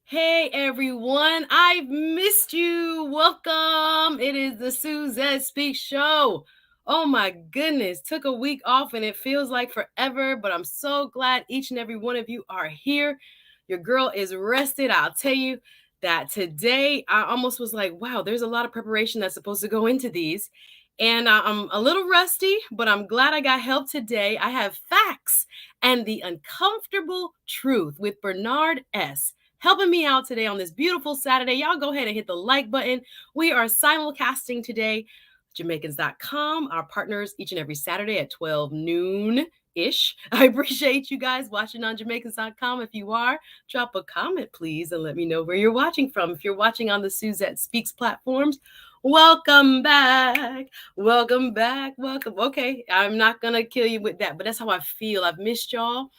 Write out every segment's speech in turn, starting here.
Hey everyone, I've missed you. Welcome. It is the Suzette Speaks show. Oh my goodness, took a week off and it feels like forever, but I'm so glad each and every one of you are here. Your girl is rested. I'll tell you that today I almost was like, wow, there's a lot of preparation that's supposed to go into these. And I'm a little rusty, but I'm glad I got help today. I have facts and the uncomfortable truth with Bernard S helping me out today on this beautiful Saturday. Y'all go ahead and hit the like button. We are simulcasting today. 𝗯𝗃𝗲, our partners each and every Saturday at 12 noon-ish. I appreciate you guys watching on 𝗯𝗃𝗲. If you are, drop a comment, please, and let me know where you're watching from. If you're watching on the Suzette Speaks platforms, welcome back. Welcome back. Welcome. Okay, I'm not going to kill you with that, but that's how I feel. I've missed y'all.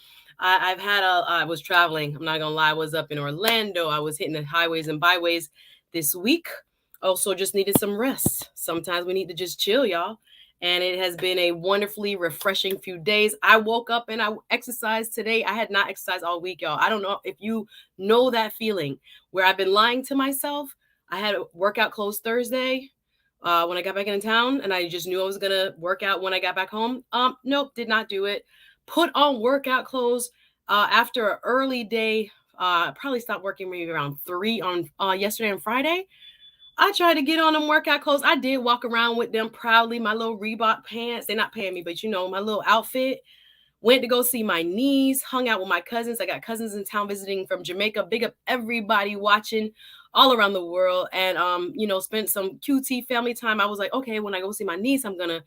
I was traveling. I'm not gonna lie. I was up in Orlando. I was hitting the highways and byways this week. Also, just needed some rest. Sometimes we need to just chill, y'all. And it has been a wonderfully refreshing few days. I woke up and I exercised today. I had not exercised all week, y'all. I don't know if you know that feeling where I've been lying to myself. I had a workout closed Thursday when I got back into town, and I just knew I was gonna work out when I got back home. Nope, did not do it. Put on workout clothes after an early day. Probably stopped working maybe around 3 on yesterday and Friday. I tried to get on them workout clothes. I did walk around with them proudly, my little Reebok pants. They're not paying me, but my little outfit. Went to go see my niece, hung out with my cousins. I got cousins in town visiting from Jamaica. Big up everybody watching all around the world. And spent some QT family time. I was like, okay, when I go see my niece, I'm gonna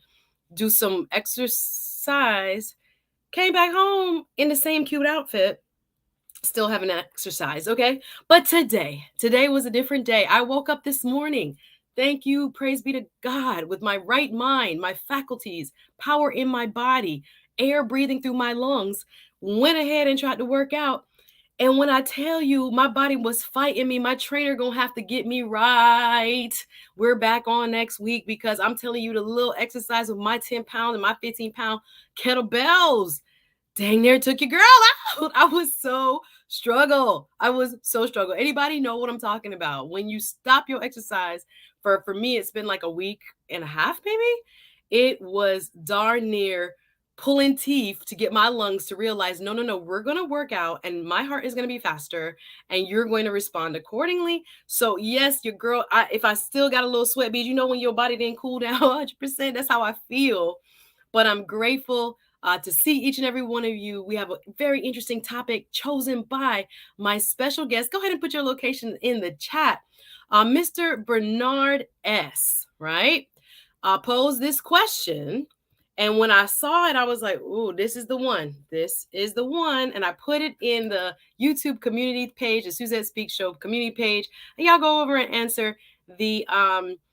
do some exercise. Came back home in the same cute outfit, still haven't exercised, okay? But today was a different day. I woke up this morning. Thank you, praise be to God, with my right mind, my faculties, power in my body, air breathing through my lungs, went ahead and tried to work out. And when I tell you my body was fighting me, my trainer gonna have to get me right. We're back on next week because I'm telling you the little exercise with my 10-pound and my 15-pound kettlebells dang near took your girl out. I was so struggle. Anybody know what I'm talking about? When you stop your exercise, for me, it's been like a week and a half, maybe. It was darn near pulling teeth to get my lungs to realize, no, we're going to work out and my heart is going to be faster and you're going to respond accordingly. So yes, your girl, if I still got a little sweat beads, when your body didn't cool down 100%, that's how I feel. But I'm grateful to see each and every one of you. We have a very interesting topic chosen by my special guest. Go ahead and put your location in the chat. Mr. Bernard S., right? Posed this question. And when I saw it, I was like, ooh, this is the one. This is the one. And I put it in the YouTube community page, the Suzette Speaks Show community page. And y'all go over and answer the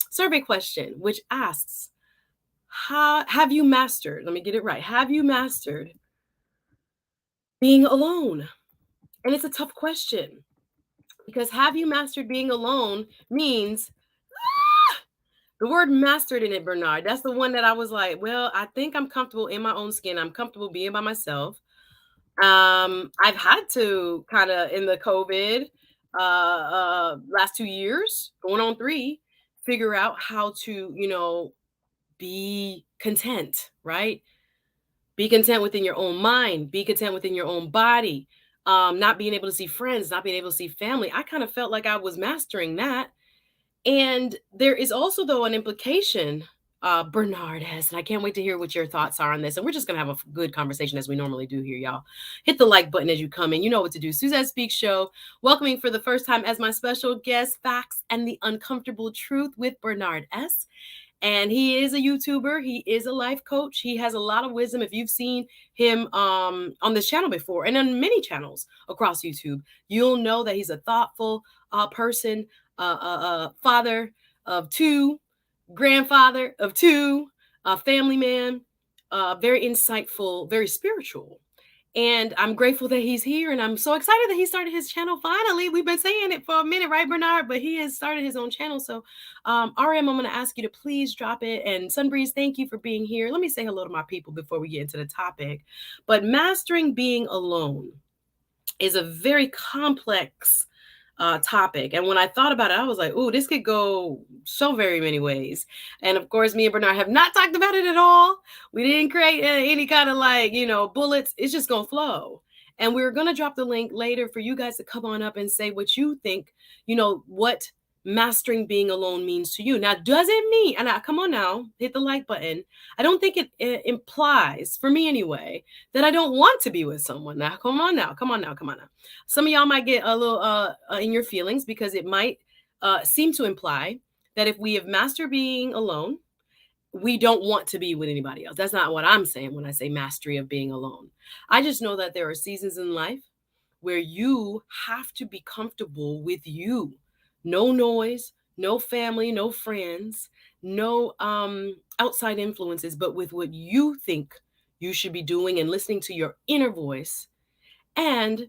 survey question, which asks, have you mastered? Let me get it right. Have you mastered being alone? And it's a tough question because have you mastered being alone means the word mastered in it, Bernard. That's the one that I was like, well, I think I'm comfortable in my own skin. I'm comfortable being by myself. I've had to kind of in the COVID last 2 years, going on 3, figure out how to, be content, right? Be content within your own mind, be content within your own body, not being able to see friends, not being able to see family. I kind of felt like I was mastering that. And there is also, though, an implication, Bernard has, and I can't wait to hear what your thoughts are on this. And we're just going to have a good conversation as we normally do here, y'all. Hit the like button as you come in. You know what to do. Suzette Speaks Show, welcoming for the first time as my special guest, Facts and the Uncomfortable Truth with Bernard S. And he is a YouTuber. He is a life coach. He has a lot of wisdom. If you've seen him on this channel before and on many channels across YouTube, you'll know that he's a thoughtful person, father of 2, grandfather of 2, family man, very insightful, very spiritual. And I'm grateful that he's here. And I'm so excited that he started his channel finally. We've been saying it for a minute, right, Bernard? But he has started his own channel. So, RM, I'm going to ask you to please drop it. And Sunbreeze, thank you for being here. Let me say hello to my people before we get into the topic. But mastering being alone is a very complex topic. And when I thought about it, I was like, "Ooh, this could go so very many ways." And of course, me and Bernard have not talked about it at all. We didn't create any kind of bullets. It's just gonna flow. And we're gonna drop the link later for you guys to come on up and say what you think. What mastering being alone means to you. Now, does it mean? And come on now, hit the like button. I don't think it implies, for me anyway, that I don't want to be with someone. Now, come on now. Some of y'all might get a little in your feelings because it might seem to imply that if we have mastered being alone, we don't want to be with anybody else. That's not what I'm saying when I say mastery of being alone. I just know that there are seasons in life where you have to be comfortable with you. No noise, no family, no friends, no outside influences, but with what you think you should be doing and listening to your inner voice and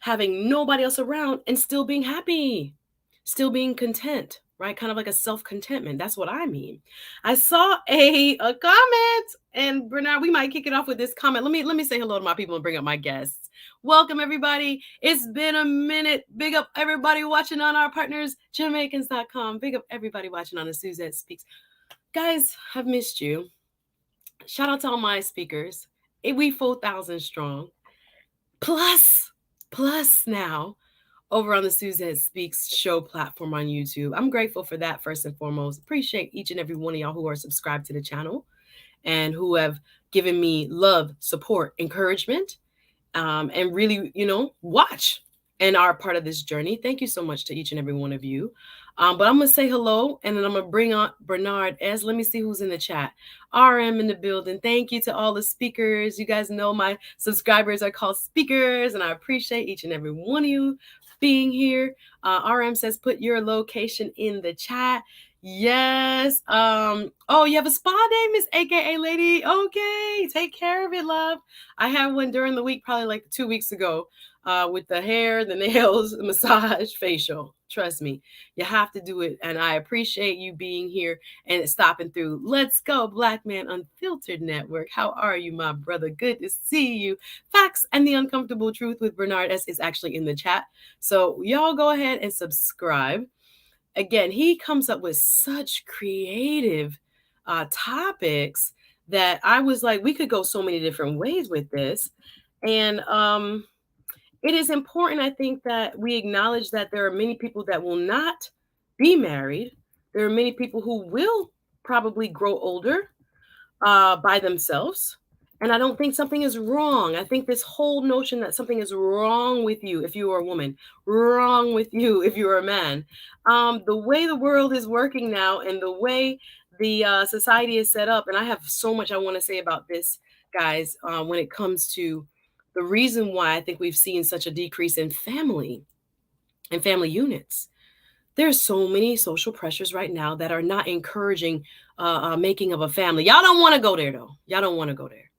having nobody else around and still being happy, still being content, right? Kind of like a self-contentment. That's what I mean. I saw a comment, and Bernard, we might kick it off with this comment. Let me say hello to my people and bring up my guests. Welcome, everybody. It's been a minute. Big up everybody watching on our partners, Jamaicans.com. Big up everybody watching on the Suzette Speaks. Guys, I've missed you. Shout out to all my speakers. We 4,000 strong. Plus now over on the Suzette Speaks show platform on YouTube. I'm grateful for that first and foremost. Appreciate each and every one of y'all who are subscribed to the channel and who have given me love, support, encouragement, and really, watch and are part of this journey. Thank you so much to each and every one of you. But I'm going to say hello, and then I'm going to bring on Bernard S. Let me see who's in the chat. RM in the building. Thank you to all the speakers. You guys know my subscribers are called speakers, and I appreciate each and every one of you being here. RM says, put your location in the chat. Yes. Oh, you have a spa day, Miss AKA Lady. Okay. Take care of it, love. I had one during the week, probably like 2 weeks ago, with the hair, the nails, the massage, facial. Trust me, you have to do it. And I appreciate you being here and stopping through. Let's go, Black Man Unfiltered Network. How are you, my brother? Good to see you. Facts and the Uncomfortable Truth with Bernard S. is actually in the chat. So y'all go ahead and subscribe. Again, he comes up with such creative topics that I was like, we could go so many different ways with this. And it is important, I think, that we acknowledge that there are many people that will not be married. There are many people who will probably grow older by themselves. And I don't think something is wrong. I think this whole notion that something is wrong with you if you are a woman, wrong with you if you're a man. The way the world is working now and the way the society is set up, and I have so much I want to say about this, guys, when it comes to the reason why I think we've seen such a decrease in family and family units. There's so many social pressures right now that are not encouraging making of a family. Y'all don't want to go there, though. Y'all don't want to go there.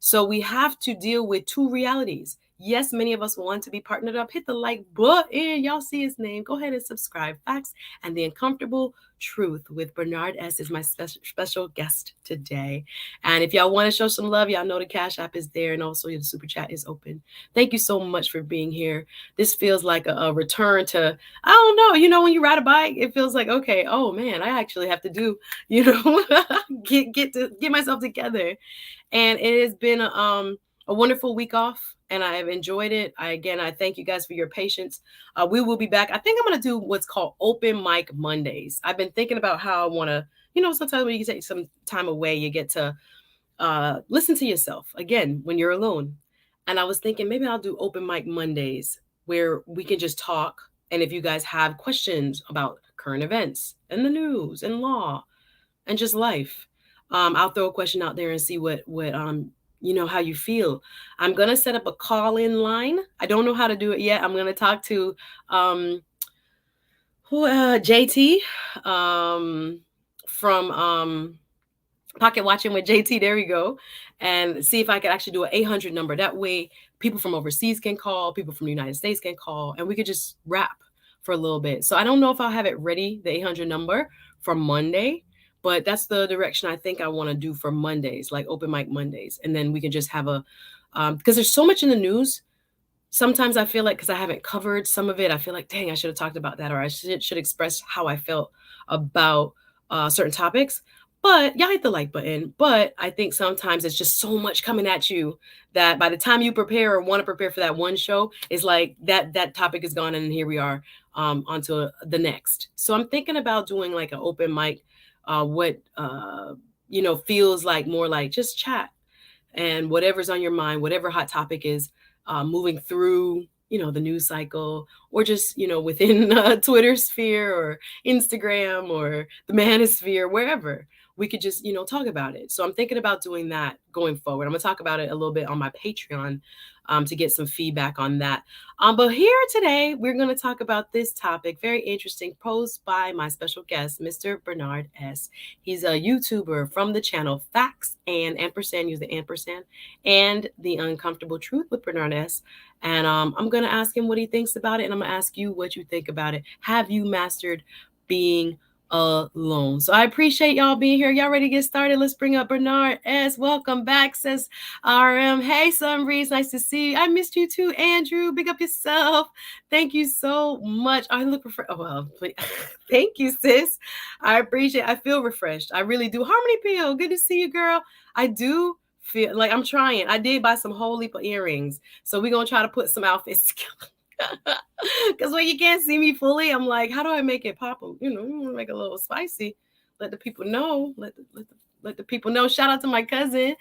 So we have to deal with two realities. Yes, many of us want to be partnered up. Hit the like button. Y'all see his name. Go ahead and subscribe. Facts and the Uncomfortable Truth with Bernard S. is my special guest today. And if y'all want to show some love, y'all know the Cash App is there. And also the super chat is open. Thank you so much for being here. This feels like a return to, I don't know, when you ride a bike, it feels like, okay, oh man, I actually have to do, get myself together. And it has been a wonderful week off, and I have enjoyed it. I thank you guys for your patience. We will be back. I think I'm going to do what's called Open Mic Mondays. I've been thinking about how I want to, sometimes when you take some time away, you get to listen to yourself again when you're alone. And I was thinking maybe I'll do Open Mic Mondays where we can just talk. And if you guys have questions about current events and the news and law and just life, I'll throw a question out there and see what how you feel. I'm going to set up a call-in line. I don't know how to do it yet. I'm going to talk to JT from Pocket Watching with JT. There we go. And see if I could actually do an 800 number. That way people from overseas can call, people from the United States can call, and we could just rap for a little bit. So I don't know if I'll have it ready, the 800 number, for Monday. But that's the direction I think I want to do for Mondays, like Open Mic Mondays. And then we can just have because there's so much in the news sometimes I feel like because I haven't covered some of it, I feel like, dang, I should have talked about that, or I should express how I felt about certain topics. But y'all hit the like button. But I think sometimes it's just so much coming at you that by the time you prepare or want to prepare for that one show, it's like that topic is gone, and here we are onto the next. So I'm thinking about doing like an open mic, what feels like more like just chat and whatever's on your mind, whatever hot topic is moving through, the news cycle, or just, within Twitter sphere or Instagram or the manosphere, wherever we could just, talk about it. So I'm thinking about doing that going forward. I'm gonna talk about it a little bit on my Patreon to get some feedback on that. But here today, we're going to talk about this topic, very interesting, posed by my special guest, Mr. Bernard S. He's a YouTuber from the channel Facts and Ampersand, use the ampersand, and The Uncomfortable Truth with Bernard S. And I'm going to ask him what he thinks about it, and I'm going to ask you what you think about it. Have you mastered being alone? So I appreciate y'all being here. Y'all ready to get started? Let's bring up Bernard S. Welcome back, says RM. Hey, Sunbreeze, nice to see you. I missed you too, Andrew. Big up yourself. Thank you so much. I look for. Oh well, thank you, sis. I appreciate it. I feel refreshed. I really do. Harmony Peel, good to see you, girl. I do feel like I'm trying. I did buy some whole heap of earrings, so we're gonna try to put some outfits together. Because when you can't see me fully, I'm like, how do I make it pop? Make it a little spicy. Let the people know. Let the people know. Shout out to my cousin.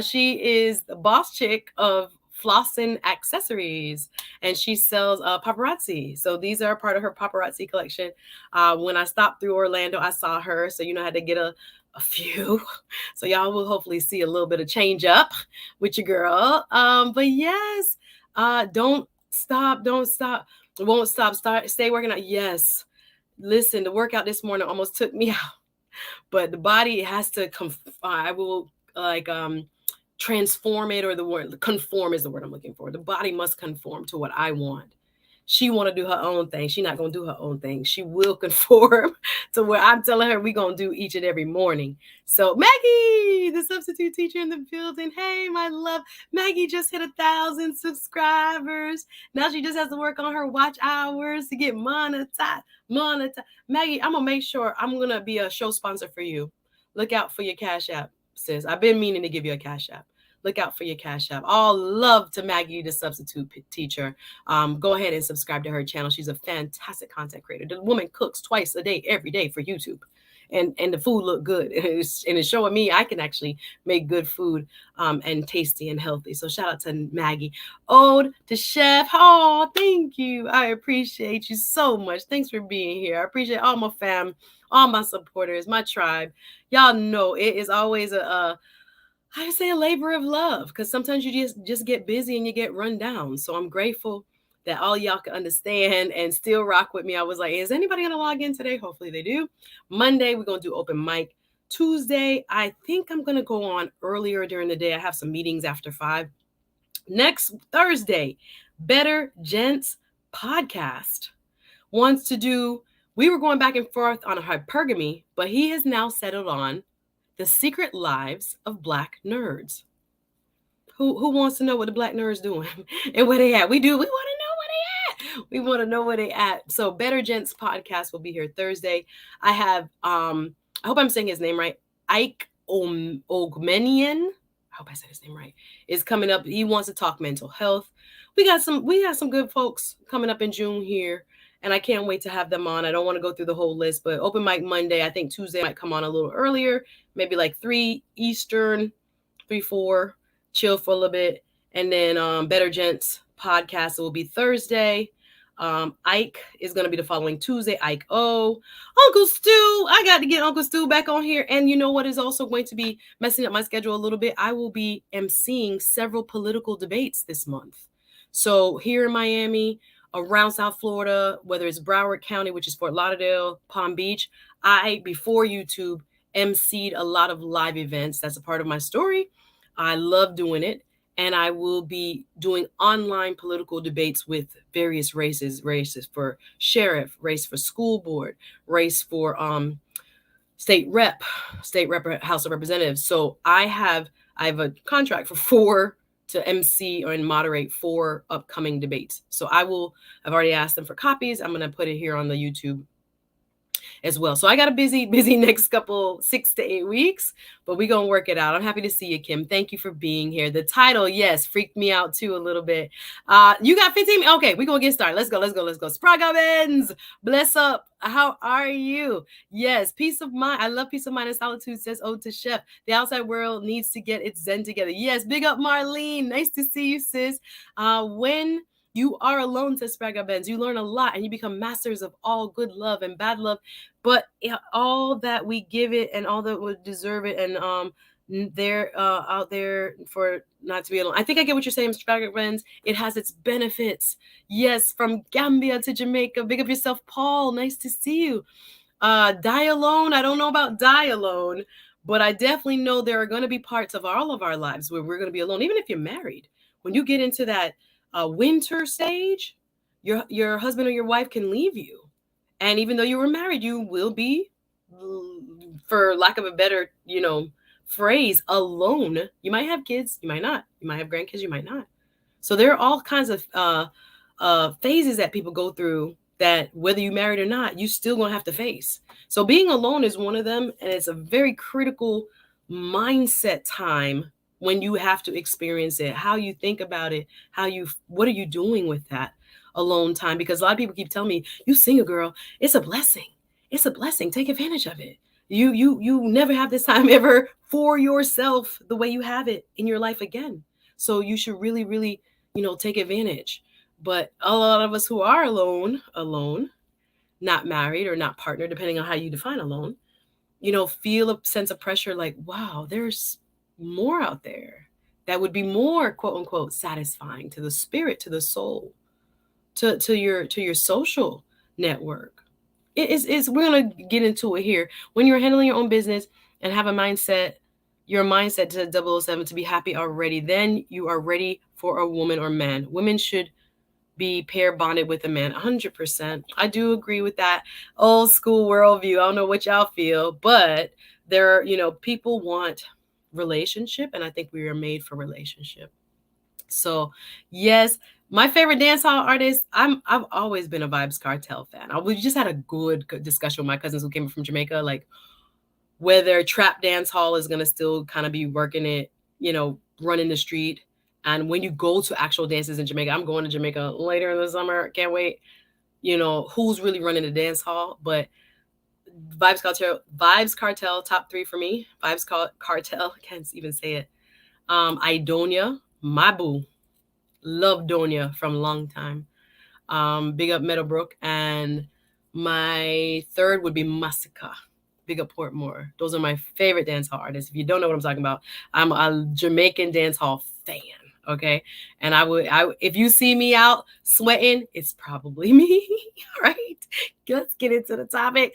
She is the boss chick of Flossing Accessories, and she sells paparazzi. So these are part of her paparazzi collection. When I stopped through Orlando, I saw her. So I had to get a few. So y'all will hopefully see a little bit of change up with your girl. But yes, don't stop. Won't stop. Stay working out. Yes. Listen, the workout this morning almost took me out, but the body has to I will transform it, or the word conform is the word I'm looking for. The body must conform to what I want. She want to do her own thing. She's not going to do her own thing. She will conform to what I'm telling her we're going to do each and every morning. So Maggie, the substitute teacher in the building. Hey, my love. Maggie just hit 1,000 subscribers. Now she just has to work on her watch hours to get monetized. Maggie, I'm going to make sure I'm going to be a show sponsor for you. Look out for your Cash App, sis. I've been meaning to give you a Cash App. Look out for your Cash App. All love to Maggie, the substitute teacher. Go ahead and subscribe to her channel. She's a fantastic content creator. The woman cooks twice a day, every day for YouTube. And the food look good. And it's showing me I can actually make good food and tasty and healthy. So shout out to Maggie. Ode to Chef. Oh, thank you. I appreciate you so much. Thanks for being here. I appreciate all my fam, all my supporters, my tribe. Y'all know it is always I say a labor of love, because sometimes you just get busy and you get run down. So I'm grateful that all y'all can understand and still rock with me. I was like, is anybody going to log in today? Hopefully they do. Monday, we're going to do open mic. Tuesday, I think I'm going to go on earlier during the day. I have some meetings after 5. Next Thursday, Better Gents podcast wants to do, we were going back and forth on a hypergamy, but he has now settled on the secret lives of Black nerds. Who wants to know what the Black nerds doing and where they at? We want to know where they at. We want to know where they at. So Better Gents podcast will be here Thursday. I have, I hope I'm saying his name right, Ike Ogmenian, I hope I said his name right, is coming up. He wants to talk mental health. We got some good folks coming up in June here, and I can't wait to have them on. I don't want to go through the whole list, but open mic Monday. I think Tuesday might come on a little earlier, maybe like 3 Eastern, 3-4, chill for a little bit. And then Better Gents podcast will be Thursday. Ike is going to be the following Tuesday. Ike O. Uncle Stu. I got to get Uncle Stu back on here. And you know what is also going to be messing up my schedule a little bit? I will be emceeing several political debates this month. So here in Miami, around South Florida, whether it's Broward County, which is Fort Lauderdale, Palm Beach, I, before YouTube, emceed a lot of live events. That's a part of my story. I love doing it. And I will be doing online political debates with various races for sheriff, race for school board, race for state rep, House of Representatives. So I have a contract for 4 to MC or and moderate 4 upcoming debates. So I've already asked them for copies. I'm going to put it here on the YouTube as well. So I got a busy next couple 6 to 8 weeks, but we're going to work it out. I'm happy to see you, Kim. Thank you for being here. The title, yes, freaked me out too a little bit. You got 15. Okay, we're going to get started. Let's go. Spragabens, bless up. How are you? Yes, peace of mind. I love peace of mind and solitude, says Ode to Chef. The outside world needs to get its zen together. Yes, big up Marlene. Nice to see you, sis. When you are alone, says Spragabens, you learn a lot and you become masters of all good love and bad love. But all that we give it and all that would deserve it, and they're out there for not to be alone. I think I get what you're saying, Mr. Spragabens. It has its benefits. Yes, from Gambia to Jamaica. Big up yourself, Paul. Nice to see you. Die alone. I don't know about die alone, but I definitely know there are going to be parts of all of our lives where we're going to be alone, even if you're married. When you get into that winter stage, your husband or your wife can leave you. And even though you were married, you will be, for lack of a better, phrase, alone. You might have kids, you might not. You might have grandkids, you might not. So there are all kinds of phases that people go through that, whether you're married or not, you still gonna have to face. So being alone is one of them, and it's a very critical mindset time when you have to experience it. How you think about it, what are you doing with that alone time? Because a lot of people keep telling me, you single girl, it's a blessing. It's a blessing. Take advantage of it. You never have this time ever for yourself the way you have it in your life again. So you should really, really, take advantage. But a lot of us who are alone, not married or not partnered, depending on how you define alone, feel a sense of pressure like, wow, there's more out there that would be more, quote unquote, satisfying to the spirit, to the soul, to your social network. We're gonna get into it here. When you're handling your own business and have your mindset to 007 to be happy already, then you are ready for a woman or man. Women should be pair bonded with a man. 100%. I do agree with that old school worldview. I don't know what y'all feel, but there are, people want relationship, and I think we are made for relationship. So yes, my favorite dancehall artist, I've always been a Vybz Kartel fan. We just had a good discussion with my cousins who came from Jamaica, like whether trap dancehall is gonna still kind of be working it, running the street. And when you go to actual dances in Jamaica, I'm going to Jamaica later in the summer. Can't wait. Who's really running the dance hall? But Vybz Kartel, top 3 for me. Vybz Kartel, I can't even say it. Idonia, my boo. Love Donia from a long time. Big up Meadowbrook. And my third would be Masika. Big up Portmore. Those are my favorite dancehall artists. If you don't know what I'm talking about, I'm a Jamaican dancehall fan. Okay. And if you see me out sweating, it's probably me. All right. Let's get into the topic.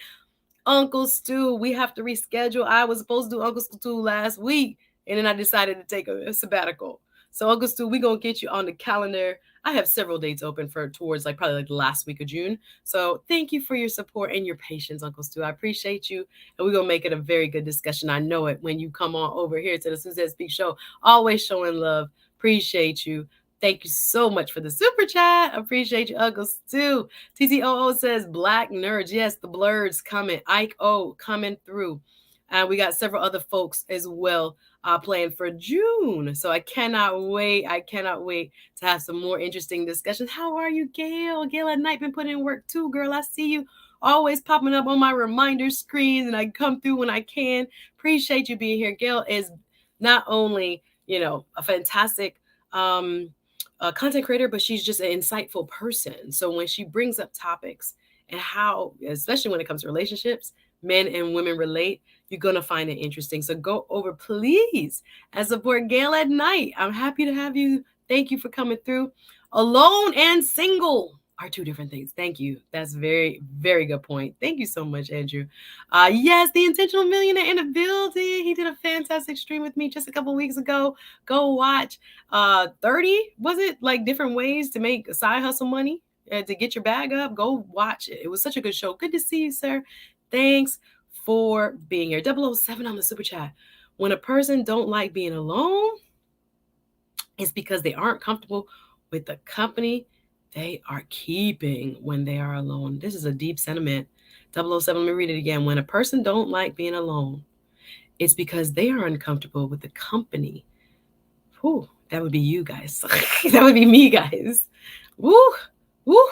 Uncle Stu, we have to reschedule. I was supposed to do Uncle Stu last week, and then I decided to take a sabbatical. So Uncle Stu, we're going to get you on the calendar. I have several dates open towards probably the last week of June. So thank you for your support and your patience, Uncle Stu. I appreciate you. And we're going to make it a very good discussion. I know it when you come on over here to the SuzetteSpeaks show. Always showing love. Appreciate you. Thank you so much for the super chat. Appreciate you, Uncle Stu. TTOO says Black Nerds. Yes, the blurs coming. Ike O coming through. And we got several other folks as well playing for June. So I cannot wait. To have some more interesting discussions. How are you, Gail? Gail at night been putting in work too, girl. I see you always popping up on my reminder screens, and I come through when I can. Appreciate you being here. Gail is not only, a fantastic content creator, but she's just an insightful person. So when she brings up topics and how, especially when it comes to relationships, men and women relate, you're going to find it interesting. So go over, please, and support Gail at night. I'm happy to have you. Thank you for coming through. Alone and single are 2 different things. Thank you. That's very, very good point. Thank you so much, Andrew. Yes, the Intentional Millionaire in the building. He did a fantastic stream with me just a couple weeks ago. Go watch 30, was it? Different ways to make side hustle money to get your bag up. Go watch it. It was such a good show. Good to see you, sir. Thanks for being here. 007 on the super chat. When a person don't like being alone, it's because they aren't comfortable with the company they are keeping when they are alone. This is a deep sentiment. 007, let me read it again. When a person don't like being alone, it's because they are uncomfortable with the company. Whew, that would be you guys. That would be me, guys. Woo, woo.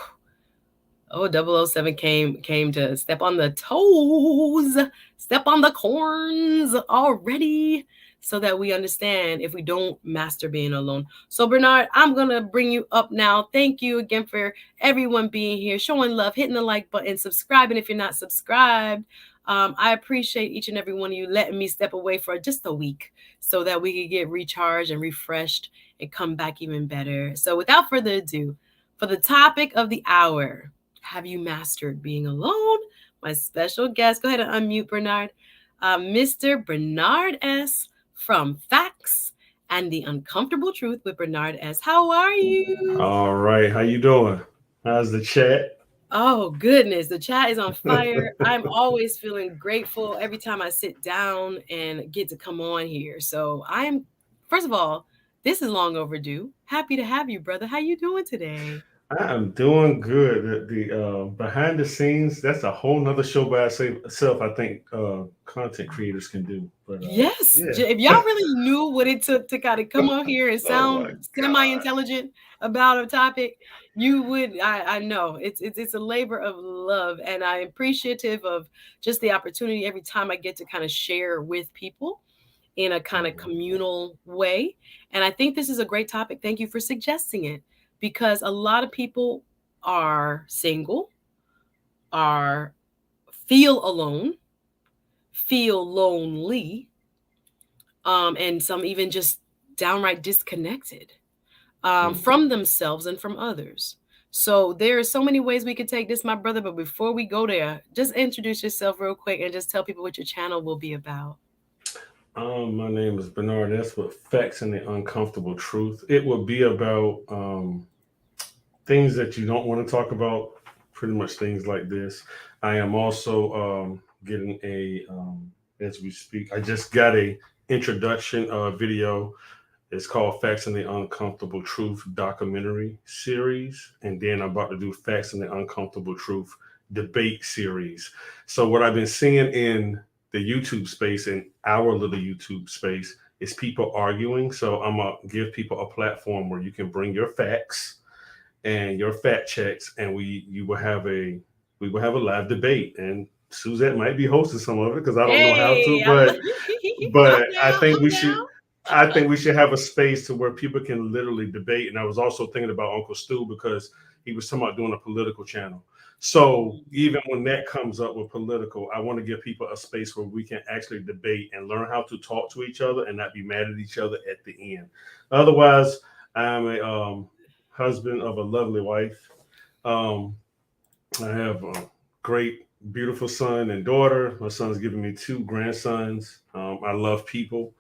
Oh, 007 came to step on the toes, step on the corns already, so that we understand if we don't master being alone. So Bernard, I'm gonna bring you up now. Thank you again for everyone being here, showing love, hitting the like button, subscribing if you're not subscribed. I appreciate each and every one of you letting me step away for just a week so that we could get recharged and refreshed and come back even better. So without further ado, for the topic of the hour, have you mastered being alone? My special guest, go ahead and unmute Bernard, Mr. Bernard S. from Facts and the Uncomfortable Truth with Bernard S. How are you? All right, how you doing? How's the chat? Oh, goodness. The chat is on fire. I'm always feeling grateful every time I sit down and get to come on here. So I'm, first of all, this is long overdue. Happy to have you, brother. How you doing today? I am doing good. The behind the scenes, that's a whole nother show by itself. I think content creators can do. But Yes. yeah. If y'all really knew what it took to kind of come on here and Oh my sound God. semi-intelligent about a topic, you would, I know it's a labor of love, and I'm appreciative of just the opportunity every time I get to kind of share with people in a kind of Mhm. communal way. And I think this is a great topic. Thank you for suggesting it, because a lot of people are single, are feel alone, feel lonely, and some even just downright disconnected Mhm. from themselves and from others. So there are so many ways we could take this, my brother. But before we go there, just introduce yourself real quick and just tell people what your channel will be about. My name is Bernard S. with Facts and the Uncomfortable Truth. It will be about things that you don't want to talk about, pretty much things like this. I am also getting as we speak, I just got a introduction video. It's called Facts and the Uncomfortable Truth documentary series. And then I'm about to do Facts and the Uncomfortable Truth debate series. So what I've been seeing in the YouTube space, in our little YouTube space, is people arguing. So I'm gonna give people a platform where you can bring your facts and your fact checks, and we will have a live debate. And Suzette might be hosting some of it because I don't know how to, Hey, I love I'm but I down. think I'm we down. should. I think we should have a space to where people can literally debate. And I was also thinking about Uncle Stu because he was talking about doing a political channel. So even when that comes up with political, I want to give people a space where we can actually debate and learn how to talk to each other and not be mad at each other at the end. Otherwise, I'm a husband of a lovely wife. Um, I have a great, beautiful son and daughter. My son's giving me two grandsons. I love people.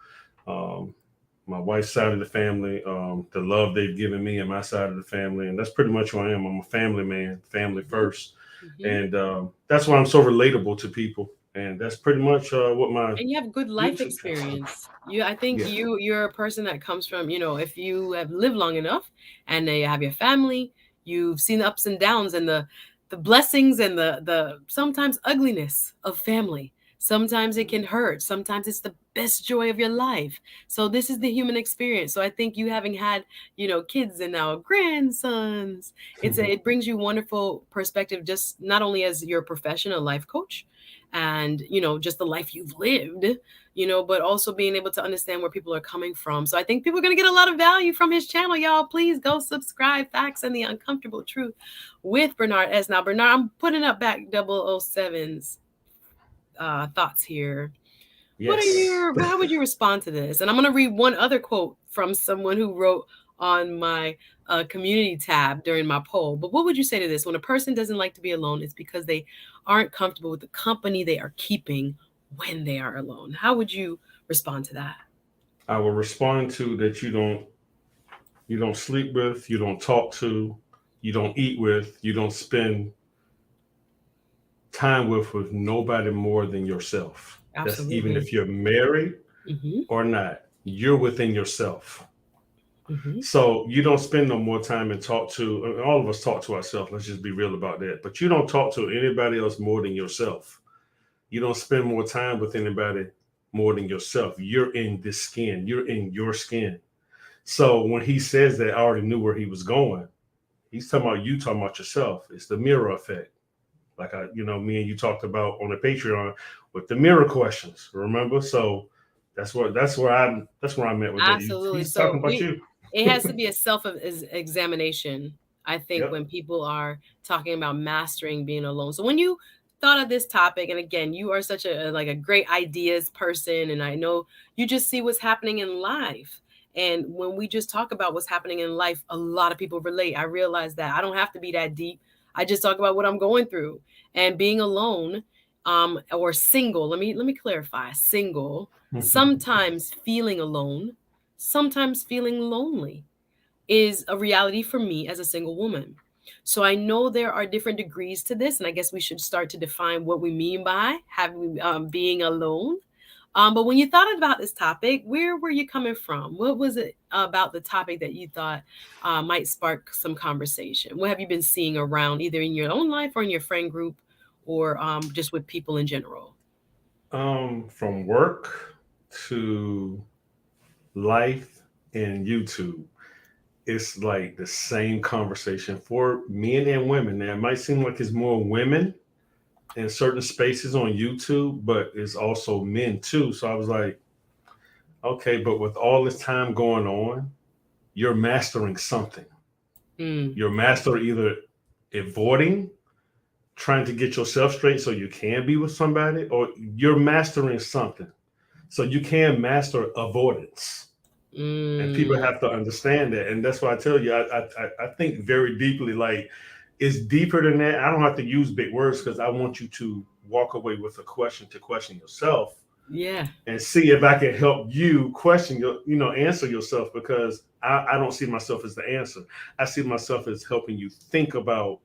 Um, my wife's side of the family, the love they've given me and my side of the family. And that's pretty much who I am. I'm a family man, family Mhm, first. mhm. And that's why I'm so relatable to people. And that's pretty much what my And you have good life YouTube channel. experience. I think Yeah. you're a person that comes from, if you have lived long enough and you have your family, you've seen the ups and downs and the blessings and the sometimes ugliness of family. Sometimes it can hurt. Sometimes it's the best joy of your life. So this is the human experience. So I think you having had, kids and now grandsons, it brings you wonderful perspective, just not only as your professional life coach, and just the life you've lived, but also being able to understand where people are coming from. So I think people are going to get a lot of value from his channel. Y'all, please go subscribe. Facts and the Uncomfortable Truth with Bernard S. Now, Bernard, I'm putting up back 007's thoughts here. Yes. How would you respond to this? And I'm going to read one other quote from someone who wrote on my community tab during my poll. But what would you say to this? When a person doesn't like to be alone, it's because they aren't comfortable with the company they are keeping when they are alone. How would you respond to that? I will respond to that you don't sleep with, you don't talk to, you don't eat with, you don't spend time with nobody more than yourself. That's even Absolutely. if you're married Hmm. or not, you're within yourself. Mhm. So you don't spend no more time and talk to, all of us talk to ourselves. Let's just be real about that. But you don't talk to anybody else more than yourself. You don't spend more time with anybody more than yourself. You're in this skin. You're in your skin. So when he says that, I already knew where he was going. He's talking about you, talking about yourself. It's the mirror effect. Like me and you talked about on the Patreon with the mirror questions. Remember? So that's where I'm at with that. Absolutely. He's talking So about you. it has to be a examination, I think, Yep. when people are talking about mastering being alone. So when you thought of this topic, and again, you are such a great ideas person, and I know you just see what's happening in life. And when we just talk about what's happening in life, a lot of people relate. I realize that I don't have to be that deep. I just talk about what I'm going through. And being alone, or single, let me clarify, single, sometimes feeling alone, sometimes feeling lonely is a reality for me as a single woman. So I know there are different degrees to this, and I guess we should start to define what we mean by having being alone. But when you thought about this topic, where were you coming from? What was it about the topic that you thought might spark some conversation? What have you been seeing around, either in your own life or in your friend group, or just with people in general? From work to life and YouTube, it's like the same conversation for men and women. Now, it might seem like it's more women in certain spaces on YouTube, but it's also men too. So I was like, okay, but with all this time going on, you're mastering something. Mm, You're master either avoiding, trying to get yourself straight so you can be with somebody, or you're mastering something. So you can master avoidance. And people mm. have to understand that. And that's why I tell you, I think very deeply, like it's deeper than that. I don't have to use big words because I want you to walk away with a question to question yourself Yeah. and see if I can help you question answer yourself, because I don't see myself as the answer. I see myself as helping you think about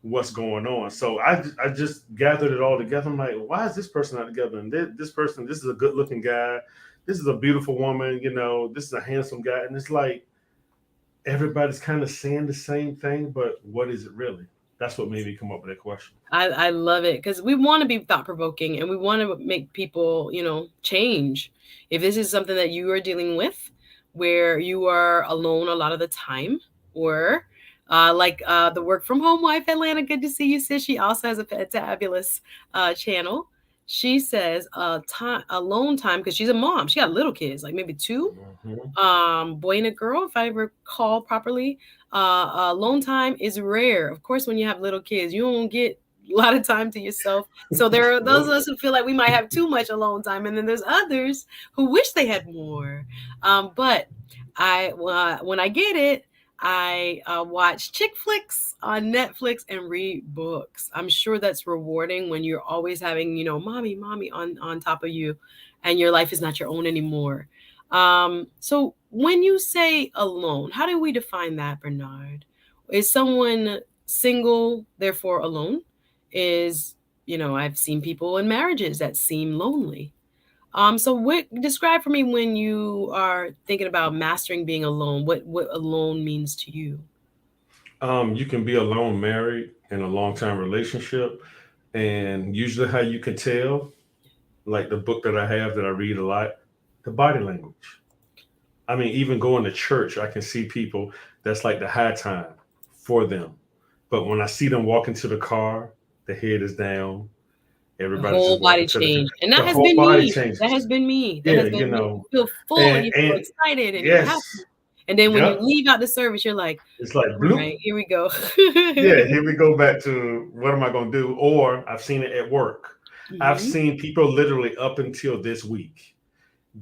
what's going on. So I just gathered it all together. I'm like, why is this person not together? And this person, this is a good looking guy. This is a beautiful woman. This is a handsome guy. And it's like everybody's kind of saying the same thing, but what is it really? That's what made me come up with that question. I love it because we want to be thought provoking and we want to make people, change. If this is something that you are dealing with, where you are alone a lot of the time, or the work from home wife, Atlanta, good to see you, sis. She also has a fabulous channel. She says alone time, because she's a mom. She got little kids, like maybe two, Mhm. boy and a girl, if I recall properly. Alone time is rare. Of course, when you have little kids, you don't get a lot of time to yourself. So there are those of Nope. us who feel like we might have too much alone time, and then there's others who wish they had more. But when I get it, I watch chick flicks on Netflix and read books. I'm sure that's rewarding when you're always having, mommy on top of you, and your life is not your own anymore. So when you say alone, how do we define that, Bernard? Is someone single, therefore alone? Is, I've seen people in marriages that seem lonely. So what describe for me when you are thinking about mastering being alone, what alone means to you? You can be alone married in a long time relationship. And usually how you can tell, like the book that I have that I read a lot, the body language. I mean, even going to church, I can see people that's like the high time for them. But when I see them walk into the car, the head is down. The Everybody's whole just walking body to change. And that the has whole been body me. That changes. has been me. That Yeah, has been me. You feel full and and you feel and excited and you're happy. yes, And then when you yep. leave out the service, you're like, It's like all bloop. right, here we go. Yeah, here we go back to what am I going to do? Or I've seen it at work. I've Hmm. seen people literally up until this week.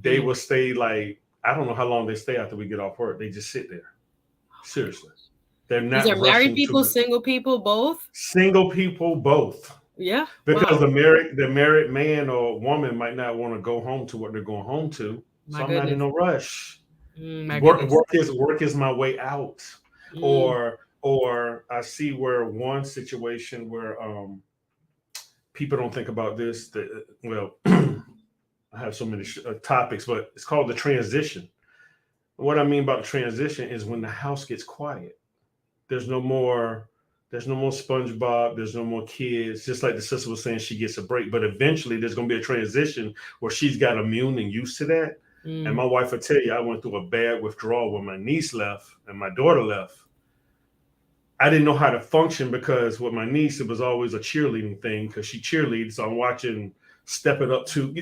They will stay like, I don't know how long they stay after we get off work. They just sit there. Seriously. They're These are not married rushing people, to single people, both. single people both. Yeah. Because Wow. the married man or woman might not want to go home to what they're going home to. My So I'm not in goodness. no rush. My Work goodness. work is work is my way out. Mm. Or I see where one situation where people don't think about this. Well, I have so many topics, but it's called the transition. What I mean about the transition is when the house gets quiet. There's no more there's no more SpongeBob, there's no more kids. Just like the sister was saying, she gets a break. But eventually there's gonna be a transition where she's got immune and used to that. And my wife will tell you, I went through a bad withdrawal when my niece left and my daughter left. I didn't know how to function because with my niece, it was always a cheerleading thing because she cheerleads. So I'm watching Step It Up to,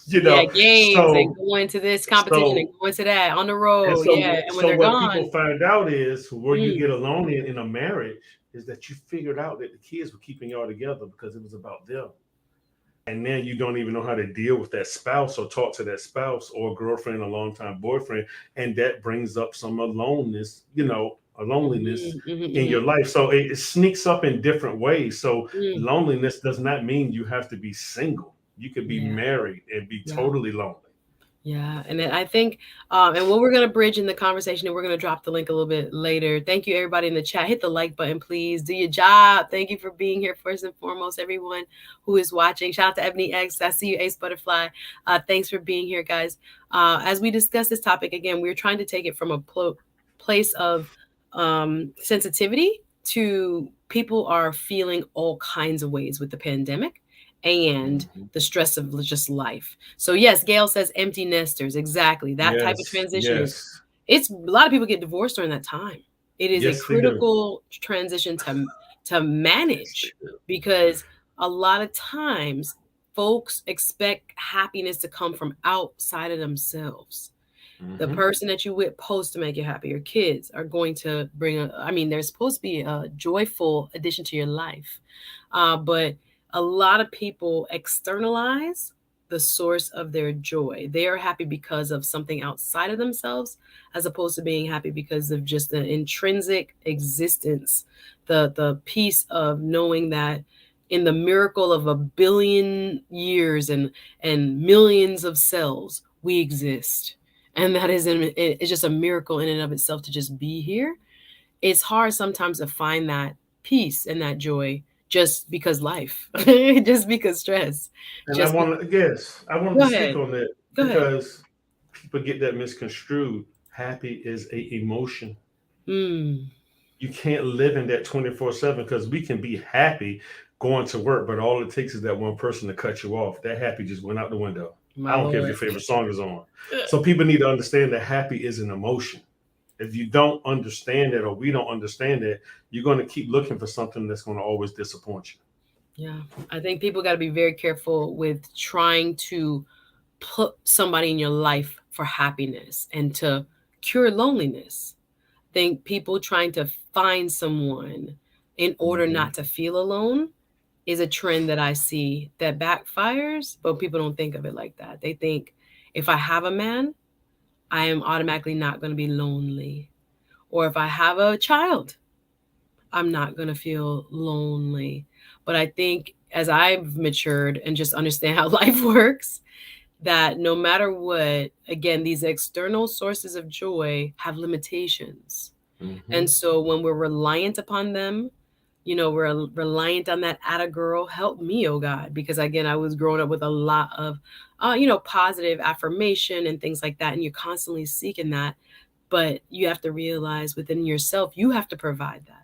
you Yeah, know. games and So, going to this competition and so going to that on the road. Yeah, and when so they're what gone, people find out is where you mm, get alone in a marriage is that you figured out that the kids were keeping y'all together because it was about them. And then you don't even know how to deal with that spouse or talk to that spouse or girlfriend or longtime boyfriend. And that brings up some aloneness, a loneliness in mhm. your life. So it sneaks up in different ways. So Mm, loneliness does not mean you have to be single. You could be yeah, married and be yeah. totally lonely. Yeah, and then I think, and what we're gonna bridge in the conversation, and we're gonna drop the link a little bit later. Thank you, everybody in the chat. Hit the like button, please. Do your job. Thank you for being here, first and foremost, everyone who is watching. Shout out to Ebony X. I see you, Ace Butterfly. Thanks for being here, guys. As we discuss this topic again, we're trying to take it from a place of sensitivity to people are feeling all kinds of ways with the pandemic and Mhm. the stress of just life. So yes, Gail says empty nesters. Exactly. That type of Yes, transition is yes, it's a lot of people get divorced during that time. It is a yes, they do. critical transition to Yes, they manage do. because a lot of times folks expect happiness to come from outside of themselves. The Hmm. person that you with supposed to make you happy. Your kids are going to bring I mean, they're supposed to be a joyful addition to your life. But a lot of people externalize the source of their joy. They are happy because of something outside of themselves, as opposed to being happy because of just the intrinsic existence, the piece of knowing that in the miracle of 1 billion years and millions of cells, we exist. And that is it's just a miracle in and of itself to just be here. It's hard sometimes to find that peace and that joy just because life, just because stress, And just I wanted go to speak ahead, on that go ahead. because people get that misconstrued. Happy is a emotion. Mm, You can't live in that 24/7 because we can be happy going to work, but all it takes is that one person to cut you off. That happy just went out the window. my I don't care if lord. your favorite song is on. So people need to understand that happy is an emotion. If you don't understand it or we don't understand it, you're going to keep looking for something that's going to always disappoint you. Yeah, I think people got to be very careful with trying to put somebody in your life for happiness and to cure loneliness. Think people trying to find someone in order Hmm. not to feel alone is a trend that I see that backfires, but people don't think of it like that. They think if I have a man, I am automatically not going to be lonely. Or if I have a child, I'm not going to feel lonely. But I think as I've matured and just understand how life works, that no matter what, again, these external sources of joy have limitations. Hmm. And so when we're reliant upon them, we're reliant on that atta girl, help me, oh God, because again, I was growing up with a lot of, positive affirmation and things like that. And you're constantly seeking that. But you have to realize within yourself, you have to provide that.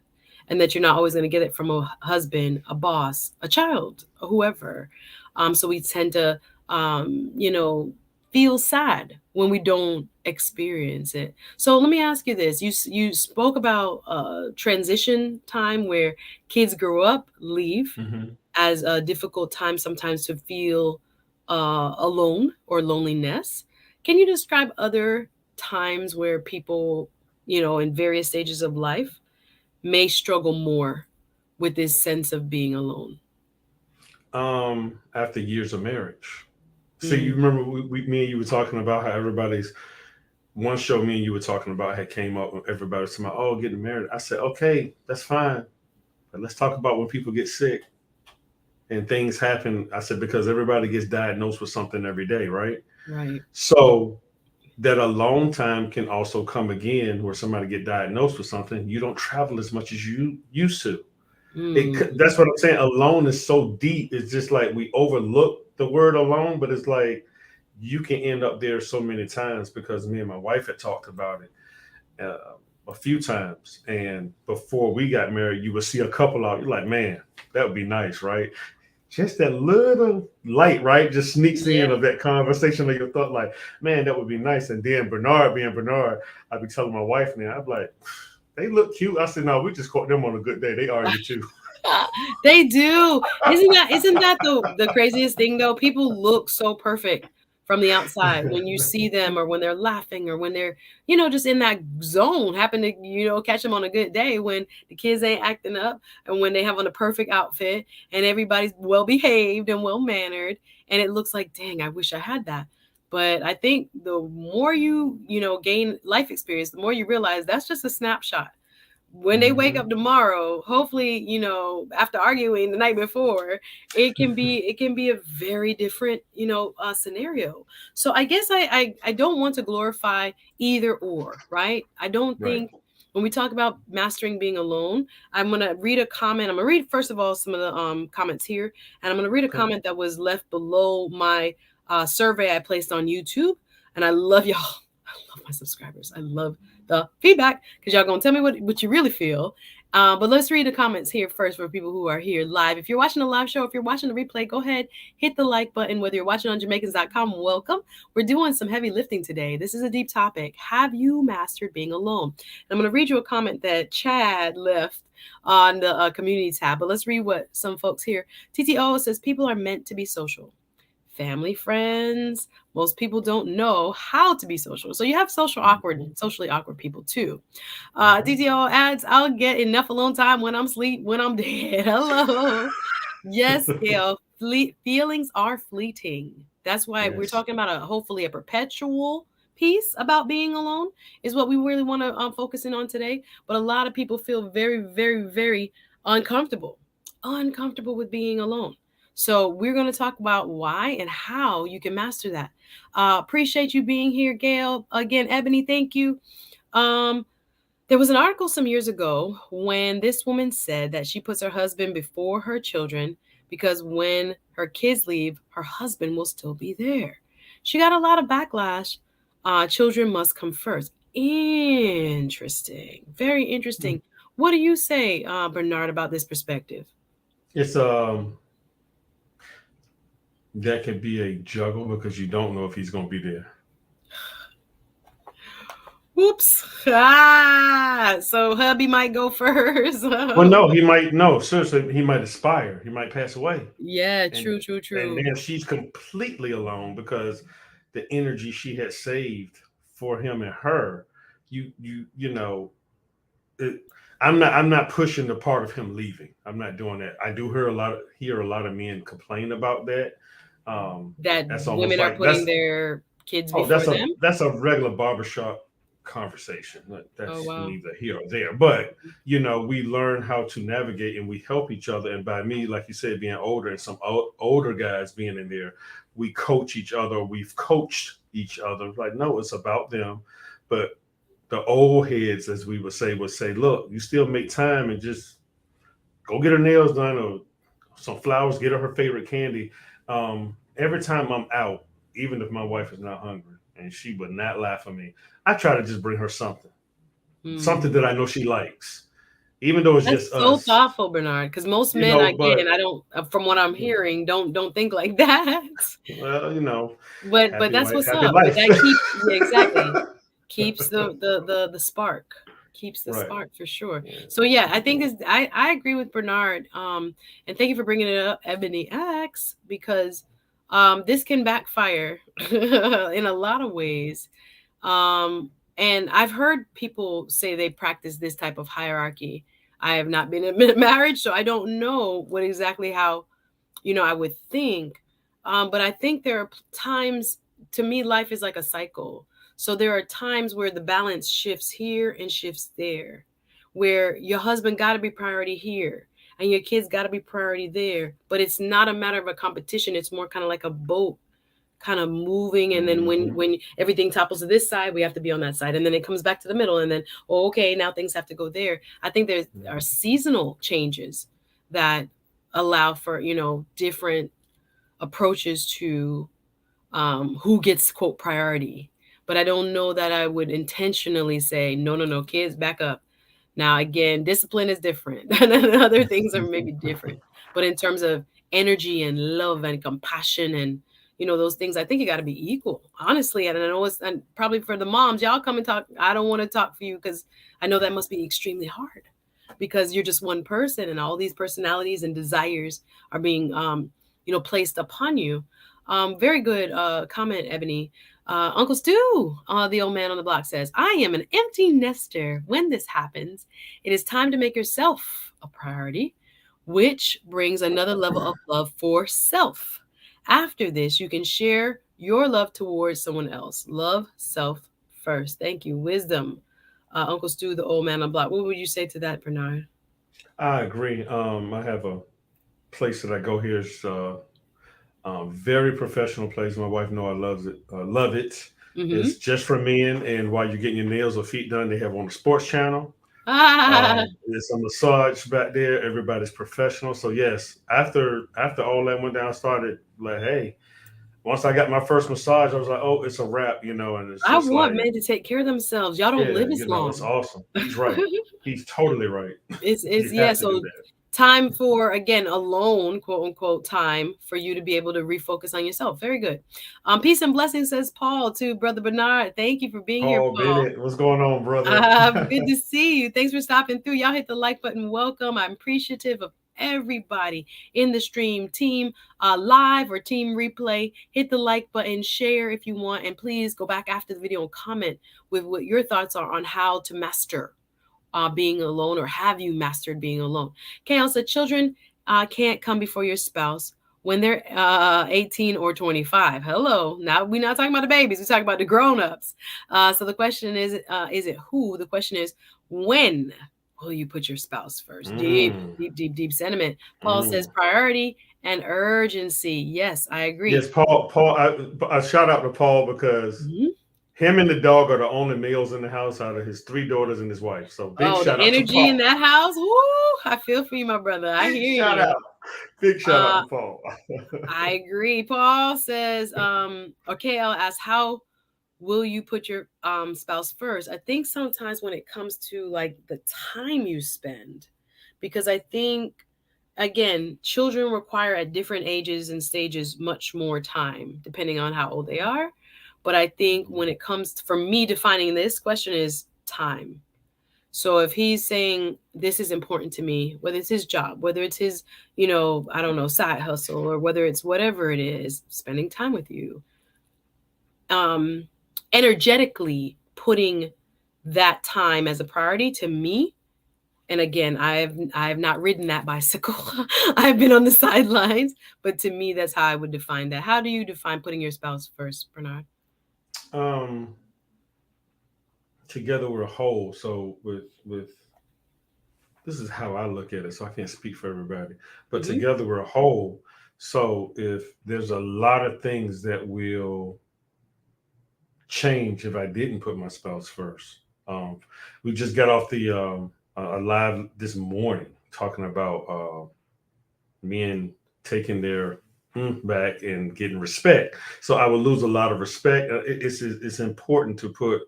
And that you're not always going to get it from a husband, a boss, a child, whoever. So we tend to, feel sad when we don't experience it. So let me ask you this: you spoke about transition time where kids grow up, leave, Hmm. as a difficult time sometimes to feel alone or loneliness. Can you describe other times where people, in various stages of life may struggle more with this sense of being alone? After years of marriage. See, you Mm, remember me and you were talking about how everybody's one show me and you were talking about had came up and everybody was talking about, oh, getting married. I said, okay, that's fine. But let's talk about when people get sick and things happen. I said, because everybody gets diagnosed with something every day, right? right. So that alone time can also come again where somebody get diagnosed with something. You don't travel as much as you used to. Mm, That's what I'm saying. Alone is so deep. It's just like we overlook the word alone, but it's like you can end up there so many times because me and my wife had talked about it a few times. And before we got married, you would see a couple out. You're like, man, that would be nice, right? Just that little light, right? Just sneaks in Yeah. of that conversation of your thought, like, man, that would be nice. And then Bernard being Bernard, I'd be telling my wife now, I'm like, they look cute. I said, no, we just caught them on a good day. They argue too. They do. Isn't that the craziest thing though? People look so perfect from the outside when you see them or when they're laughing or when they're, just in that zone, happen to, catch them on a good day when the kids ain't acting up and when they have on a perfect outfit and everybody's well behaved and well mannered and it looks like, dang, I wish I had that. But I think the more gain life experience, the more you realize that's just a snapshot. When they wake up Mm-hmm. tomorrow, hopefully, after arguing the night before, it can be a very different, scenario. So I guess I don't want to glorify either or, right? I don't Right. think when we talk about mastering being alone, I'm gonna read a comment. I'm gonna read first of all some of the comments here, and I'm gonna read a Okay. comment that was left below my survey I placed on YouTube. And I love y'all. I love my subscribers. I love the feedback because y'all gonna tell me what you really feel. But let's read the comments here first for people who are here live. If you're watching a live show, if you're watching the replay, go ahead, hit the like button. Whether you're watching on Jamaicans.com, welcome. We're doing some heavy lifting today. This is a deep topic. Have you mastered being alone? And I'm going to read you a comment that Chad left on the community tab. But let's read what some folks here. TTO says people are meant to be social. Family, friends. Most people don't know how to be social. So you have socially awkward people too. Mm-hmm. DTO adds, I'll get enough alone time when I'm asleep, when I'm dead. Hello. Yes, Gail. Feelings are fleeting. That's why we're Yes. talking about hopefully a perpetual piece about being alone is what we really want to focus in on today. But a lot of people feel very, very, very uncomfortable with being alone. So we're going to talk about why and how you can master that. Appreciate you being here, Gail. Again, Ebony, thank you. Um, there was an article some years ago when this woman said that she puts her husband before her children because when her kids leave, her husband will still be there. She got a lot of backlash. Children must come first. Interesting. Very interesting. What do you say, Bernard, about this perspective? It's that can be a juggle because you don't know if he's going to be there. Whoops. So hubby might go first. Well, no, he might. No, seriously, he might aspire. He might pass away, Yeah, and true, true, and true. then she's completely alone because the energy she had saved for him and her. You know. It, I'm not pushing the part of him leaving. I'm not doing that. I do hear a lot of men complain about that. That That's almost women are like putting their kids oh before that's a them. that's a regular barbershop conversation. Oh That's wow. neither here or there. But we learn how to navigate and we help each other. And by me, like you said, being older and some older guys being in there, we coach each other. We've coached each other. Like, no, it's about them. But the old heads, as we would say, look, you still make time and just go get her nails done or some flowers, get her favorite candy. Every time I'm out, even if my wife is not hungry and she would not laugh at me, I try to just bring her something Hmm. that I know she likes, even though it's just That's so us, thoughtful, Bernard. Because most men, again, But I don't, from what I'm hearing, don't think like that. well, But happy that's wife, what's happy up. But life. that keeps, yeah, exactly, keeps the spark, keeps the Right. spark for sure. Yeah. So yeah, I think I agree with Bernard. And thank you for bringing it up, Ebony X, because this can backfire in a lot of ways. Um, and I've heard people say they practice this type of hierarchy. I have not been in a marriage, so I don't know what exactly how, I would think. But I think there are times, to me, life is like a cycle. So there are times where the balance shifts here and shifts there, where your husband got to be priority here and your kids got to be priority there. But it's not a matter of a competition. It's more kind of like a boat kind of moving, and then when Hmm. when everything topples to this side, we have to be on that side, and then it comes back to the middle, and then, oh, okay, now things have to go there. I think there are seasonal changes that allow for different approaches to who gets quote priority. But I don't know that I would intentionally say, no, no, no, kids, back up. Now, again, discipline is different. Other things are maybe different. But in terms of energy and love and compassion and those things, I think you got to be equal, honestly. And I know it's, and probably for the moms, y'all come and talk. I don't want to talk for you because I know that must be extremely hard because you're just one person and all these personalities and desires are being placed upon you. Very good comment, Ebony. Uncle Stu, the old man on the block, says, I am an empty nester. When this happens, it is time to make yourself a priority, which brings another level of love for self. After this, you can share your love towards someone else. Love self first. Thank you. Wisdom. Uncle Stu, the old man on the block. What would you say to that, Bernard? I agree. I have a place that I go here. It's very professional place. My wife know I loves it. Love it. Mm-hmm. It's just for men, and while you're getting your nails or feet done, they have on the sports channel. Ah, There's a massage back there. Everybody's professional. So yes, after all that went down, I started like, hey, once I got my first massage, I was like, oh, it's a wrap, and it's I just want like, men to take care of themselves. Y'all don't yeah, live as it's long. awesome. He's right. He's totally right. It's You yeah. have to do So that. time for again alone, quote unquote, time for you to be able to refocus on yourself. Very good. Peace and blessings, says Paul to Brother Bernard. Thank you for being here, Paul Paul. Bennett, what's going on, brother? Good to see you. Thanks for stopping through. Y'all hit the like button. Welcome. I'm appreciative of everybody in the stream, team live or team replay. Hit the like button, share if you want, and please go back after the video and comment with what your thoughts are on how to master being alone, or have you mastered being alone? Kale said children can't come before your spouse when they're 18 or 25. Hello. Now, we're not talking about the babies. We're talking about the grown-ups. So the question is it who? The question is, when will you put your spouse first? Deep, Mm, deep, deep, deep sentiment. Paul says mm. priority and urgency. Yes, I agree. Yes, Paul. Paul, I shout out to Paul because Mhm. him and the dog are the only males in the house out of his three daughters and his wife. So big Oh, the shout out to energy in Paul. that house. Woo! I feel for you, my brother. I Big hear shout you. out. Big shout out Uh, to Paul. I agree. Paul says, okay, I'll ask, how will you put your spouse first? I think sometimes when it comes to like the time you spend, because I think again, children require at different ages and stages much more time, depending on how old they are. But I think when it comes to, for me, defining this question is time. So if he's saying this is important to me, whether it's his job, whether it's his, I don't know, side hustle, or whether it's whatever it is, spending time with you, um, energetically putting that time as a priority to me. And again, I have not ridden that bicycle. I've been on the sidelines, but to me, that's how I would define that. How do you define putting your spouse first, Bernard? um, Together we're whole. So with this is how I look at it. So I can't speak for everybody, but Mm-hmm. together we're whole. So if there's a lot of things that will change if I didn't put my spouse first. Um, we just got off the live this morning talking about men taking their back and getting respect. So I would lose a lot of respect. It's important to put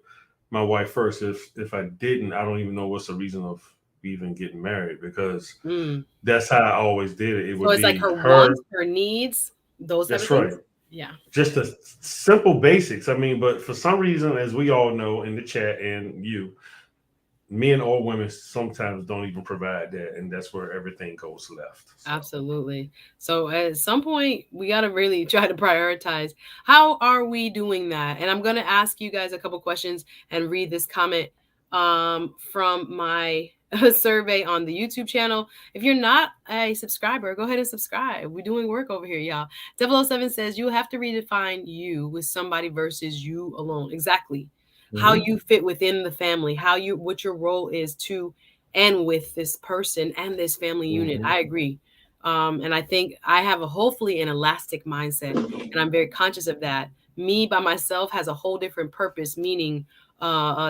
my wife first. If I didn't, I don't even know what's the reason of even getting married, because Mm. that's how I always did it. It So would it's like be her her. wants, her needs, those type of That's right. things. Yeah. Just the simple basics. I mean, but for some reason, as we all know in the chat and you, men or women sometimes don't even provide that, and that's where everything goes left. So, Absolutely. So at some point, we got to really try to prioritize. How are we doing that? And I'm going to ask you guys a couple questions and read this comment from my survey on the YouTube channel. If you're not a subscriber, go ahead and subscribe. We're doing work over here, y'all. 007 says you have to redefine you with somebody versus you alone. Exactly. How mm-hmm, you fit within the family, what your role is to and with this person and this family unit. mm-hmm, I agree. And I think I have a hopefully an elastic mindset, and I'm very conscious of that. Me by myself has a whole different purpose, meaning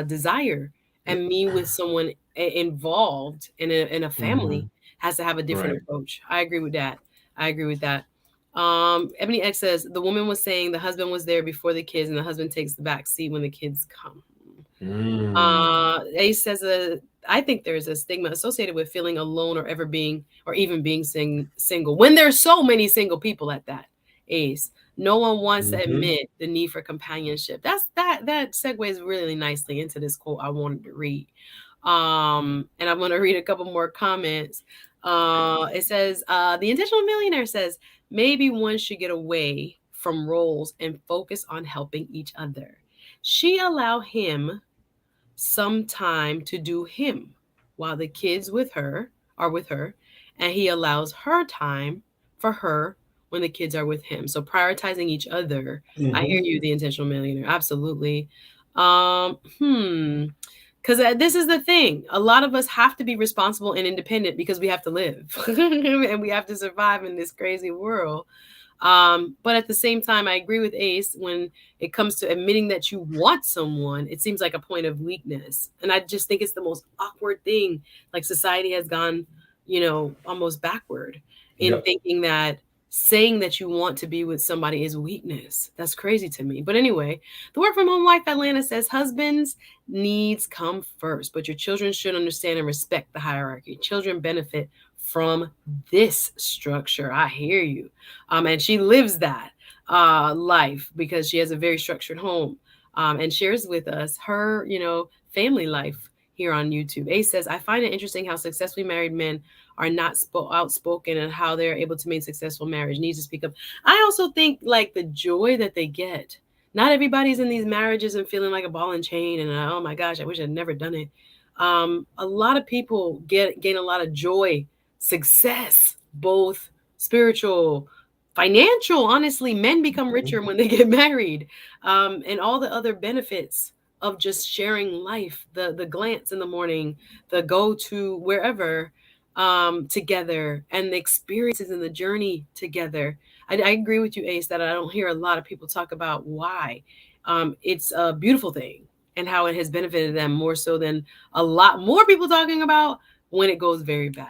desire, and me with someone involved in a mm-hmm. family has to have a different Right. approach. I agree with that. I agree with that. Ebony X says the woman was saying the husband was there before the kids, and the husband takes the back seat when the kids come. Ace says I think there's a stigma associated with feeling alone or even being single when there's so many single people at that. Ace, no one wants to admit the need for companionship. That segues really nicely into this quote I wanted to read. And I'm going to read a couple more comments. It says, the intentional millionaire says, maybe one should get away from roles and focus on helping each other. She allow him some time to do him while the kids are with her, and he allows her time for her when the kids are with him. So prioritizing each other. I hear you, the intentional millionaire. Absolutely. Because this is the thing. A lot of us have to be responsible and independent because we have to live and we have to survive in this crazy world. But at the same time, I agree with Ace when it comes to admitting that you want someone. It seems like a point of weakness. And I just think it's the most awkward thing. Like society has gone, almost backward in thinking that saying that you want to be with somebody is weakness. That's crazy to me. But anyway, the work from home wife Atlanta says husbands' needs come first, but your children should understand and respect the hierarchy. Children benefit from this structure. I hear you. And she lives that life because she has a very structured home and shares with us her, family life here on YouTube. Ace says, I find it interesting how successfully married men are not outspoken and how they're able to make successful marriage. Needs to speak up. I also think like the joy that they get. Not everybody's in these marriages and feeling like a ball and chain and oh my gosh, I wish I'd never done it. A lot of people gain a lot of joy, success, both spiritual, financial. Honestly, men become richer when they get married, and all the other benefits of just sharing life, the glance in the morning, the go to wherever together, and the experiences and the journey together. I agree with you, Ace, that I don't hear a lot of people talk about why. It's a beautiful thing and how it has benefited them more so than a lot more people talking about when it goes very bad.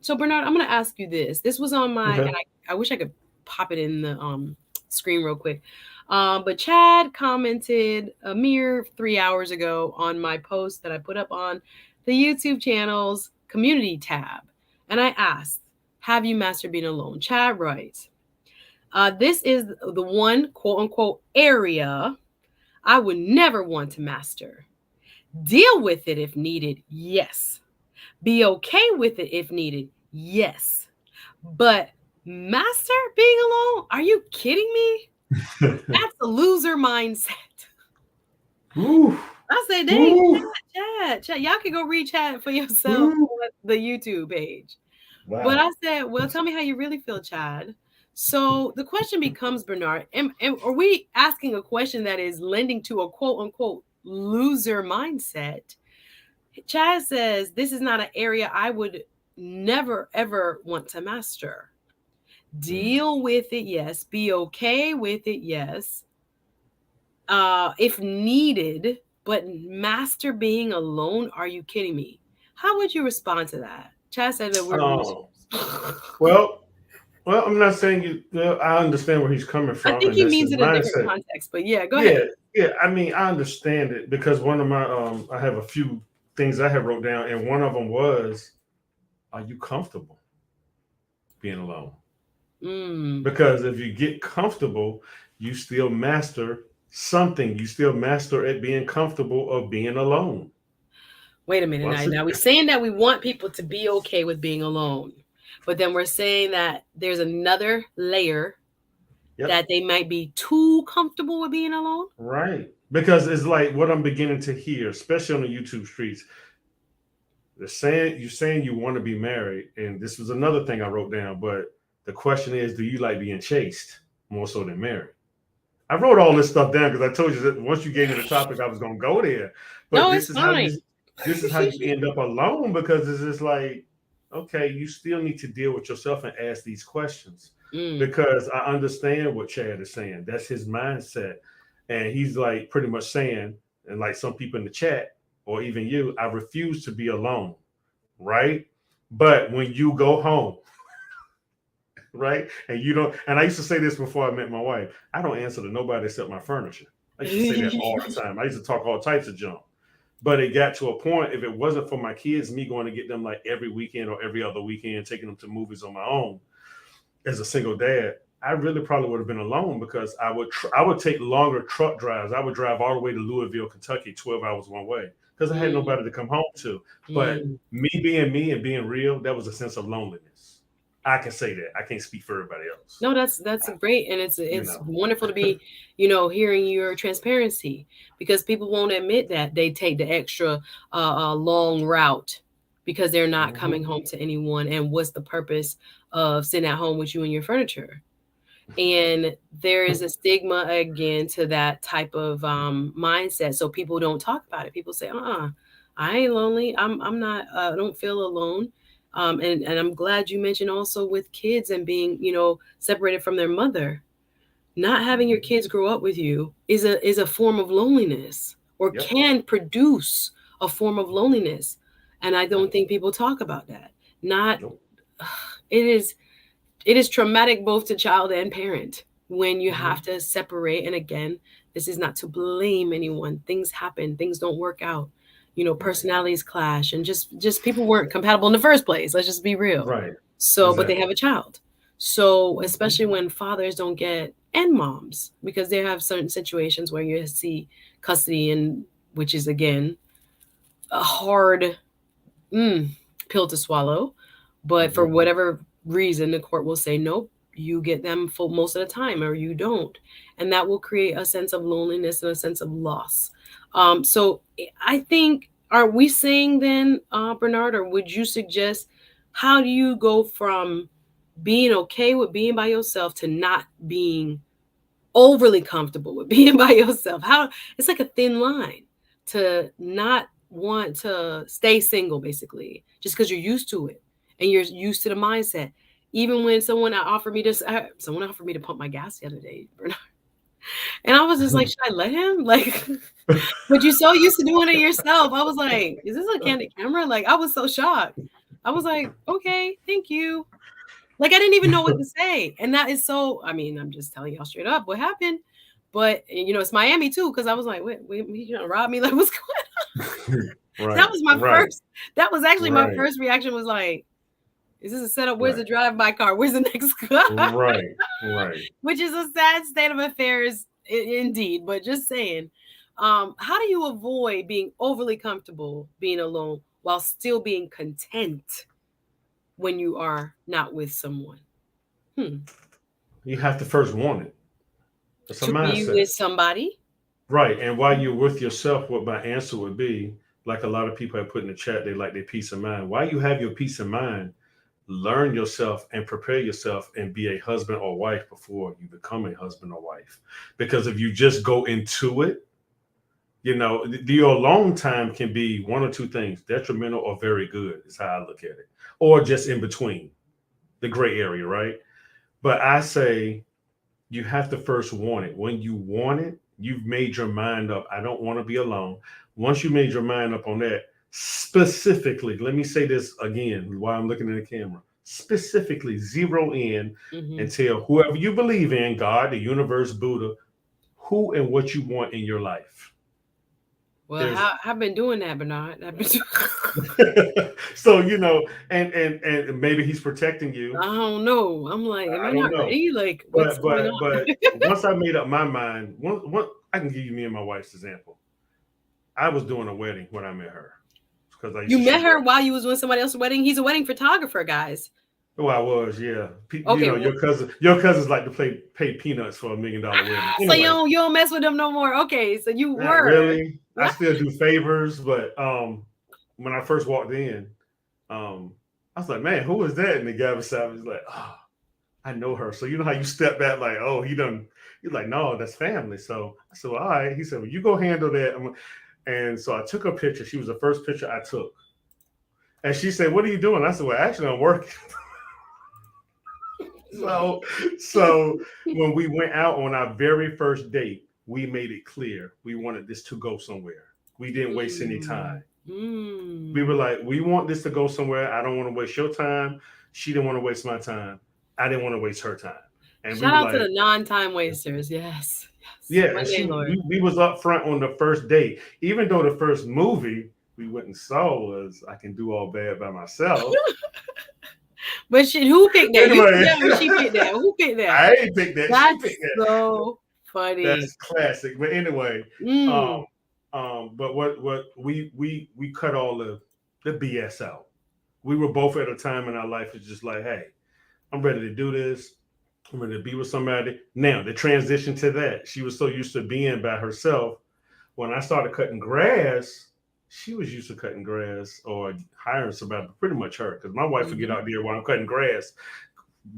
So Bernard, I'm going to ask you this. This was on my, and I wish I could pop it in the screen real quick. But Chad commented a mere 3 hours ago on my post that I put up on the YouTube channel's community tab. And I asked, have you mastered being alone? Chad writes, this is the one quote unquote area I would never want to master. Deal with it if needed, yes. Be okay with it if needed, yes. But master being alone? Are you kidding me? That's a loser mindset. Ooh. I say, dang, Chad. Y'all can go read Chad for yourself on the YouTube page. Wow. But I said, well, tell me how you really feel, Chad. So the question becomes, Bernard, are we asking a question that is lending to a quote unquote loser mindset? Chad says, this is not an area I would never, ever want to master. Deal with it, yes. Be okay with it, yes. If needed, but master being alone, are you kidding me? How would you respond to that? Chad said that we're well, I'm not saying I understand where he's coming from. I think he means it in a different context, but yeah, go ahead. Yeah. I mean, I understand it because one of my, I have a few things I have wrote down, and one of them was, are you comfortable being alone? Because if you get comfortable, you still master something. You still master at being comfortable of being alone. Wait a minute. Now we're saying that we want people to be okay with being alone, but then we're saying that there's another layer that they might be too comfortable with being alone. Right. Because it's like what I'm beginning to hear, especially on the YouTube streets. You're saying you want to be married. And this was another thing I wrote down. But the question is, do you like being chased more so than married? I wrote all this stuff down because I told you that once you gave me the topic, I was going to go there. But this is how you end up alone, because it's just like, okay, you still need to deal with yourself and ask these questions. Because I understand what Chad is saying. That's his mindset. And he's like pretty much saying, and like some people in the chat or even you, I refuse to be alone. Right. But when you go home, right? And you don't. And I used to say this before I met my wife. I don't answer to nobody except my furniture. I used to say that all the time. I used to talk all types of junk. But it got to a point, if it wasn't for my kids, me going to get them like every weekend or every other weekend, taking them to movies on my own as a single dad, I really probably would have been alone because I would take longer truck drives. I would drive all the way to Louisville, Kentucky, 12 hours one way because I had nobody to come home to. But me and being real, that was a sense of loneliness. I can say that. I can't speak for everybody else. No, that's great, and it's wonderful to be, hearing your transparency, because people won't admit that they take the extra long route because they're not coming home to anyone. And what's the purpose of sitting at home with you and your furniture? And there is a stigma again to that type of mindset. So people don't talk about it. People say, I ain't lonely. I'm not. I don't feel alone. And I'm glad you mentioned also with kids and being, separated from their mother. Not having your kids grow up with you is a form of loneliness, or can produce a form of loneliness. And I don't think people talk about that. It is traumatic both to child and parent when you have to separate. And again, this is not to blame anyone. Things happen. Things don't work out. Personalities clash, and just people weren't compatible in the first place. Let's just be real. Right. So, exactly. But they have a child. So, especially when fathers don't get, and moms, because they have certain situations where you see custody, and which is again a hard pill to swallow. But for whatever reason, the court will say, nope, you get them for most of the time, or you don't, and that will create a sense of loneliness and a sense of loss. So I think, are we saying then, Bernard, or would you suggest, how do you go from being okay with being by yourself to not being overly comfortable with being by yourself? How, it's like a thin line to not want to stay single, basically, just because you're used to it and you're used to the mindset. Even when someone offered me to pump my gas the other day, Bernard. And I was just like, should I let him? Like, but you're so used to doing it yourself. I was like, is this a candid camera? Like, I was so shocked. I was like, okay, thank you. Like, I didn't even know what to say. And that is so, I mean, I'm just telling y'all straight up what happened. But, it's Miami too, because I was like, wait, he's going to rob me? Like, what's going on? Right, that was my first, that was actually my first reaction, was like, is this a setup? Where's the drive-by car? Where's the next car? Right. Which is a sad state of affairs indeed. But just saying, how do you avoid being overly comfortable being alone while still being content when you are not with someone? You have to first want it. It's a mindset. Be with somebody. Right. And while you're with yourself, what my answer would be, like a lot of people have put in the chat, they like their peace of mind. While you have your peace of mind, learn yourself and prepare yourself and be a husband or wife before you become a husband or wife. Because if you just go into it, your alone time can be one or two things, detrimental or very good, is how I look at it. Or just in between, the gray area, right? But I say you have to first want it. When you want it, you've made your mind up. I don't want to be alone. Once you made your mind up on that, specifically, let me say this again while I'm looking at the camera, specifically zero in and tell whoever you believe in, God, the universe, Buddha, who and what you want in your life. Well, I've been doing that, Bernard. So, and maybe he's protecting you. I don't know. I'm like, am I not ready? Like, what's going on? But once I made up my mind, I can give you me and my wife's example. I was doing a wedding when I met her. You met her while you was doing somebody else's wedding? He's a wedding photographer, guys. Oh, I was, yeah. Okay, your cousins like to pay peanuts for $1 million wedding. Anyway. So you don't mess with them no more. Okay, so you Not were really. What? I still do favors, but when I first walked in, I was like, man, who is that? And the guy beside me was like, oh, I know her. So you know how you step back like, oh, you're like, no, that's family. So I said, well, all right. He said, well, you go handle that. And so I took her picture. She was the first picture I took. And she said, what are you doing? I said, well, actually, I'm working. So when we went out on our very first date, we made it clear we wanted this to go somewhere. We didn't waste any time. We were like, we want this to go somewhere. I don't want to waste your time. She didn't want to waste my time. I didn't want to waste her time. And we Shout were out to like, the non-time wasters. Yes. yeah, One and day, Lord. we was up front on the first date, even though the first movie we went and saw was I Can Do All Bad by Myself. But who picked that? You picked Anyway, that or she picked that? Who picked that? I ain't picked that. She That's picked that. so funny. That's classic. But anyway, Mm. but what we cut all the BS out. We were both at a time in our life it's just like, hey, I'm ready to do this. I'm ready to be with somebody. Now the transition to that, she was so used to being by herself. When I started cutting grass, she was used to cutting grass or hiring somebody, pretty much her, because my wife would get out there while I'm cutting grass,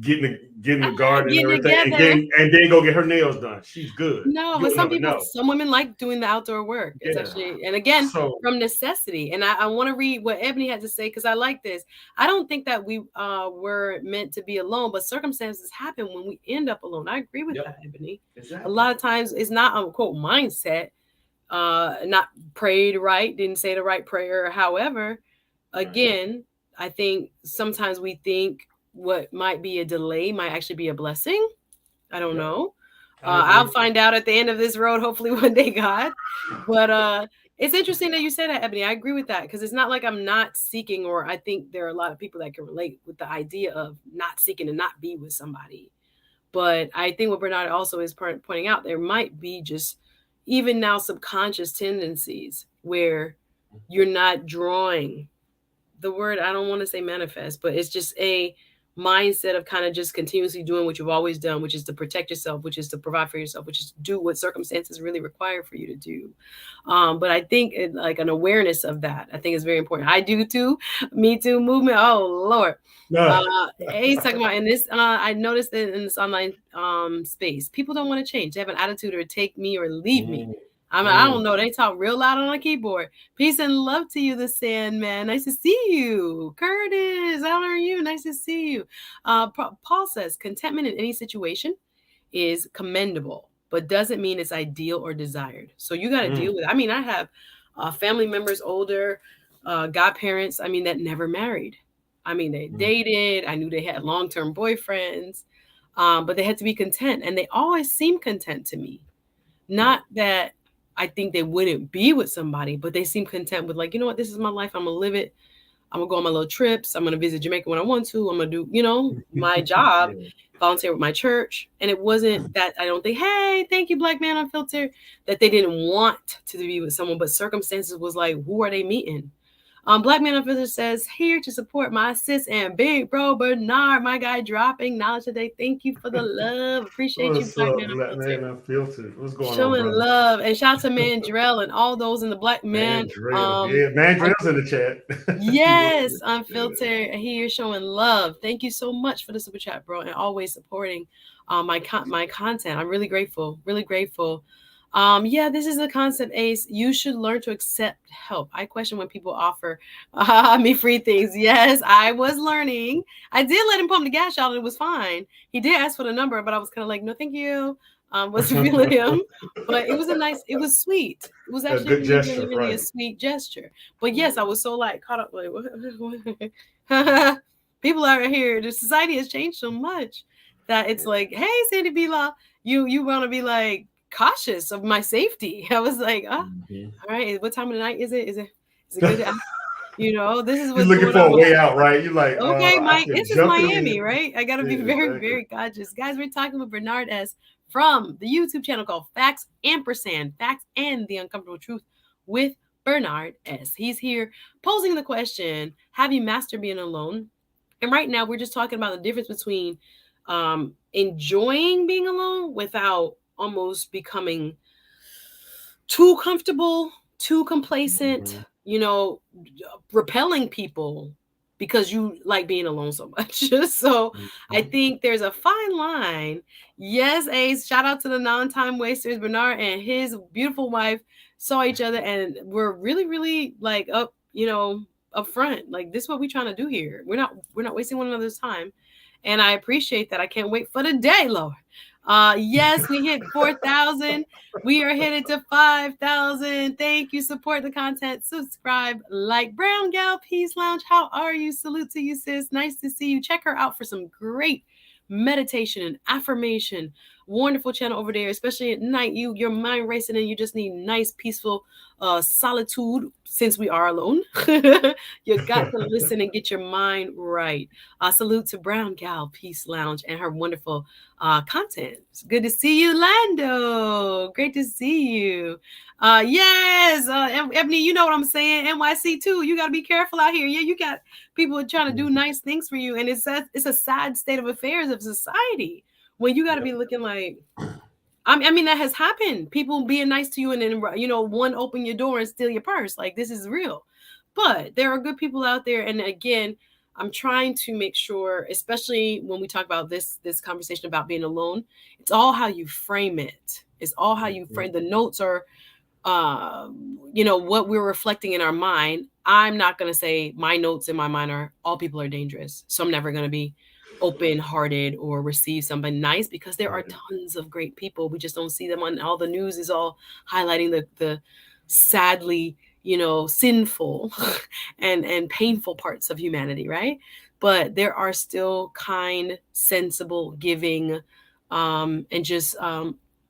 getting the garden and Getting everything, together. and then go get her nails done. She's good. No, but some women like doing the outdoor work. It's actually, and again, from necessity. And I want to read what Ebony had to say because I like this. I don't think that we were meant to be alone, but circumstances happen when we end up alone. I agree with that, Ebony. Exactly. A lot of times it's not a quote mindset, not prayed right, didn't say the right prayer. However, again, I think sometimes we think what might be a delay might actually be a blessing. I don't know. I'll find out at the end of this road, hopefully one day, God. But it's interesting that you said that, Ebony. I agree with that because it's not like I'm not seeking, or I think there are a lot of people that can relate with the idea of not seeking to not be with somebody. But I think what Bernard also is pointing out, there might be just even now subconscious tendencies where you're not drawing the word. I don't want to say manifest, but it's just a mindset of kind of just continuously doing what you've always done, which is to protect yourself, which is to provide for yourself, which is to do what circumstances really require for you to do. But I think like an awareness of that, I think is very important. I do too. Me too movement. Oh Lord. He's talking about in this. I noticed that in this online space, people don't want to change. They have an attitude or take me or leave me. I don't know. They talk real loud on a keyboard. Peace and love to you, the Sandman. Nice to see you. Curtis, how are you? Nice to see you. Paul says, contentment in any situation is commendable, but doesn't mean it's ideal or desired. So you got to deal with it. I mean, I have family members, older, godparents, that never married. They dated. I knew they had long-term boyfriends, but they had to be content. And they always seem content to me. Not that I think they wouldn't be with somebody, but they seem content with like, you know what, this is my life. I'm going to live it. I'm going to go on my little trips. I'm going to visit Jamaica when I want to. I'm going to do, my job, volunteer with my church. And it wasn't that I don't think, hey, thank you, Black Man Unfiltered, that they didn't want to be with someone, but circumstances was like, who are they meeting? Black Man Unfiltered says, here to support my sis and big bro Bernard, my guy, dropping knowledge today. Thank you for the love. Appreciate you, Black Man Unfiltered. What's going on, showing love. And shout out to Mandrell and all those in the Black Man. Mandrell's in the chat. Yes, Unfiltered here showing love. Thank you so much for the super chat, bro, and always supporting my content. I'm really grateful. Really grateful. This is the concept, Ace. You should learn to accept help. I question when people offer me free things. Yes, I was learning. I did let him pump the gas out and it was fine. He did ask for the number, but I was kind of like, no, thank you. Was feeling him, but it was sweet. It was actually really a sweet gesture. But yes, I was so like caught up like, what? People out here, the society has changed so much that it's like, hey, Sandy B Law, you want to be like cautious of my safety. I was like, all right, what time of the night is it? Is it good? This is what's you're looking for a way out, right? You're like, okay, Mike, this is Miami, right? I gotta be very, very conscious. Guys, we're talking with Bernard S. from the YouTube channel called Facts and the Uncomfortable Truth with Bernard S. He's here posing the question, have you mastered being alone? And right now we're just talking about the difference between enjoying being alone without almost becoming too comfortable, too complacent, repelling people because you like being alone so much. So I think there's a fine line. Yes, Ace, shout out to the non-time wasters. Bernard and his beautiful wife saw each other and we're really, really like up front. Like, this is what we're trying to do here. We're not wasting one another's time. And I appreciate that. I can't wait for the day, Lord. Yes, we hit 4,000. We are headed to 5,000. Thank you. Support the content. Subscribe, like. Brown Gal Peace Lounge. How are you? Salute to you, sis. Nice to see you. Check her out for some great meditation and affirmation. Wonderful channel over there, especially at night. Your mind racing and you just need nice, peaceful solitude since we are alone. You got to listen and get your mind right. Salute to Brown Gal Peace Lounge and her wonderful content. It's good to see you, Lando. Great to see you. Yes, Ebony, you know what I'm saying. NYC too. You got to be careful out here. Yeah, you got people trying to do nice things for you, and it's a sad state of affairs of society when you got to be looking like. I mean, that has happened. People being nice to you, and then one open your door and steal your purse. Like, this is real. But there are good people out there, and again, I'm trying to make sure, especially when we talk about this conversation about being alone, it's all how you frame it. It's all how you frame. The notes are what we're reflecting in our mind. I'm not going to say my notes in my mind are all people are dangerous. So I'm never going to be open-hearted or receive somebody nice, because there are tons of great people. We just don't see them on all the news. Is all highlighting the sadly, sinful and painful parts of humanity, right? But there are still kind, sensible, giving, and just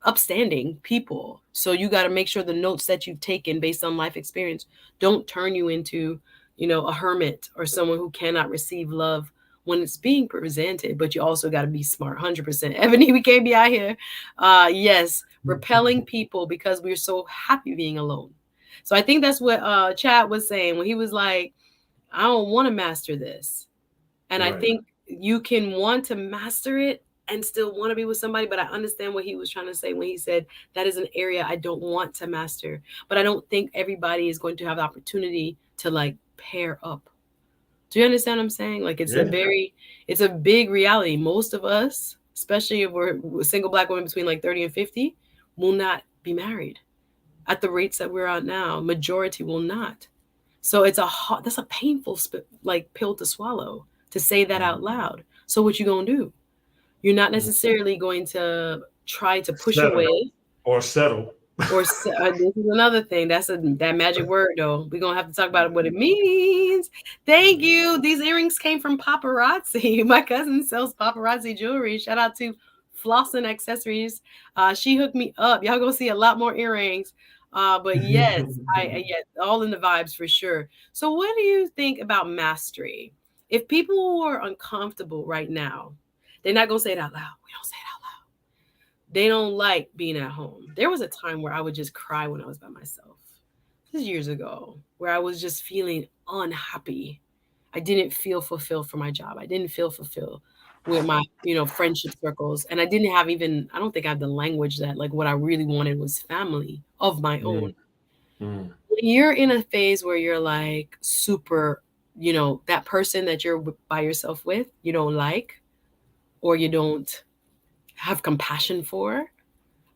upstanding people. So you got to make sure the notes that you've taken based on life experience don't turn you into, a hermit or someone who cannot receive love when it's being presented. But you also got to be smart. 100%. Ebony, we can't be out here. Yes, repelling people because we're so happy being alone. So I think that's what Chad was saying when he was like, I don't want to master this. And I think you can want to master it and still want to be with somebody. But I understand what he was trying to say when he said that is an area I don't want to master. But I don't think everybody is going to have the opportunity to like pair up. Do you understand what I'm saying? Like, it's it's a big reality. Most of us, especially if we're single Black women between like 30 and 50, will not be married at the rates that we're at now. Majority will not. So that's a painful pill to swallow, to say that out loud. So what you gonna do? You're not necessarily going to try to push away or settle. This is another thing. That's that magic word, though. We're gonna have to talk about what it means. Thank you. These earrings came from Paparazzi. My cousin sells paparazzi jewelry. Shout out to Flossin Accessories. She hooked me up. Y'all gonna see a lot more earrings. But yes, all in the vibes for sure. So what do you think about mastery? If people are uncomfortable right now, they're not gonna say it out loud. We don't say it out loud. They don't like being at home. There was a time where I would just cry when I was by myself. This is years ago, where I was just feeling unhappy. I didn't feel fulfilled for my job. I didn't feel fulfilled with my, friendship circles. And I didn't have I don't think I had the language that like what I really wanted was family of my own. When you're in a phase where you're like super, that person that you're by yourself with, you don't like, or you don't have compassion for,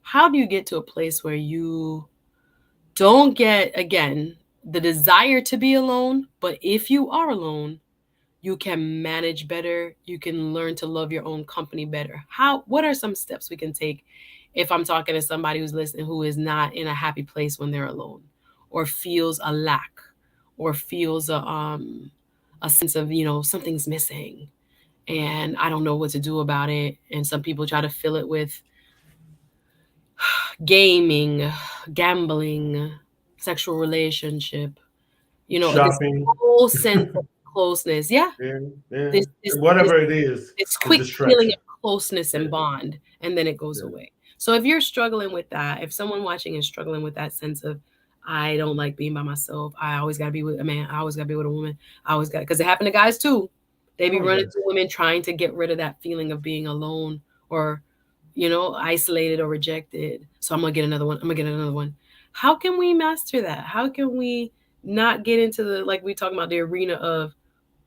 how do you get to a place where you don't get, again, the desire to be alone, but if you are alone, you can manage better, you can learn to love your own company better? What are some steps we can take if I'm talking to somebody who's listening who is not in a happy place when they're alone, or feels a lack, or feels a sense of, something's missing and I don't know what to do about it? And some people try to fill it with gaming, gambling, sexual relationship, shopping, this whole sense of closeness. Yeah. Whatever it is. It's quick feeling of closeness and bond, and then it goes away. So if you're struggling with that, if someone watching is struggling with that sense of, I don't like being by myself, I always got to be with a man, I always got to be with a woman, because it happened to guys too. They be running to women trying to get rid of that feeling of being alone or, isolated or rejected. So I'm going to get another one. How can we master that? How can we not get into like we talking about, the arena of,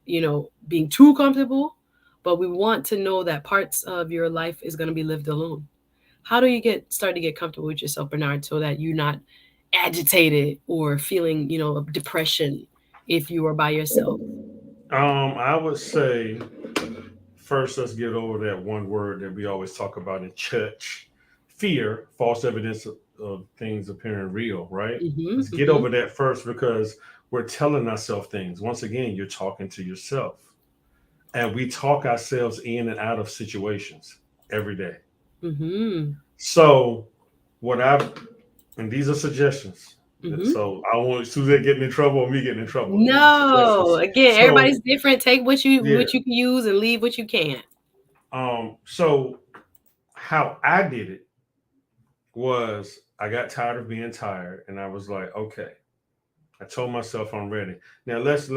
being too comfortable, but we want to know that parts of your life is going to be lived alone? How do you start to get comfortable with yourself, Bernard, so that you're not agitated or feeling, depression if you are by yourself? I would say first, let's get over that one word that we always talk about in church: fear, false evidence of things appearing real, right? Let's get over that first, because we're telling ourselves things. Once again, you're talking to yourself. and we talk ourselves in and out of situations every day. Mm-hmm. So what I've and these are suggestions. Mm-hmm. So I don't want Suzette getting in trouble or me getting in trouble. These are No, suggestions. again, So everybody's different. Take what yeah. you can use and leave what you can't. So how I did it was I got tired of being tired, and I was like, okay. I told myself I'm ready. Now let's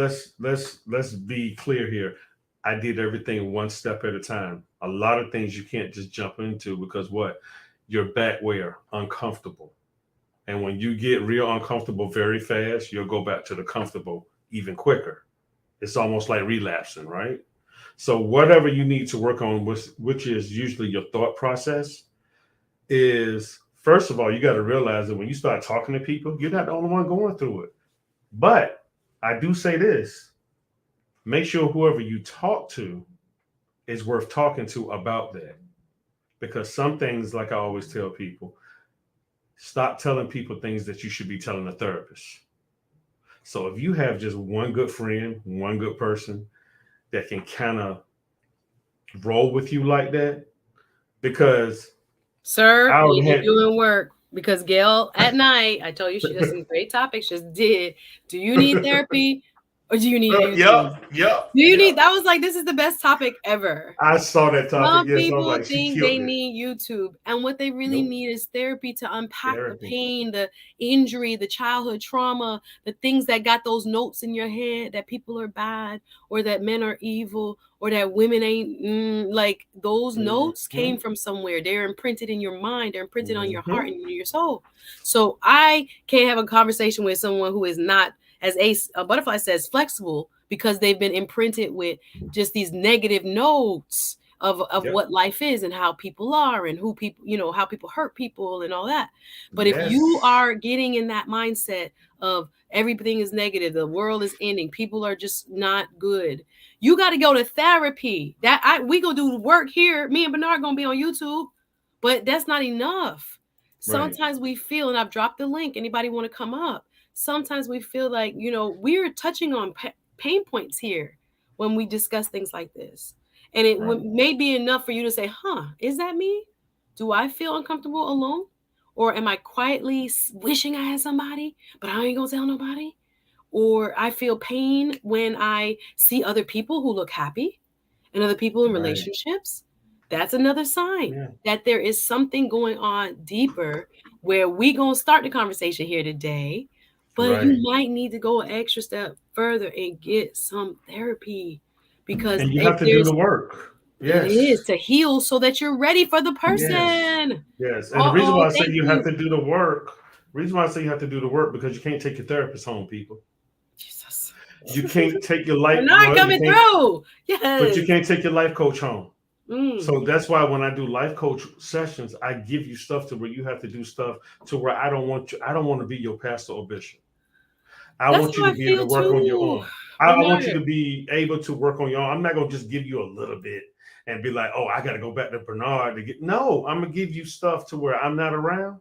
be clear here. I did everything one step at a time. A lot of things you can't just jump into because what? You're back where? Uncomfortable. And when you get real uncomfortable very fast, you'll go back to the comfortable even quicker. It's almost like relapsing, right? So whatever you need to work on, which is usually your thought process, is first of all, you got to realize that when you start talking to people, you're not the only one going through it. But I do say this, make sure whoever you talk to is worth talking to about that. Because some things, like I always tell people, stop telling people things that you should be telling a therapist. So if you have just one good friend, one good person that can kind of roll with you like that, because Sir, I already you're had doing work because Gail at night, I told you she does some great topics. Just did. Do you need therapy or do you need YouTube? Do you need? yep. That was like this is the best topic ever. I saw that topic. Some Yes, I was people like, she think they killed it. need YouTube, and what they really Nope. need is therapy to unpack the Therapy. pain, the injury, the childhood trauma, the things that got those notes in your head that people are bad, or that men are evil, or that women ain't like those notes Mm-hmm. came from somewhere. They're imprinted in your mind, they're imprinted on your heart Mm-hmm. and in your soul. So I can't have a conversation with someone who is not, as a butterfly says, flexible because they've been imprinted with just these negative notes of Yep. what life is and how people are and who people, how people hurt people and all that. But if you Yes. are getting in that mindset of everything is negative, the world is ending, people are just not good, you got to go to therapy. We gonna do work here. Me and Bernard gonna be on YouTube, but that's not enough. Right. Sometimes we feel, and I've dropped the link, anybody want to come up, sometimes we feel like we're touching on pain points here when we discuss things like this. And it Right. may be enough for you to say, is that me? Do I feel uncomfortable alone? Or am I quietly wishing I had somebody, but I ain't gonna tell nobody? Or I feel pain when I see other people who look happy and other people in Right. relationships. That's another sign Yeah. that there is something going on deeper where we gonna start the conversation here today, but you Right. might need to go an extra step further and get some therapy because And you if have to do there's the work. it Yes. is to heal so that you're ready for the Yes. person. Yes. And the reason Uh-oh, why I say thank you have you. to do the work, reason why I say you have to do the work because you can't take your therapist home, people. Jesus. You can't take your We're life, not well, you coming can't, through. but you Yes. can't take your life coach home. Mm. So that's why when I do life coach sessions, I give you stuff to where you have to do stuff to where I don't want to be your pastor or bishop. I That's want you how to I be able to feel work on your too. own. I want you Bernard. to be able to work on your own. I'm not gonna just give you a little bit and be like, oh, I gotta go back to Bernard to get. No, I'm gonna give you stuff to where I'm not around.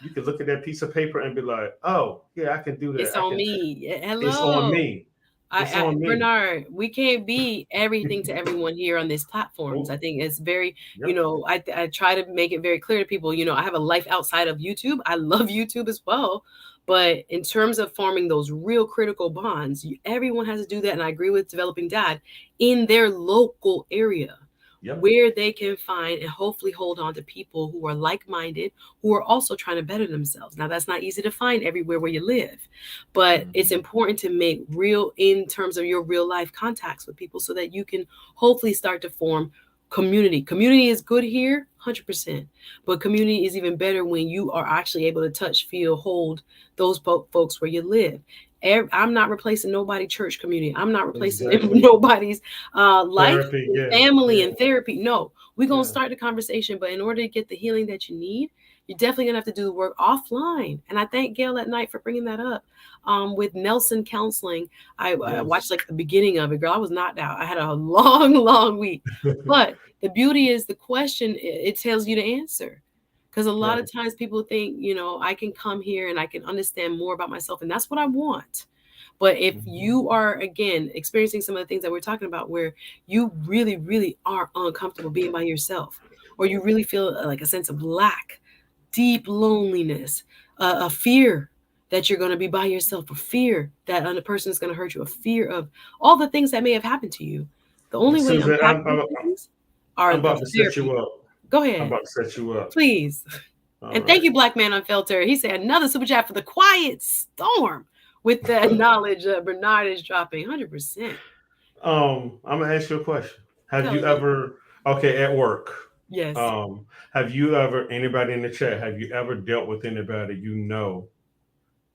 You can look at that piece of paper and be like, oh, yeah, I can do that. It's I on can. me. It's on Hello. me. It's on me. Bernard, we can't be everything to everyone here on these platforms. I Oh, think it's very, yep. I try to make it very clear to people, I have a life outside of YouTube. I love YouTube as well. But in terms of forming those real critical bonds, everyone has to do that. And I agree with developing dad in their local area Yep. where they can find and hopefully hold on to people who are like-minded, who are also trying to better themselves. Now, that's not easy to find everywhere where you live, but it's Mm-hmm. important to make real, in terms of your real life contacts with people so that you can hopefully start to form community. Community is good here, 100%, but community is even better when you are actually able to touch, feel, hold those folks where you live. I'm not replacing nobody church community. I'm not replacing Exactly. nobody's life Therapy. and Yeah. family Yeah. and therapy. No, we're going to Yeah. start the conversation, but in order to get the healing that you need, you're definitely going to have to do the work offline. And I thank Gail at night for bringing that up. With Nelson Counseling, I watched Yes. like the beginning of it. Girl, I was knocked out. I had a long, long week. But the beauty is the question, it tells you the answer. Because a lot Right. of times people think, I can come here and I can understand more about myself. And that's what I want. But if you are, again, experiencing some of the things that we're talking about, where you really, really are uncomfortable being by yourself, or you really feel like a sense of lack, deep loneliness, a fear that you're going to be by yourself, a fear that another person is going to hurt you, a fear of all the things that may have happened to you, the only way to Susan, unpack these things are I'm the about to set therapy. you up. Go I'm ahead, about to set you up. please. All And thank right. you, Black Man Unfiltered. He said another super chat for the quiet storm with that knowledge that Bernard is dropping 100%. I'm gonna ask you a question. Have Tell you me. ever, okay, at work, Yes. um, have you ever, anybody in the chat, have you ever dealt with anybody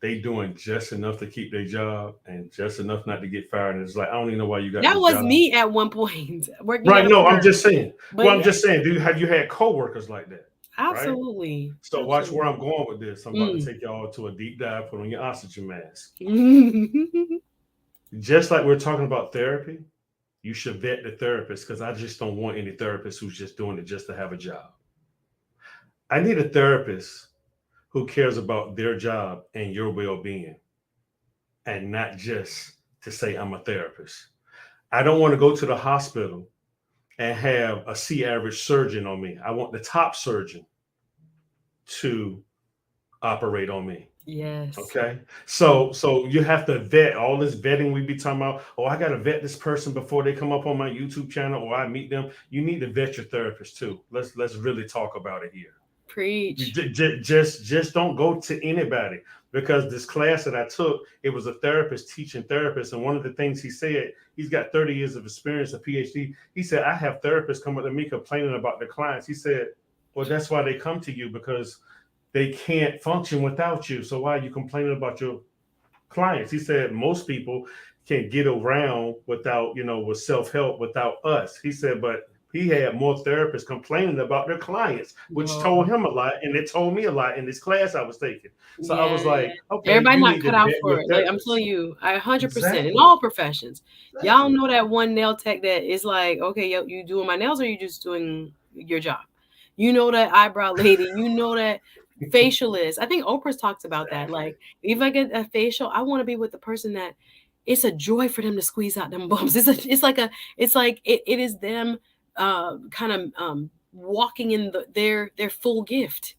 they doing just enough to keep their job and just enough not to get fired? And it's like, I don't even know why you got That this was job. me at one point working at Right. a No, I'm firm. just saying. But Well, I'm yeah, just saying, have you had coworkers like that? Right? absolutely. So watch where Absolutely. I'm going with this. I'm about to Mm. take y'all to a deep dive. Put on your oxygen mask. Mm. Just like we're talking about therapy, you should vet the therapist, because I just don't want any therapist who's just doing it just to have a job. I need a therapist who cares about their job and your well-being, and not just to say I'm a therapist. I don't want to go to the hospital and have a C average surgeon on me. I want the top surgeon to operate on me. Yes. Okay. So you have to vet. All this vetting we be talking about. Oh, I gotta vet this person before they come up on my YouTube channel or I meet them. You need to vet your therapist too. Let's really talk about it here. You Preach. just don't go to anybody, because this class that I took, it was a therapist teaching therapists, and one of the things he said, he's got 30 years of experience, a PhD. He said, I have therapists come up to me complaining about their clients. He said, well, that's why they come to you, because they can't function without you. So why are you complaining about your clients? He said most people can get around without, with self-help without us. He said, but he had more therapists complaining about their clients, which told Whoa. him a lot, and it told me a lot in this class I was taking. So I was Yeah. like, okay, Everybody you not need to cut out vet for your it. Like I'm therapist. telling you, 100% in Exactly. all professions. Y'all Exactly. know that one nail tech that is like, okay, yo, you doing my nails or you just doing your job? You know that eyebrow lady. You know that facialist. I think Oprah's talked about that. Exactly. Like, if I get a facial, I want to be with the person that it's a joy for them to squeeze out them bumps. It is them kind of walking in their full gift.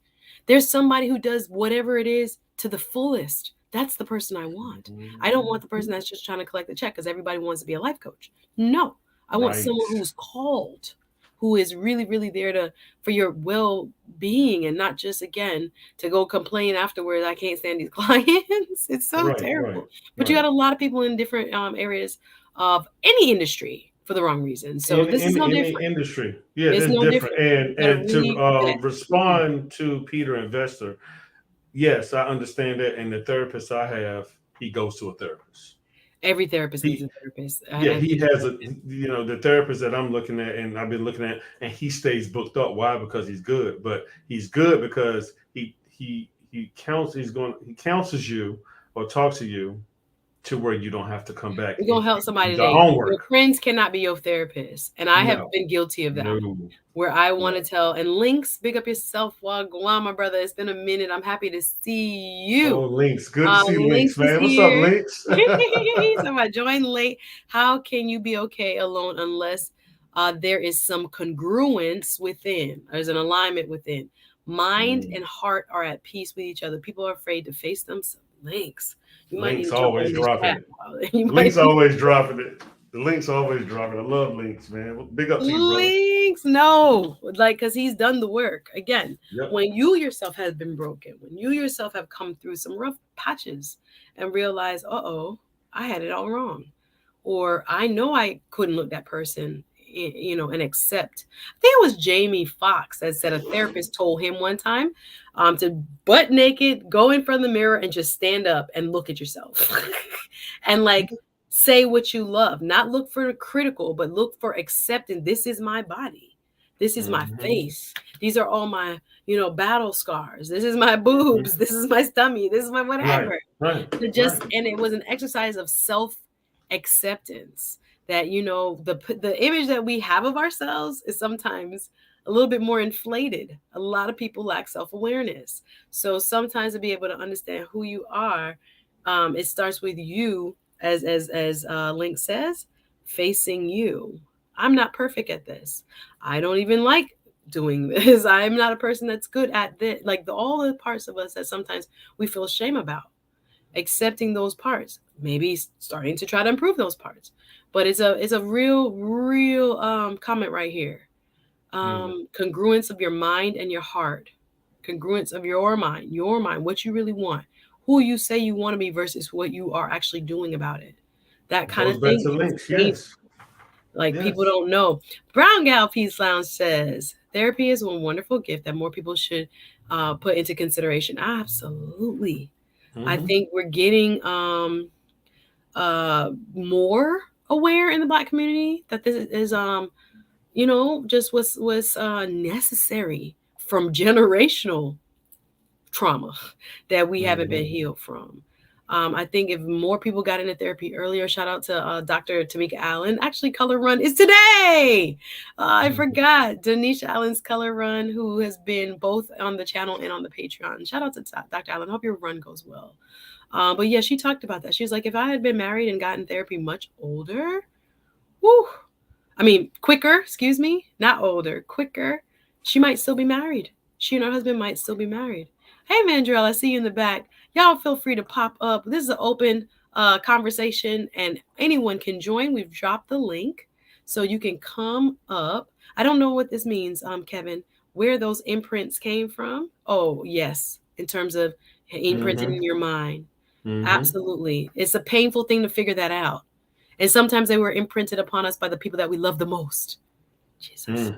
There's somebody who does whatever it is to the fullest. That's the person I want. I don't want the person that's just trying to collect the check because everybody wants to be a life coach. No, I want Right. someone who's called, who is really, really there for your well-being, and not just, again, to go complain afterwards. I can't stand these clients. It's so Right. Right. terrible. But you Right. got a lot of people in different areas of any industry for the wrong reason. So this is no In the different. industry, yeah, It's it's no different. different. And You gotta to really vet. Mm. respond to Peter Investor, yes, I understand that. And the therapist I have, he goes to a therapist. Every therapist needs He a therapist. Yeah, I he think has the therapist that I'm looking at, and I've been looking at, and he stays booked up. Why? Because he's good. But he's good because he counsels you or talks to you to where you don't have to come back you're and gonna help do somebody the today. Your homework. friends cannot be your therapist. And I have No, been guilty of that. no, Where I want to no. tell, and Links, big up yourself, Wagwan, my brother. It's been a minute. I'm happy to see Oh, you. Links. Good to see Links Links, is man. What's up, here. Links? He's talking about join late. How can you be okay alone unless there is some congruence within? There's an alignment within. Mind and heart are at peace with each other. People are afraid to face them. So Links, you might need Links to jump always on this dropping chat. it. You might Links always dropping it. The Links always dropping. I love Links, man. Big up to you, brother. Links, no, like, because he's done the work. Again, Yep. when you yourself have been broken, when you yourself have come through some rough patches and realize, uh-oh, I had it all wrong, or I know I couldn't look that person, and accept. I think it was Jamie Foxx that said a therapist told him one time to butt naked, go in front of the mirror and just stand up and look at yourself. And like, say what you love, not look for critical, but look for accepting. This is my body. This is my Mm-hmm. face. These are all my, battle scars. This is my boobs. This is my stomach. This is my Right, whatever. right, right. And it was an exercise of self acceptance that, the image that we have of ourselves is sometimes a little bit more inflated. A lot of people lack self-awareness. So sometimes to be able to understand who you are, it starts with you as Link says, facing you. I'm not perfect at this. I don't even like doing this. I'm not a person that's good at this. Like all the parts of us that sometimes we feel shame about, accepting those parts, maybe starting to try to improve those parts. But it's a real comment right here. Congruence of your mind and your heart, congruence of your mind, what you really want, who you say you want to be versus what you are actually doing about it. That kind Goes of back thing to is links. painful. Yes. Like Yes. people don't know. Brown Gal Peace Lounge says therapy is a wonderful gift that more people should put into consideration. Absolutely. I think we're getting more aware in the Black community that this is just was necessary from generational trauma that we haven't been healed from. I think if more people got into therapy earlier, shout out to Dr. Tamika Allen. Actually, Color Run is today. I forgot Denisha Allen's Color Run, who has been both on the channel and on the Patreon. Shout out to Dr. Allen. Hope your run goes well. But yeah, she talked about that. She was like, if I had been married and gotten therapy much older, whoo, quicker, excuse me, not older, quicker, she might still be married. She and her husband might still be married. Hey, Mandrell, I see you in the back. Y'all feel free to pop up. This is an open conversation and anyone can join. We've dropped the link so you can come up. I don't know what this means, Kevin, where those imprints came from. Oh, yes, in terms of imprinted in your mind. Absolutely. It's a painful thing to figure that out. And sometimes they were imprinted upon us by the people that we love the most. Jesus.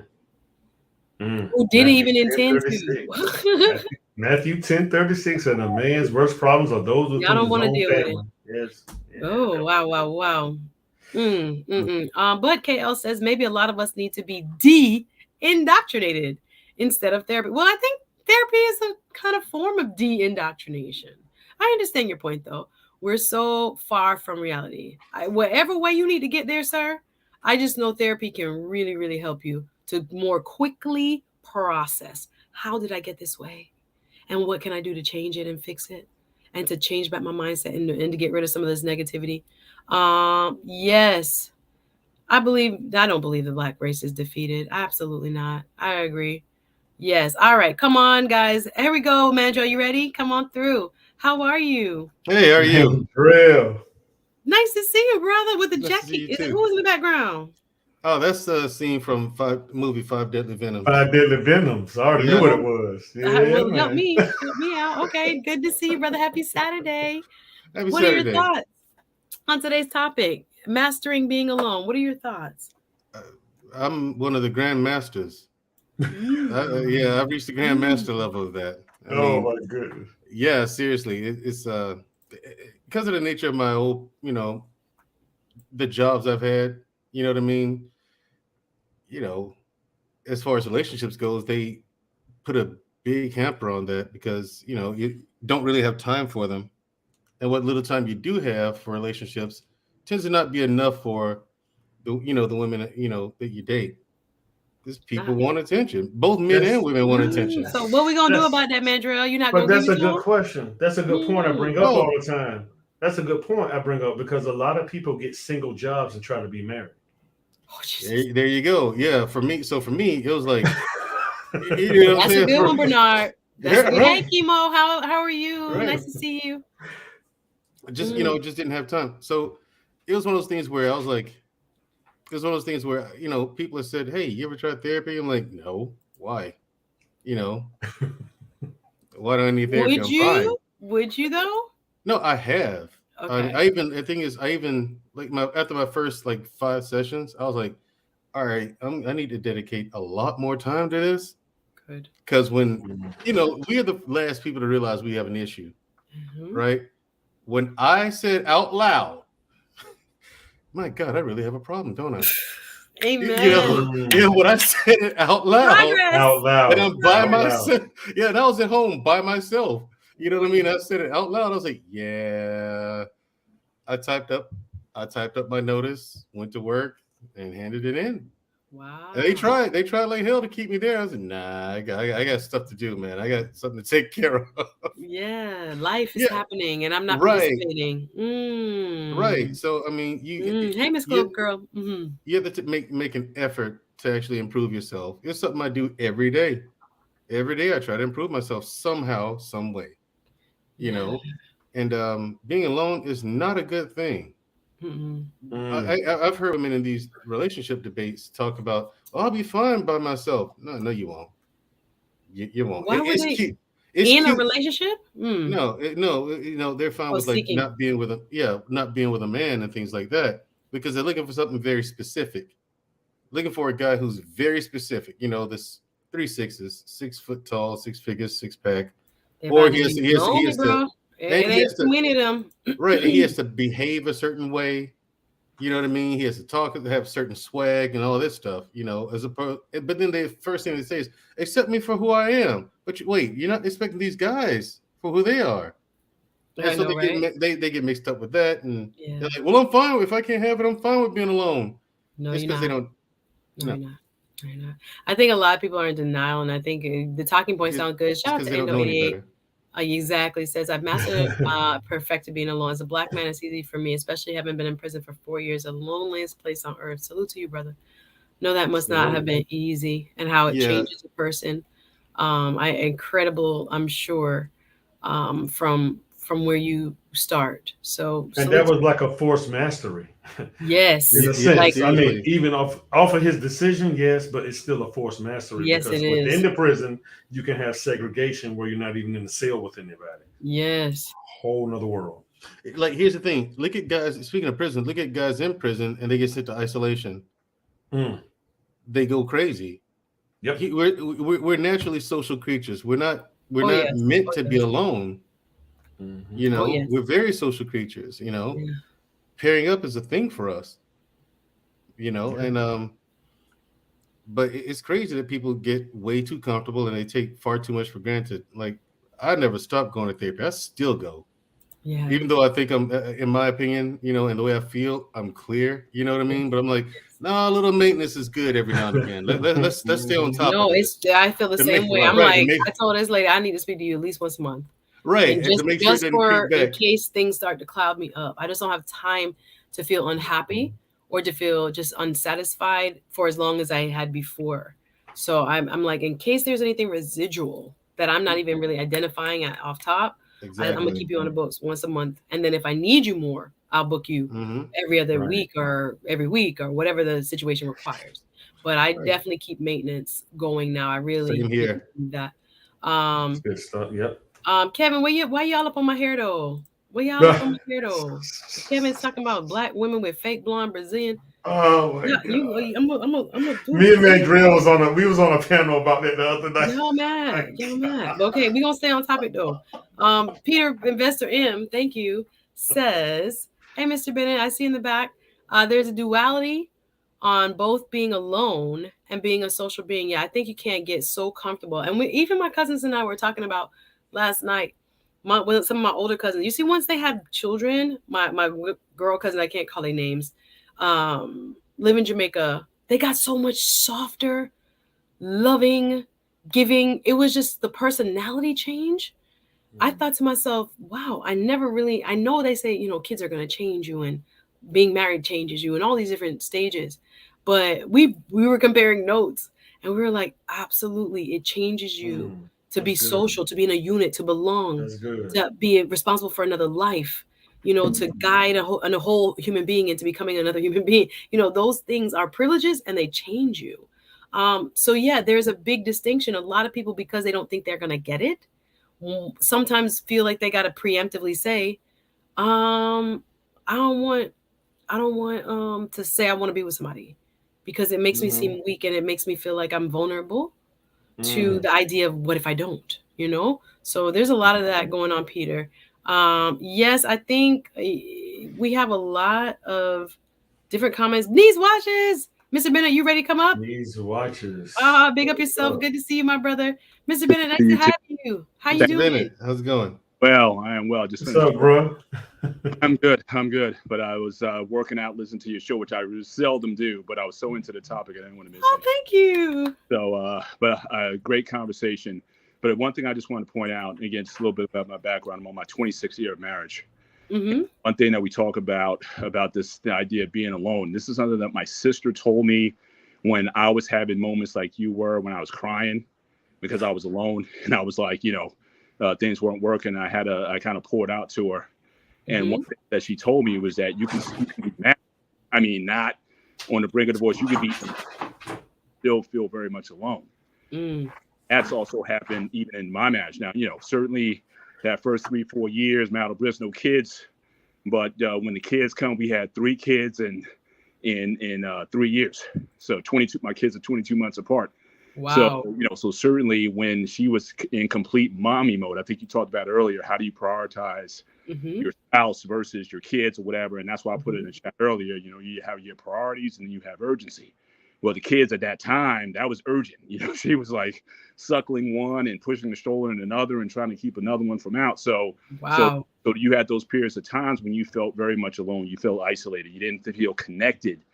Who didn't even intend to. Matthew 10:36, and a man's worst problems are those Y'all within don't his want to own deal family. with it. Yes. Yeah. Oh, wow. But KL says maybe a lot of us need to be de-indoctrinated instead of therapy. Well, I think therapy is a kind of form of de-indoctrination. I understand your point, though. We're so far from reality. Whatever way you need to get there, sir, I just know therapy can really, really help you to more quickly process. How did I get this way? And what can I do to change it and fix it? And to change back my mindset and to get rid of some of this negativity. Yes. I don't believe the Black race is defeated. Absolutely not. I agree. Yes. All right. Come on, guys. Here we go, Mandro. You ready? Come on through. How are you? Hey, how are you? Real. Nice to see you, brother, with the Nice to see you jacket. too. Who's in the background? Oh, that's the scene from movie Five Deadly Venoms. 5 Deadly Venoms. I already knew what it was. Yeah, Well, man. help me out. Okay, good to see you, brother. Happy Saturday. Happy What Saturday. are your thoughts on today's topic? Mastering being alone. What are your thoughts? I'm one of the Grand Masters. Yeah, I've reached the Grand Master level of that. I mean, my goodness. Yeah, seriously, it's because of the nature of my old, the jobs I've had. You know what I mean? As far as relationships goes, they put a big hamper on that because you don't really have time for them, and what little time you do have for relationships tends to not be enough for the women that you date. Because people want attention. Both men and women want attention. So what we gonna do about that, Mandrell? You're not But gonna that's a good question. That's a good point I bring up Oh. all the time. That's a good point I bring up because a lot of people get single jobs and try to be married. Oh, Jesus. There you go. Yeah, for me, it was like That's a good one, Bernard. That's Yeah, good. right. Hey, Chemo, how are you? Right. Nice to see you. Just just didn't have time. So it was one of those things where I was like, people have said, "Hey, you ever tried therapy?" I'm like, "No. Why? Why do I need therapy? I'm fine." Would you though? No, I have. Okay. The thing is, like after my first like 5 sessions, I was like, all right, I need to dedicate a lot more time to this. Good. Because when we are the last people to realize we have an issue, right? When I said out loud, my God, I really have a problem, don't I? Amen. When I said it out loud, Progress. and I'm by myself. Yeah, and I was at home by myself. You know what I mean? I said it out loud. I was like, yeah. I typed up my notice, went to work, and handed it in. Wow. And they tried like hell to keep me there. I was like, nah, I got stuff to do, man. I got something to take care of. Yeah, life is happening, and I'm not right. participating. Right. So I mean, Hey, Miss Globe Girl. You have to make an effort to actually improve yourself. It's something I do every day. Every day I try to improve myself somehow, some way. You know, and being alone is not a good thing. I've heard women in these relationship debates talk about, "Oh, I'll be fine by myself." No, you won't. You won't. Why would they cute. in a relationship? No, they're fine with like seeking. not being with a man and things like that because they're looking for something very specific. Looking for a guy who's very specific. You know, this 3 6s, 6 foot tall, 6 figures, 6 pack, or he has to, it ain't too many of them. Right, and he has to behave a certain way. You know what I mean? He has to talk, have certain swag and all this stuff, you know, as opposed, but then the first thing they say is, accept me for who I am. But you're not expecting these guys for who they are. And so they get mixed up with that. And they're like, well, I'm fine. If I can't have it, I'm fine with being alone. No, it's because they don't. No, you're not. I think a lot of people are in denial. And I think the talking points sound good. Shout out to Endo88. Exactly. Says, I've mastered perfected being alone. As a Black man, it's easy for me, especially having been in prison for 4 years, the loneliest place on earth. Salute to you, brother. No, that must not have been easy, and how it changes a person. Incredible, I'm sure, from where you start. So and that was like a forced mastery. Yes. In a sense. I mean, even off of his decision, yes, but it's still a forced mastery. Yes, because it is. Within the prison, you can have segregation where you're not even in the cell with anybody. Yes. Whole nother world. Like, here's the thing. Look at guys, speaking of prison, look at guys in prison and they get sent to isolation. They go crazy. Yep. We're naturally social creatures. We're not meant to be alone. You know, we're very social creatures, you know. Pairing up is a thing for us, you know, and but it's crazy that people get way too comfortable and they take far too much for granted. Like, I never stopped going to therapy. I still go. Yeah. Even though I think I'm, in my opinion, you know, and the way I feel, I'm clear. You know what I mean? But I'm like, no, a little maintenance is good every now and again. Let's stay on top of it. I feel the same way. I'm like, I told this lady, I need to speak to you at least once a month. Right. And just in case things start to cloud me up. I just don't have time to feel unhappy or to feel just unsatisfied for as long as I had before. So I'm like, in case there's anything residual that I'm not even really identifying off top, I'm going to keep you on the books once a month. And then if I need you more, I'll book you every other week or every week or whatever the situation requires. But I definitely keep maintenance going now. I really do that. That's good stuff. Yep. Kevin, why y'all up on my hair though? Kevin's talking about Black women with fake blonde Brazilian. Oh my God. Me and Mandrell was on a panel about that the other night. Y'all mad. Okay, we're gonna stay on topic though. Peter Investor M, thank you, says, hey, Mr. Bennett, I see in the back, there's a duality on both being alone and being a social being. Yeah, I think you can't get so comfortable. And even my cousins and I were talking about last night, some of my older cousins, you see, once they have children, my girl cousin, I can't call their names, live in Jamaica, they got so much softer, loving, giving. It was just the personality change. I thought to myself, wow, I know they say, you know, kids are going to change you and being married changes you and all these different stages. But we were comparing notes and we were like, absolutely, it changes you to be social, to be in a unit, to belong, to be responsible for another life, you know, to guide a whole human being into becoming another human being. You know, those things are privileges and they change you. So yeah, there's a big distinction. A lot of people, because they don't think they're going to get it, sometimes feel like they got to preemptively say, I don't want to say I want to be with somebody because it makes me seem weak and it makes me feel like I'm vulnerable to the idea of what if I don't, you know? So there's a lot of that going on, Peter. Yes, I think we have a lot of different comments. These watches, Mr. Bennett, you ready to come up? These watches. Big up yourself. Good to see you, my brother. Mr. Bennett, nice to have you. How you doing? Bennett, how's it going? Well, I am well. Just What's finished. up, bro? I'm good. I'm good. But I was working out, listening to your show, which I seldom do. But I was so into the topic, I didn't want to miss Oh, it. thank you. So, great conversation. But one thing I just want to point out, again, just a little bit about my background. I'm on my 26th year of marriage. Mm-hmm. One thing that we talk about this, the idea of being alone. This is something that my sister told me when I was having moments like you were, when I was crying because I was alone, and I was like, things weren't working. I kind of poured out to her. And one thing that she told me was that you can be mad. I mean, not on the brink of divorce. You could still feel very much alone. That's also happened even in my marriage. Now, certainly that first 3-4 years, marital bliss, no kids. But when the kids come, we had 3 kids in 3 years. So 22. My kids are 22 months apart. Wow. So, so certainly when she was in complete mommy mode, I think you talked about earlier, how do you prioritize your spouse versus your kids or whatever? And that's why I put it in the chat earlier. You have your priorities and you have urgency. Well, the kids at that time, that was urgent. She was like suckling one and pushing the stroller in another and trying to keep another one from out. So you had those periods of times when you felt very much alone. You felt isolated. You didn't feel connected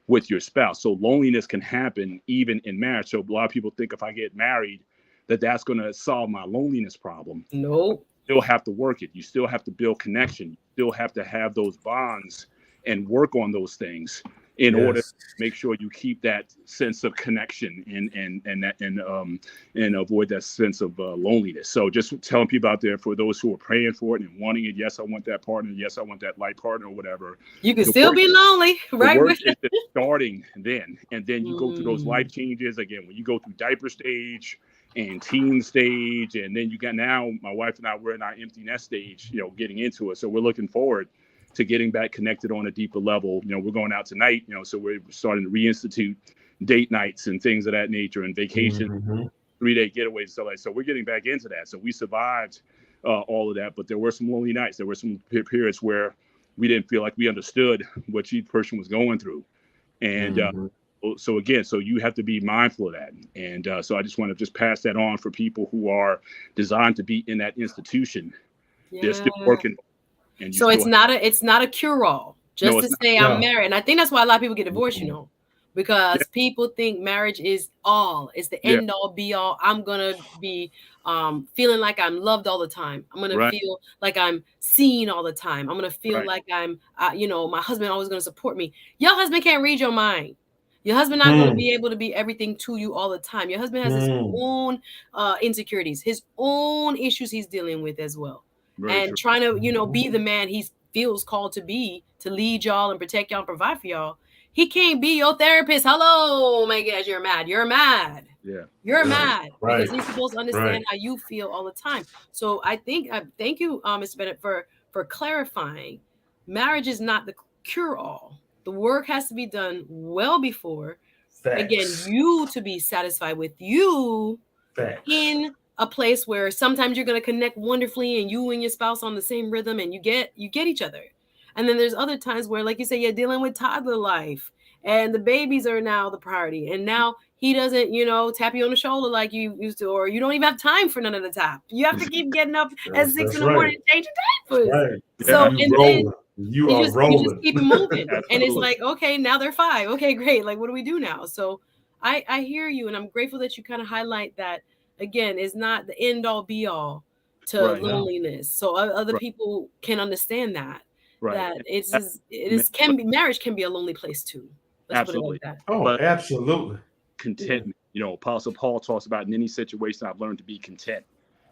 with your spouse. So loneliness can happen even in marriage. So a lot of people think if I get married, that's going to solve my loneliness problem. Nope. You still have to work it. You still have to build connection. You still have to have those bonds and work on those things in order to make sure you keep that sense of connection and avoid that sense of loneliness. So just telling people out there, for those who are praying for it and wanting it, yes, I want that partner. Yes, I want that life partner or whatever. You can still be lonely, right? The work is starting then. And then you go through those life changes. Again, when you go through diaper stage and teen stage, and then you got now, my wife and I, we're in our empty nest stage, getting into it. So we're looking forward to getting back connected on a deeper level. We're going out tonight, so we're starting to reinstitute date nights and things of that nature and vacation, 3-day getaways and stuff like that. So we're getting back into that. So we survived all of that, but there were some lonely nights. There were some periods where we didn't feel like we understood what each person was going through. And so you have to be mindful of that. And so I just want to just pass that on for people who are designed to be in that institution. They're still working. So it's not a cure-all just to say I'm married. And I think that's why a lot of people get divorced, because people think marriage is it's the end all be all. I'm going to be feeling like I'm loved all the time. I'm going to feel like I'm seen all the time. I'm going to feel like I'm, my husband always going to support me. Your husband can't read your mind. Your husband not going to be able to be everything to you all the time. Your husband has his own insecurities, his own issues he's dealing with as well. Trying to, be the man he feels called to be, to lead y'all and protect y'all and provide for y'all. He can't be your therapist. Hello, my gosh, you're mad. You're mad. Yeah. You're mad because he's supposed to understand how you feel all the time. So I think, thank you, Mr. Bennett, for clarifying. Marriage is not the cure-all. The work has to be done well before, again, you to be satisfied with you in a place where sometimes you're going to connect wonderfully and you and your spouse on the same rhythm and you get each other. And then there's other times where, like you say, you're dealing with toddler life and the babies are now the priority. And now he doesn't, tap you on the shoulder like you used to, or you don't even have time for none of the tap. You have to keep getting up at 6 in the morning and change your diapers. So you just keep it moving. And it's like, okay, now they're 5. Okay, great. Like, what do we do now? So I hear you. And I'm grateful that you kind of highlight that. Again, is not the end all be all to loneliness. So other people can understand that. That marriage can be a lonely place too. Let's put it like that. Oh, but absolutely. Contentment. Apostle Paul talks about in any situation I've learned to be content.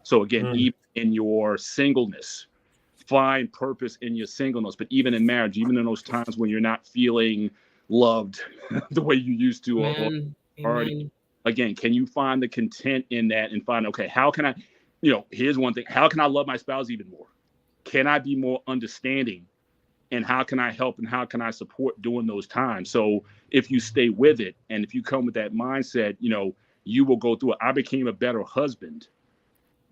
So again, even in your singleness, find purpose in your singleness. But even in marriage, even in those times when you're not feeling loved the way you used to, or already. Again, can you find the content in that and find, okay, how can I, here's one thing. How can I love my spouse even more? Can I be more understanding? And how can I help and how can I support during those times? So if you stay with it and if you come with that mindset, you will go through it. I became a better husband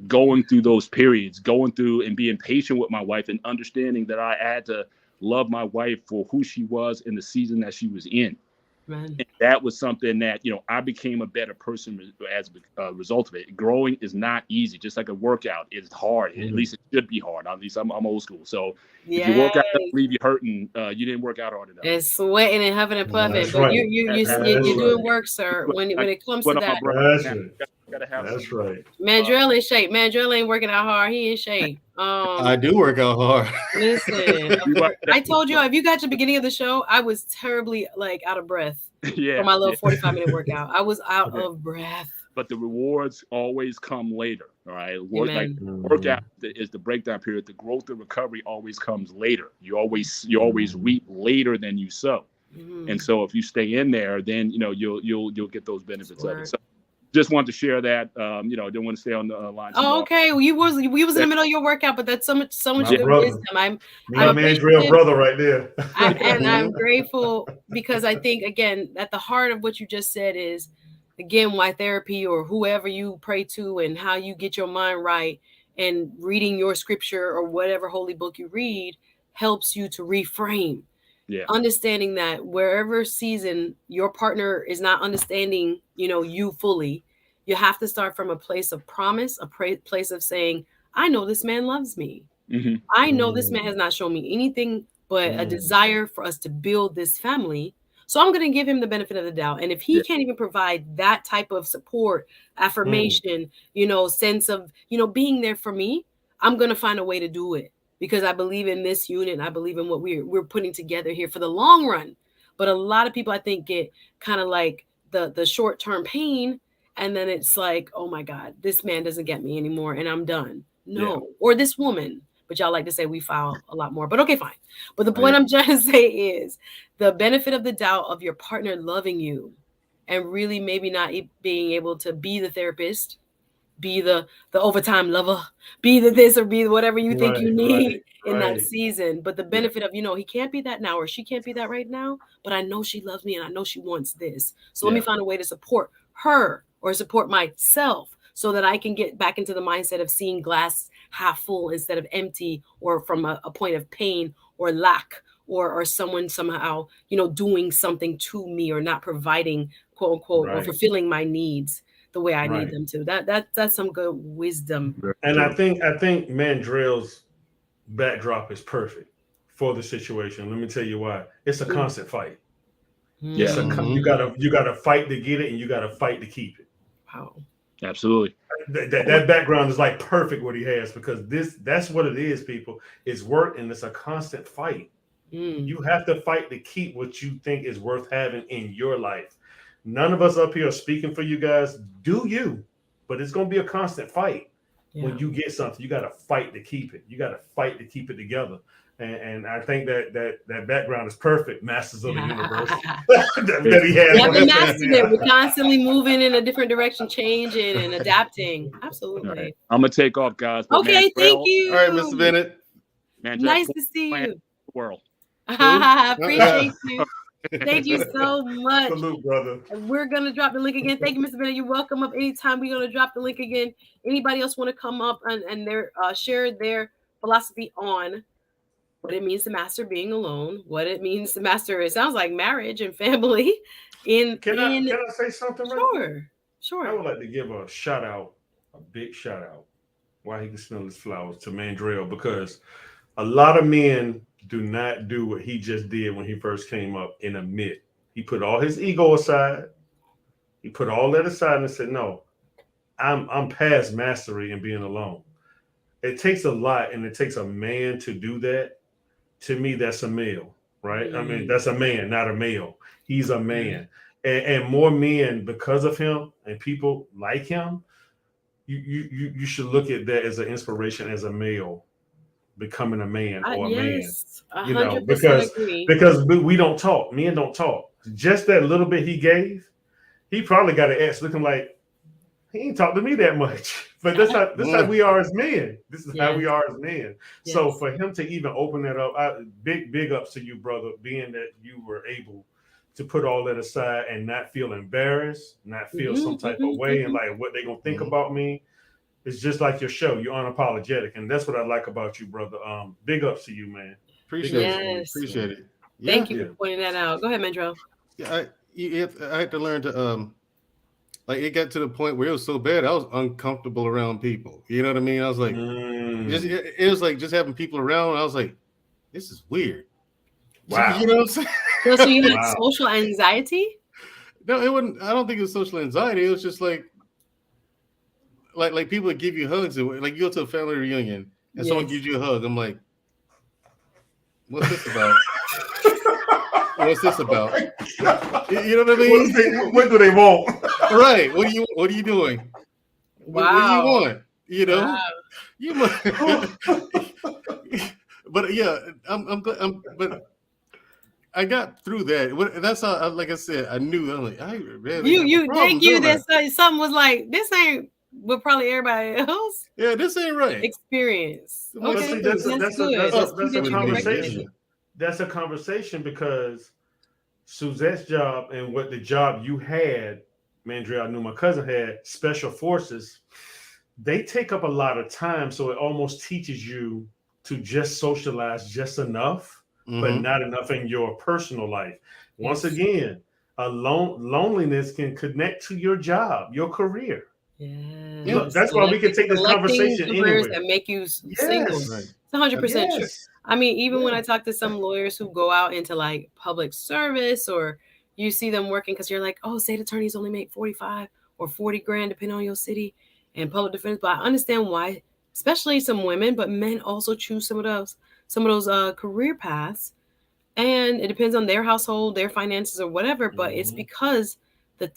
going through those periods, going through and being patient with my wife and understanding that I had to love my wife for who she was in the season that she was in. And that was something that, I became a better person as a result of it. Growing is not easy. Just like a workout, it's hard. At least it should be hard. At least I'm old school. So if you work out, leave you hurting, you didn't work out hard enough. And sweating and huffing and puffing. That's But right. you're doing work, sir. When it comes to that. That's right. Mandrell in shape. Mandrell ain't working out hard. He in shape. I do work out hard. Listen, I told you, if you got to the beginning of the show, I was terribly out of breath for my little 45-minute workout. I was out of breath. But the rewards always come later. All right. Workout is the breakdown period. The growth and recovery always comes later. You always reap later than you sow. And so if you stay in there, then you'll get those benefits of it. So just wanted to share that. Didn't want to stay on the line. Oh, okay. Well, we was in the middle of your workout, but that's so much good wisdom. I'm Mandrell brother right there. And I'm grateful because I think, again, at the heart of what you just said is, again, why therapy or whoever you pray to and how you get your mind right and reading your scripture or whatever holy book you read helps you to reframe. Yeah. Understanding that wherever season your partner is not understanding, you fully, you have to start from a place of promise, a place of saying, I know this man loves me. I know this man has not shown me anything but a desire for us to build this family. So I'm going to give him the benefit of the doubt. And if he can't even provide that type of support, affirmation, sense of, being there for me, I'm going to find a way to do it. Because I believe in this unit and I believe in what we're putting together here for the long run. But a lot of people, I think, get kind of like the short-term pain. And then it's like, oh, my God, this man doesn't get me anymore and I'm done. No. Or this woman. But y'all like to say we foul a lot more. But okay, fine. But the point I'm trying to say is the benefit of the doubt of your partner loving you and really maybe not being able to be the therapist, be the overtime lover, be the this or be whatever you think you need in that season. But the benefit of, he can't be that now or she can't be that right now, but I know she loves me and I know she wants this. So let me find a way to support her or support myself so that I can get back into the mindset of seeing glass half full instead of empty or from a point of pain or lack or someone somehow, doing something to me or not providing, quote unquote, or fulfilling my needs the way I need them to. That's some good wisdom. And I think Mandrell's backdrop is perfect for the situation. Let me tell you why. It's a constant fight. You gotta fight to get it, and you gotta fight to keep it. Wow. Absolutely. That background is like perfect what he has, because that's what it is, people. It's work and it's a constant fight. You have to fight to keep what you think is worth having in your life. None of us up here are speaking for you guys. Do you? But it's going to be a constant fight. When you get something, you got to fight to keep it. You got to fight to keep it together. And I think that background is perfect. Masters of the universe that he has. Yeah, we mastered it. We're constantly moving in a different direction, changing and adapting. Absolutely. Right. I'm gonna take off, guys. Okay, thank you. All right, Mr. Bennett. Nice to see you. World. Appreciate you. Thank you so much. Salute, brother. We're going to drop the link again. Thank you, Mr. Bennett. You're welcome up anytime. We're going to drop the link again. Anybody else want to come up and share their philosophy on what it means to master being alone, what it means to master, it sounds like marriage and family. Can I say something? Sure. I would like to give a big shout out, while he can smell his flowers, to Mandrell, because a lot of men do not do what he just did when he first came up and admit. He put all his ego aside. He put all that aside and said, no, I'm past mastery and being alone. It takes a lot, and it takes a man to do that. To me, that's a male, right? I mean, that's a man, not a male. He's a man. And more men, because of him and people like him, you should look at that as an inspiration as a male becoming a man or a man. You know, because we don't talk. Men don't talk. Just that little bit he gave, he probably got an ex looking like, he ain't talked to me that much. But that's how we are as men. This is how we are as men. Yes. So for him to even open that up, big ups to you, brother, being that you were able to put all that aside and not feel embarrassed, not feel some type of way and like what they gonna think about me. It's just like your show. You're unapologetic, and that's what I like about you, brother. Big ups to you, man. Appreciate it. Thank you for pointing that out. Go ahead, Mandrell. Yeah, I had to learn to like it got to the point where it was so bad I was uncomfortable around people. You know what I mean? I was like, it was like just having people around. I was like, this is weird. Wow. You know what I'm saying? So you had social anxiety? No, it wasn't. I don't think it was social anxiety. It was just like people would give you hugs. And, like you go to a family reunion and someone gives you a hug. I'm like, what's this about? What's this about? You know what I mean? What do they want? Right. What are you doing? Wow. What do you want? You know? Wow. You might, but yeah, but I got through that. That's how, like I said, I knew. I'm like, thank you. That something was like, this ain't with probably everybody else. Yeah, this ain't right. Experience. Okay, see, that's a conversation. That's a conversation because Suzette's job and what the job you had, Mandriel, I knew my cousin had, special forces, they take up a lot of time. So it almost teaches you to just socialize just enough, but not enough in your personal life. Once again, loneliness can connect to your job, your career. Yeah. Look, that's why we can take this conversation anyway. That make you single. Right. It's 100% true. I mean, even when I talk to some lawyers who go out into like public service, or you see them working because you're like, oh, state attorneys only make 45 or 40 grand depending on your city, and public defense. But I understand why, especially some women, but men also choose some of those career paths, and it depends on their household, their finances, or whatever. But it's because the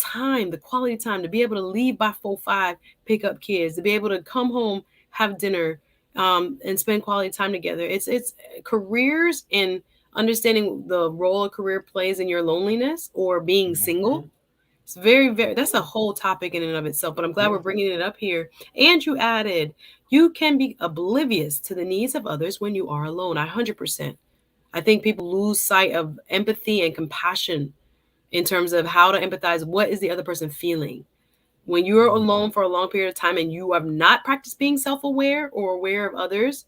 quality time to be able to leave by 4-5, pick up kids, to be able to come home, have dinner, and spend quality time together. It's careers and understanding the role a career plays in your loneliness or being single. It's very, very, that's a whole topic in and of itself, but I'm glad we're bringing it up here. And you added, you can be oblivious to the needs of others when you are alone. 100%. I think people lose sight of empathy and compassion in terms of how to empathize. What is the other person feeling? When you're alone for a long period of time and you have not practiced being self-aware or aware of others,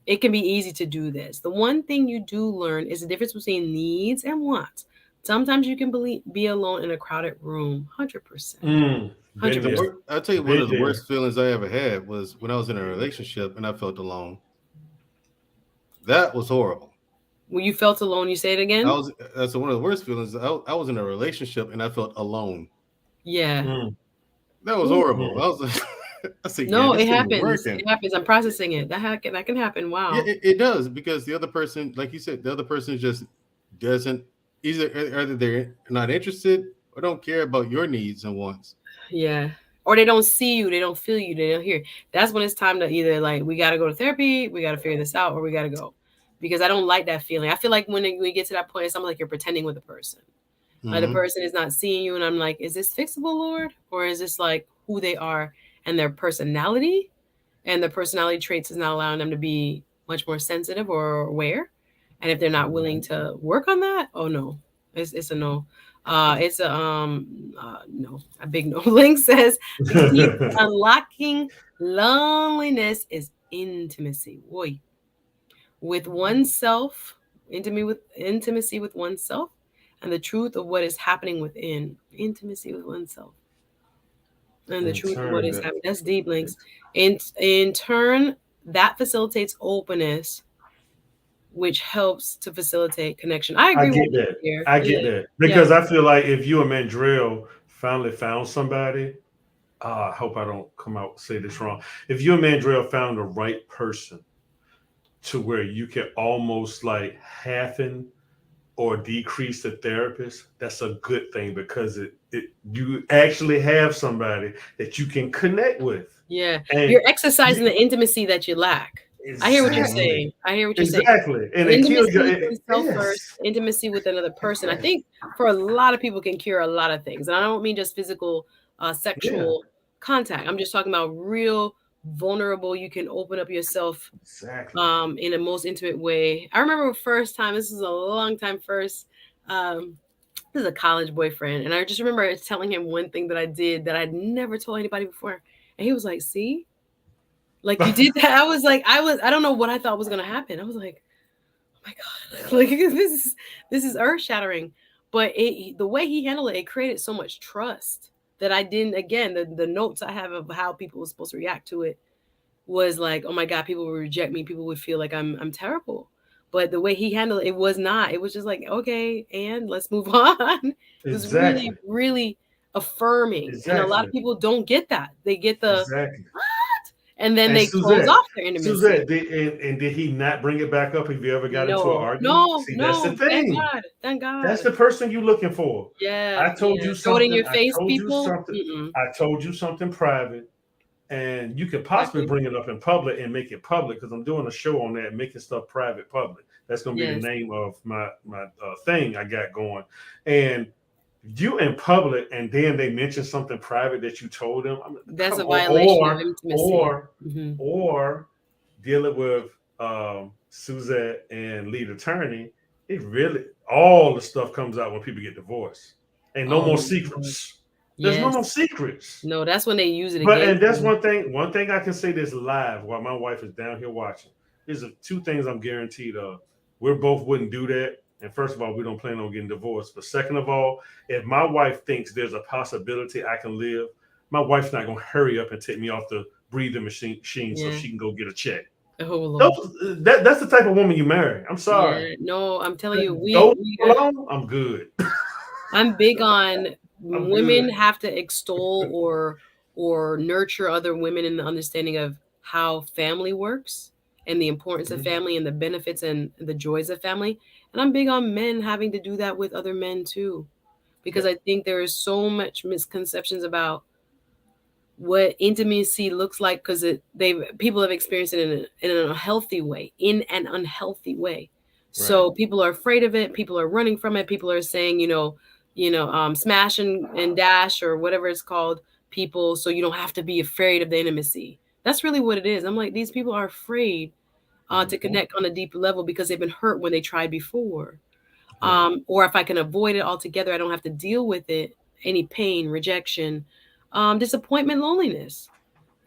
it can be easy to do this. The one thing you do learn is the difference between needs and wants. Sometimes you can be alone in a crowded room. 100%. 100%. I'll tell you, one of the worst feelings I ever had was when I was in a relationship and I felt alone. That was horrible. When you felt alone, you say it again? That's one of the worst feelings. I was in a relationship and I felt alone. Yeah. That was horrible. I was like, I said, no, it happens. It happens. I'm processing it. That can happen. Wow. Yeah, it does, because the other person, like you said, the other person just doesn't, either they're not interested or don't care about your needs and wants. Yeah. Or they don't see you, they don't feel you, they don't hear. That's when it's time to either like, we got to go to therapy, we got to figure this out, or we got to go. Because I don't like that feeling. I feel like when we get to that point, it's something like you're pretending with the person. Like the person is not seeing you, and I'm like, is this fixable, Lord? Or is this like who they are and their personality? And their personality traits is not allowing them to be much more sensitive or aware. And if they're not willing to work on that, oh no, it's a no. It's a no, a big no. Link says unlocking loneliness is intimacy. Boy. With oneself, intimacy with oneself, and the truth of what is happening within. Intimacy with oneself. And the truth of what is happening. That's deep, Links. In turn, that facilitates openness, which helps to facilitate connection. I agree with that. Here. I get that. Because I feel like if you and Mandriel finally found somebody, I hope I don't come out and say this wrong. If you and Mandriel found the right person to where you can almost like halfen or decrease the therapist, that's a good thing, because you actually have somebody that you can connect with. Yeah. And you're exercising the intimacy that you lack. Exactly. I hear what you're saying. Exactly. And intimacy with yourself first, intimacy with another person. I think for a lot of people can cure a lot of things. And I don't mean just physical, sexual contact. I'm just talking about real vulnerable. You can open up yourself in a most intimate way. I remember the first time, this is a long time first, this is a college boyfriend, and I just remember telling him one thing that I did that I'd never told anybody before, and he was like, see, like you did that. I don't know what I thought was going to happen. I was like, oh my God, like this is earth shattering. But the way he handled it created so much trust that I didn't. Again, the notes I have of how people were supposed to react to it was like, oh my God, people would reject me. People would feel like I'm terrible. But the way he handled it, it was not. It was just like, okay, and let's move on. It was really, Exactly. really affirming. And a lot of Exactly. people don't get that. They get the Exactly. and then And they close Suzette, off their intimacy. did he not bring it back up if you ever got into an No, argument? no, See, that's the no. Thank thing. God. Thank That's God. the person you're looking for. Yeah, I told yeah. you Throw it in something. your face, people. I told you something private, and you could possibly Exactly. bring it up in public and make it public because I'm doing a show on that, making stuff private public. That's going to be the Yes. name of my thing I got going. And you in public, and then they mention something private that you told them. That's a violation of intimacy. Or dealing with Suzette and lead attorney. It really all the stuff comes out when people get divorced, and no more secrets. There's no more secrets. No, that's when they use it But again. and that's one thing. One thing I can say this live while my wife is down here watching. There's two things I'm guaranteed of. We both wouldn't do that. And first of all, we don't plan on getting divorced. But second of all, if my wife thinks there's a possibility I can live, my wife's not gonna hurry up and take me off the breathing machine so she can go get a check. Oh, Lord. That's the type of woman you marry. I'm sorry. Yeah, no, I'm telling you, I'm good. I'm big on women have to extol or nurture other women in the understanding of how family works and the importance of family and the benefits and the joys of family. And I'm big on men having to do that with other men too, because I think there is so much misconceptions about what intimacy looks like, because people have experienced it in an unhealthy way, So people are afraid of it. People are running from it. People are saying, smash and dash or whatever it's called, people, so you don't have to be afraid of the intimacy. That's really what it is. I'm like, these people are afraid to connect on a deeper level because they've been hurt when they tried before. Or if I can avoid it altogether, I don't have to deal with it, any pain, rejection, disappointment, loneliness,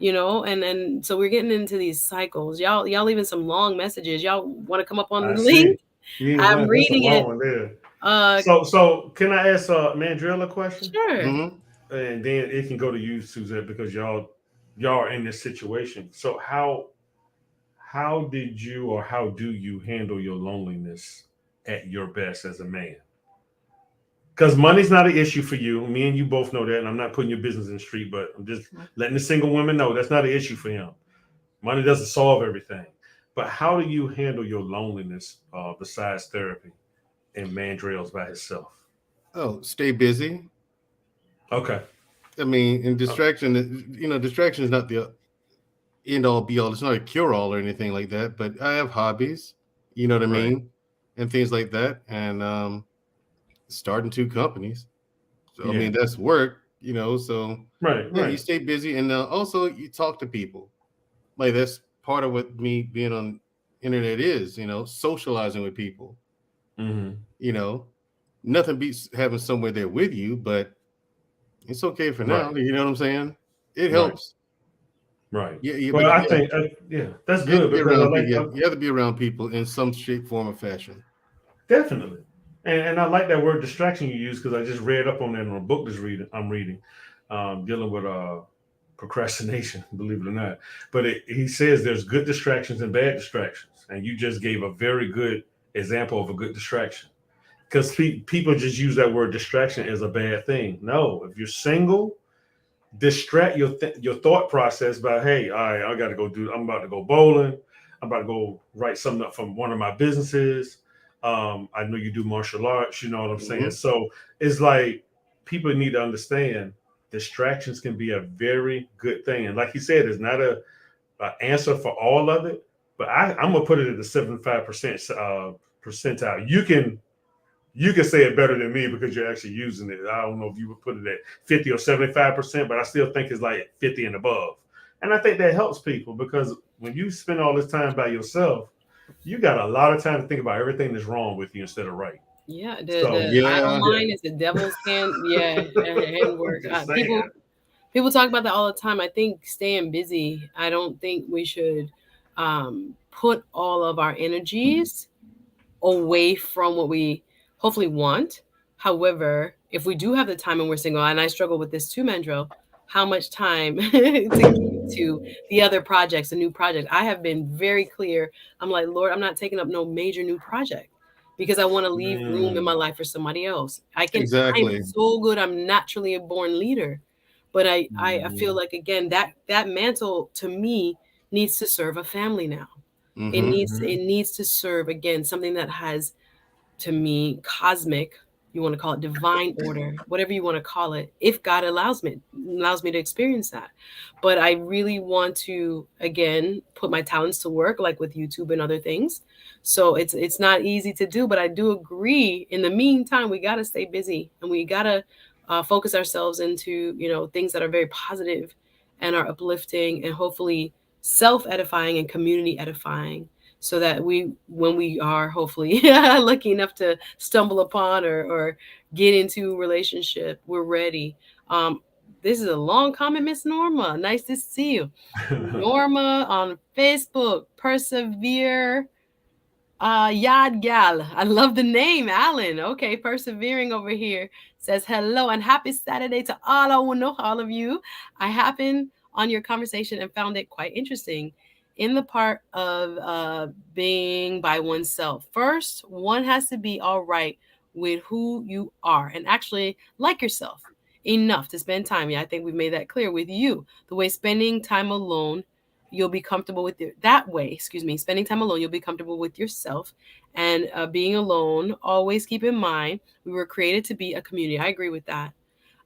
and so we're getting into these cycles. Y'all leaving some long messages. Y'all want to come up on the link? I'm reading it. So can I ask Mandrill a question? Sure. And then it can go to you, Suzette, because y'all are in this situation. So how did you or how do you handle your loneliness at your best as a man? Because money's not an issue for you. Me and you both know that, and I'm not putting your business in the street, but I'm just letting the single women know that's not an issue for him. Money doesn't solve everything. But how do you handle your loneliness besides therapy and Mandrell's by himself? Oh, stay busy. Okay. I mean, and distraction is not the end all be all. It's not a cure all or anything like that. But I have hobbies, you know what I mean, and things like that. And starting 2 companies. So I mean, that's work, So you stay busy, and also you talk to people. Like that's part of what me being on internet is, socializing with people. Nothing beats having somewhere there with you, but it's okay for now. You know what I'm saying? It helps. Right. Yeah. Well, I think, that's good. You have to be around people in some shape, form, or fashion. Definitely. And I like that word distraction you use, because I just read up on that in a book I'm reading, dealing with procrastination, believe it or not. But he says there's good distractions and bad distractions. And you just gave a very good example of a good distraction. Because people just use that word distraction as a bad thing. No, if you're single, distract your thought process by, hey, all right, I'm about to go bowling. I'm about to go write something up from one of my businesses. I know you do martial arts, you know what I'm saying? So it's like people need to understand distractions can be a very good thing. And like he said, it's not a answer for all of it, but I'm going to put it at the 75% percentile. You can say it better than me because you're actually using it. I don't know if you would put it at 50 or 75%, but I still think it's like 50 and above. And I think that helps people, because when you spend all this time by yourself, you got a lot of time to think about everything that's wrong with you instead of right. Yeah, idle mind is the devil's hand. Hand work. People talk about that all the time. I think staying busy. I don't think we should put all of our energies away from what we hopefully want, However, if we do have the time and we're single, and I struggle with this too, Mandrell, how much time to give to the other projects, the new project? I have been very clear. I'm like, Lord, I'm not taking up no major new project because I want to leave room in my life for somebody else. I'm Exactly. so good. I'm naturally a born leader. But I feel like, again, that mantle to me needs to serve a family now. It needs to serve, again, something that has, to me, cosmic, you want to call it divine order, whatever you want to call it, if God allows me to experience that. But I really want to, again, put my talents to work, like with YouTube and other things. So it's not easy to do, but I do agree. In the meantime, we got to stay busy, and we got to focus ourselves into, things that are very positive and are uplifting, and hopefully self-edifying and community edifying, so that when we are hopefully lucky enough to stumble upon or get into a relationship, we're ready. This is a long comment, Miss Norma. Nice to see you. Norma on Facebook, persevere. Yad Gal. I love the name, Alan. Okay, persevering over here says hello and happy Saturday to all of you. I happened on your conversation and found it quite interesting in the part of being by oneself. First, one has to be all right with who you are and actually like yourself enough to spend time. Yeah, I think we've made that clear with you. The way spending time alone, you'll be comfortable with spending time alone, you'll be comfortable with yourself. And being alone, always keep in mind, we were created to be a community. I agree with that.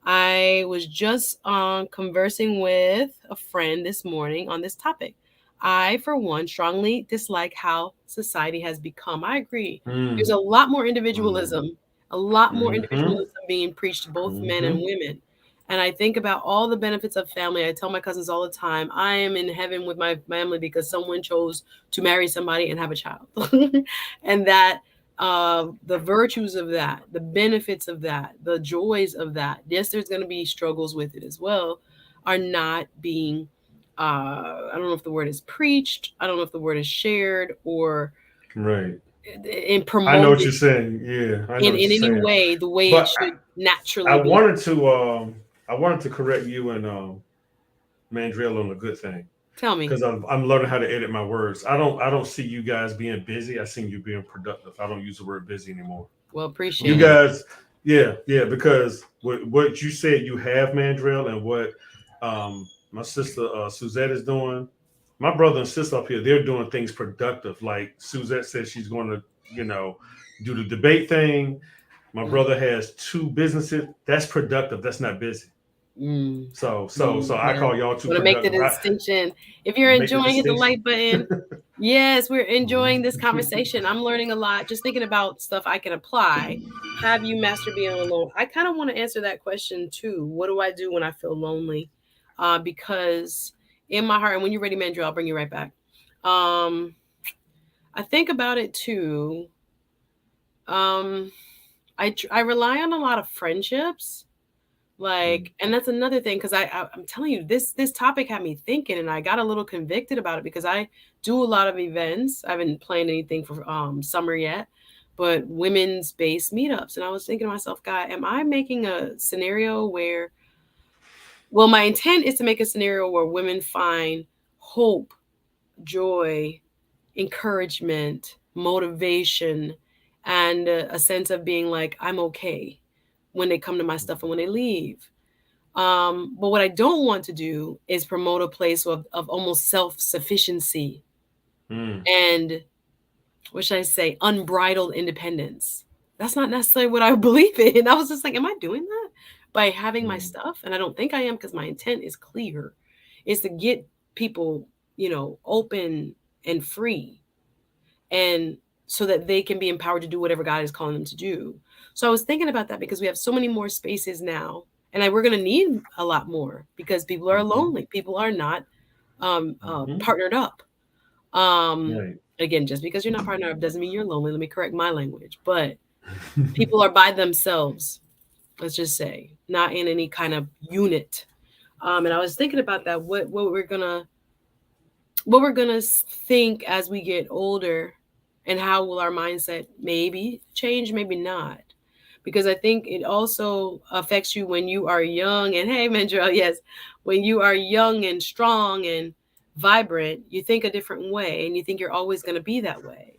I was just conversing with a friend this morning on this topic. I, for one, strongly dislike how society has become. I agree. There's a lot more individualism, being preached to both men and women. And I think about all the benefits of family. I tell my cousins all the time, I am in heaven with my family because someone chose to marry somebody and have a child. And that the virtues of that, the benefits of that, the joys of that, yes, there's going to be struggles with it as well, are not being, I don't know if the word is preached, I don't know if the word is shared or in promoted. I know what you're saying. Yeah, I know in any way, the way but it should naturally I be. I wanted to correct you and Mandrill on a good thing. Tell me. Because I'm learning how to edit my words. I don't see you guys being busy. I see you being productive. I don't use the word busy anymore. Well, appreciate you guys. Yeah, because what you said you have, Mandrill, and what my sister Suzette is doing. My brother and sister up here, they're doing things productive. Like Suzette says she's going to, do the debate thing. My brother has 2 businesses. That's productive. That's not busy. So I call y'all 2 productive. To make the distinction. If you're enjoying, hit the like button. Yes, we're enjoying this conversation. I'm learning a lot. Just thinking about stuff I can apply. Have you mastered being alone? I kind of want to answer that question too. What do I do when I feel lonely? Because in my heart, and when you're ready, Mandrill, I'll bring you right back. I think about it too. I rely on a lot of friendships. And that's another thing, because I'm telling you, this topic had me thinking, and I got a little convicted about it because I do a lot of events. I haven't planned anything for summer yet, but women's based meetups. And I was thinking to myself, God, am I making a scenario where, well, my intent is to make a scenario where women find hope, joy, encouragement, motivation, and a sense of being like, I'm okay when they come to my stuff and when they leave. But what I don't want to do is promote a place of almost self-sufficiency and, what should I say, unbridled independence. That's not necessarily what I believe in. I was just like, am I doing that by having my stuff? And I don't think I am, because my intent is clear. It's to get people, open and free, and so that they can be empowered to do whatever God is calling them to do. So I was thinking about that because we have so many more spaces now, and we're going to need a lot more because people are lonely. People are not partnered up. Again, just because you're not partnered up doesn't mean you're lonely. Let me correct my language. But people are by themselves, let's just say, not in any kind of unit. And I was thinking about that, what we're gonna think as we get older, and how will our mindset maybe change, maybe not. because I think it also affects you when you are young. And hey, Mandrell, yes, when you are young and strong and vibrant, you think a different way, and you think you're always going to be that way,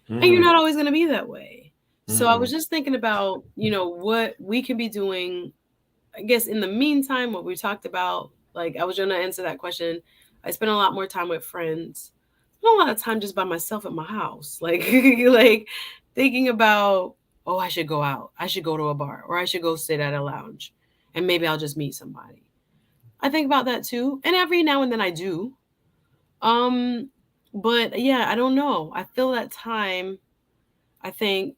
and you're not always going to be that way. So I was just thinking about, what we can be doing, I guess, in the meantime, what we talked about. Like, I was going to answer that question. I spent a lot more time with friends. A lot of time just by myself at my house, like thinking about, oh, I should go out, I should go to a bar, or I should go sit at a lounge, and maybe I'll just meet somebody. I think about that too, and every now and then I do. But yeah, I don't know. I feel that time. I think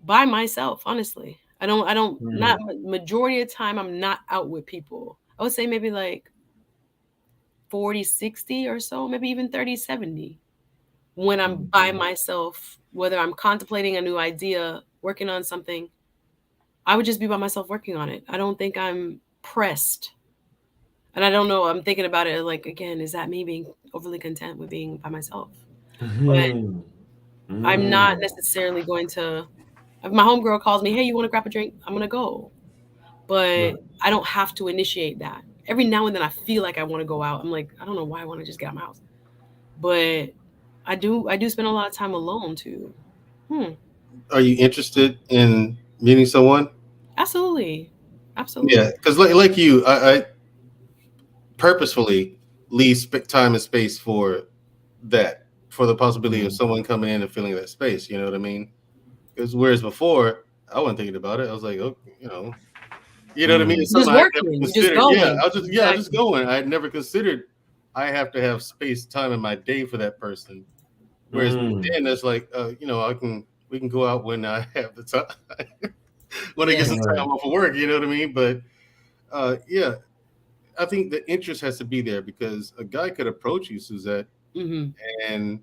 by myself. Honestly, I don't. Not majority of the time. I'm not out with people. I would say maybe like 40-60 or so, maybe even 30-70 when I'm by myself, whether I'm contemplating a new idea, working on something. I would just be by myself working on it. I don't think I'm pressed. And I don't know, I'm thinking about it like, again, is that me being overly content with being by myself? But I'm not necessarily going to, if my homegirl calls me, hey, you want to grab a drink? I'm going to go. But I don't have to initiate that. Every now and then I feel like I want to go out. I'm like, I don't know why I want to just get out of my house. But I do spend a lot of time alone too. Are you interested in meeting someone? Absolutely. Yeah, because like you, I purposefully leave time and space for that, for the possibility of someone coming in and filling that space. You know what I mean? Because whereas before, I wasn't thinking about it. I was like, oh, you know what I mean? It's just working, just going. Yeah, I was just going. I had never considered I have to have space time in my day for that person. Whereas then it's like, we can go out when I have the time, when I get some time off of work. You know what I mean? But yeah, I think the interest has to be there, because a guy could approach you, Suzette, and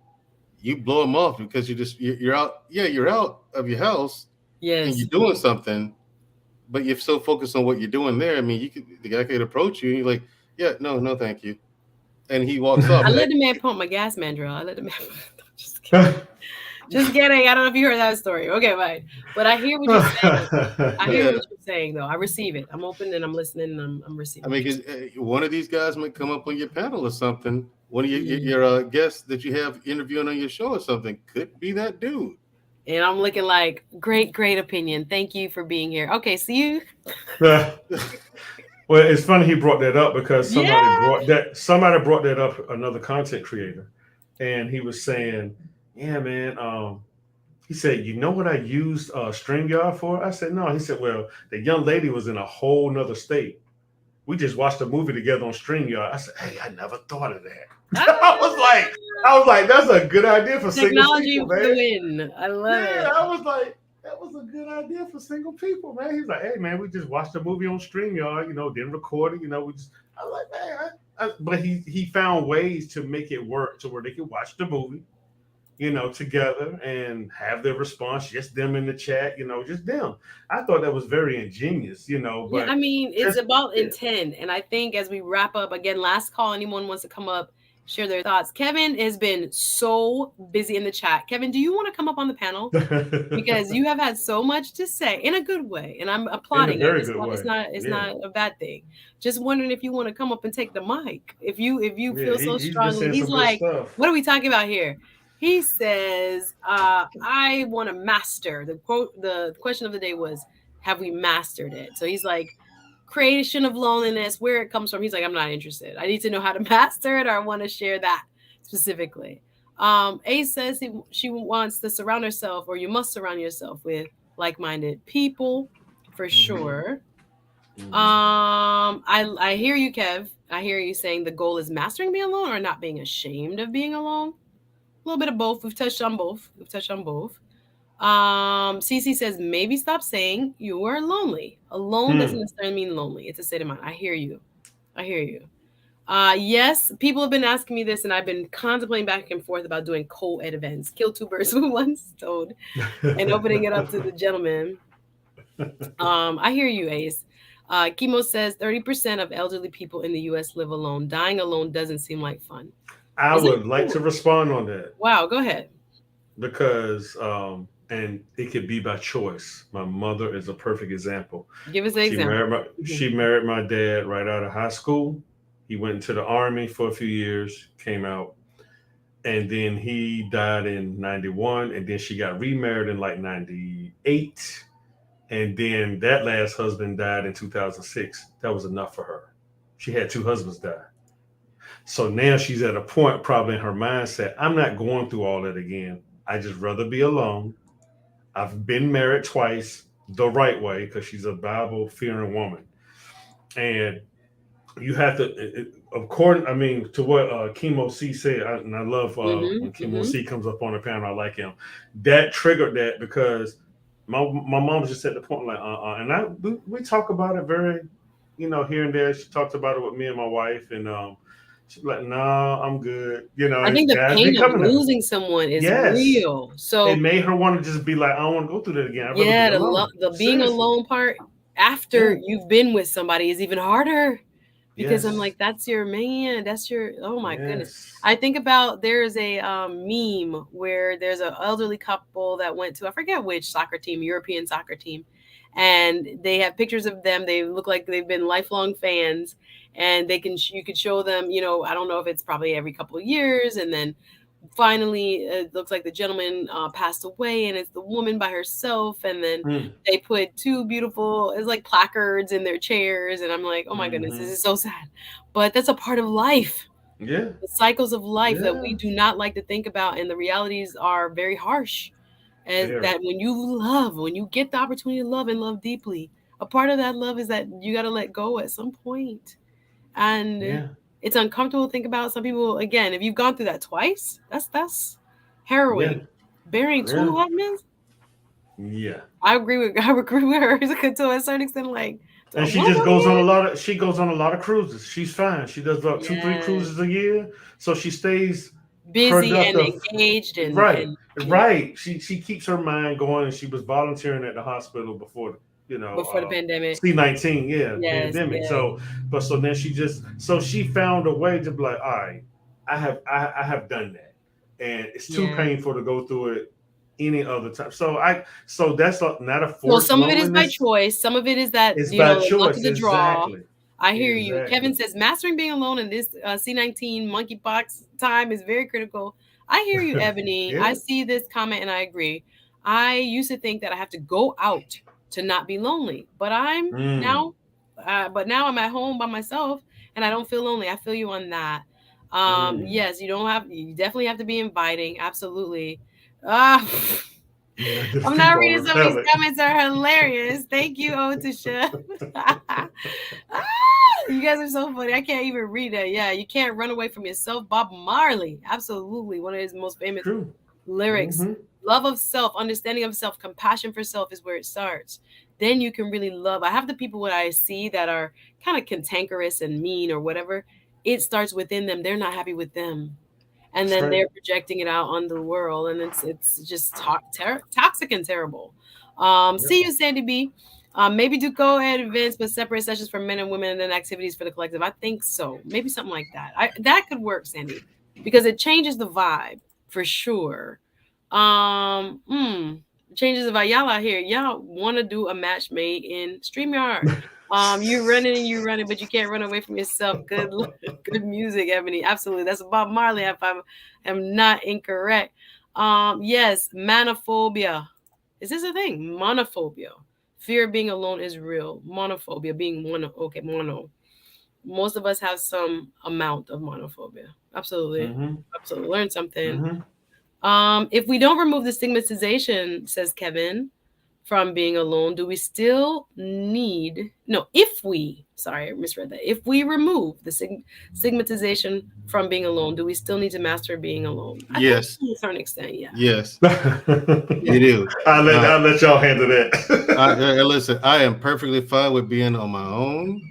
you blow him off because you're out. Yeah, you're out of your house, and you're doing something, but you're so focused on what you're doing there. I mean, the guy could approach you, and you're like, yeah, no, thank you, and he walks off. I let the man pump my gas, Mandrell. I let the man. Just kidding. Just kidding. I don't know if you heard that story. Okay, fine. But I hear what you're saying. I hear what you're saying, though. I receive it. I'm open and I'm listening and I'm receiving. I mean, one of these guys might come up on your panel or something. One of your guests that you have interviewing on your show or something could be that dude. And I'm looking like, great opinion. Thank you for being here. Okay, see you. Well, it's funny he brought that up, because somebody brought that up, another content creator, and he was saying, yeah, man, he said, you know what I used StreamYard for? I said, no. He said, well, the young lady was in a whole nother state. We just watched a movie together on StreamYard. I said, hey, I never thought of that. I was like, that's a good idea for technology single people, man. I love it. Yeah, I was like, that was a good idea for single people, man. He's like, hey, man, we just watched a movie on StreamYard, didn't record it, I was like, man, but he found ways to make it work to where they could watch the movie, together and have their response, just them in the chat, just them. I thought that was very ingenious, but yeah, I mean, it's about intent. And I think as we wrap up, again, last call, anyone wants to come up, share their thoughts. Kevin has been so busy in the chat. Kevin, do you want to come up on the panel? Because you have had so much to say in a good way, and I'm applauding it. It's not a bad thing. Just wondering if you want to come up and take the mic. If you feel so strongly. He's like, what are we talking about here? He says, I want to master. The question of the day was, have we mastered it? So he's like, creation of loneliness, where it comes from. He's like, I'm not interested. I need to know how to master it, or I want to share that specifically. Ace says she wants to surround herself, or you must surround yourself with like-minded people, for sure. I hear you, Kev. I hear you saying the goal is mastering being alone or not being ashamed of being alone. A little bit of both. We've touched on both. Cece says, maybe stop saying you are lonely. Alone doesn't necessarily mean lonely. It's a state of mind. I hear you. Yes, people have been asking me this, and I've been contemplating back and forth about doing co-ed events. Kill two birds with one stone and opening it up to the gentlemen. I hear you, Ace. Chemo says 30% of elderly people in the U.S. live alone. Dying alone doesn't seem like fun. I would like to respond on that. Wow, go ahead. Because and it could be by choice. My mother is a perfect example. Give us an example. She married my dad right out of high school. He went into the army for a few years, came out, and then he died in 91, and then she got remarried in like 98, and then that last husband died in 2006. That was enough for her. She had two husbands die. So now she's at a point probably in her mindset, I'm not going through all that again. I just rather be alone. I've been married twice the right way because she's a Bible fearing woman. And you have to, according, I mean, to what Chemo C said, and I love when Chemo C comes up on the panel, I like him. That triggered that because my mom just at the point like, and we talk about it very, here and there. She talks about it with me and my wife, and she's like, "No, I'm good." I think the pain of losing someone is real. So it made her want to just be like, "I don't want to go through that again." The being alone part after you've been with somebody is even harder. Because I'm like, that's your man. That's your, oh my goodness. I think about, there's a meme where there's an elderly couple that went to, I forget which soccer team, European soccer team. And they have pictures of them. They look like they've been lifelong fans. And you could show them, I don't know if it's probably every couple of years. And then finally it looks like the gentleman passed away and it's the woman by herself, and then they put two beautiful, it's like placards in their chairs, and I'm like, oh my goodness, this is so sad, but that's a part of life. The cycles of life that we do not like to think about, and the realities are very harsh. And that when you get the opportunity to love and love deeply, a part of that love is that you got to let go at some point. And it's uncomfortable to think about. Some people, again, if you've gone through that twice, that's harrowing. Bearing two husbands. I agree with her to a certain extent. Like, and she just goes on a lot of. She goes on a lot of cruises. She's fine. She does about 2-3 cruises a year, so she stays busy and engaged. And right. She keeps her mind going. And she was volunteering at the hospital before the pandemic. C-19, pandemic. So then she found a way to be like, all right, I have done that, and it's too painful to go through it any other time. So that's not a force. Well, some of it is by choice. Some of it is that it's by choice. The draw. I hear you. Kevin says mastering being alone in this C-19 monkeypox time is very critical. I hear you, Ebony. I see this comment and I agree. I used to think that I have to go out to not be lonely, but I'm now I'm at home by myself and I don't feel lonely. I feel you on that. Yes, you definitely have to be inviting. Absolutely. I'm not reading some of these comments are hilarious. Thank you, Otisha. You guys are so funny. I can't even read that. Yeah, you can't run away from yourself. Bob Marley. Absolutely. One of his most famous lyrics. Love of self, understanding of self, compassion for self is where it starts. Then you can really love. I have the people that I see that are kind of cantankerous and mean or whatever. It starts within them. They're not happy with them. And then they're projecting it out on the world. And it's just toxic and terrible. See you, Sandy B. Maybe do co-ed events, but separate sessions for men and women and then activities for the collective. I think so. Maybe something like that. That could work, Sandy, because it changes the vibe for sure. Changes the vibe. Y'all out here. Y'all want to do a match made in StreamYard. You're running, but you can't run away from yourself. Good music, Ebony. Absolutely. That's Bob Marley, if I am not incorrect. Yes, manophobia. Is this a thing? Monophobia. Fear of being alone is real. Monophobia, being mono. Okay, mono. Most of us have some amount of monophobia. Absolutely. Absolutely. Learn something. If we don't remove the stigmatization, says Kevin, from being alone, do we still need, if we remove the stigmatization from being alone, do we still need to master being alone? Yes. To a certain extent, yeah. Yes. You do. I'll let y'all handle that. Listen, I am perfectly fine with being on my own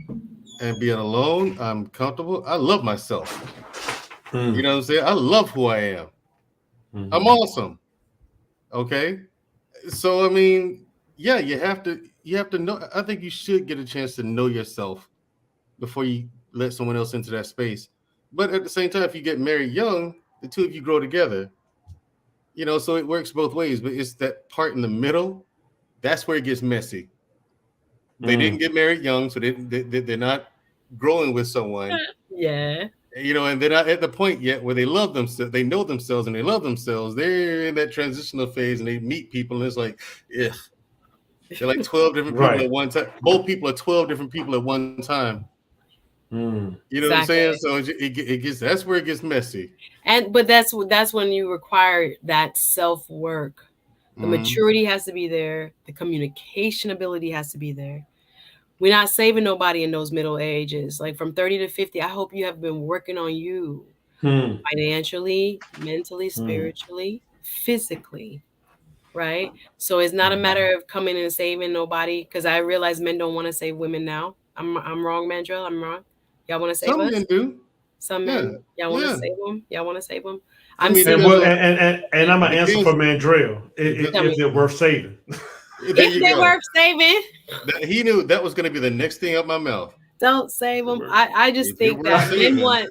and being alone. I'm comfortable. I love myself. You know what I'm saying? I love who I am. I'm awesome. Okay. So, I mean, yeah, you have to know. I think you should get a chance to know yourself before you let someone else into that space. But at the same time, if you get married young, the two of you grow together. You know, so it works both ways, but it's that part in the middle, that's where it gets messy. They didn't get married young, so they're not growing with someone. Yeah. You know, and they're not at the point yet where they love themselves, they know themselves and they love themselves. They're in that transitional phase and they meet people and it's like, ugh. They're like 12 different people at one time. Both people are 12 different people at one time. You know what I'm saying? So it gets, that's where it gets messy. But that's when you require that self-work. The maturity has to be there. The communication ability has to be there. We're not saving nobody in those middle ages. Like from 30 to 50, I hope you have been working on you financially, mentally, spiritually, physically, right? So it's not a matter of coming and saving nobody, because I realize men don't want to save women now. I'm wrong, Mandrell? I'm wrong? Y'all want to save us? Some men do. Some men? Y'all want to save them? Y'all want to save them? And I'm gonna answer for Mandrell if they're worth saving. If they're worth saving. He knew that was going to be the next thing out my mouth. Don't save them. I just think that men want,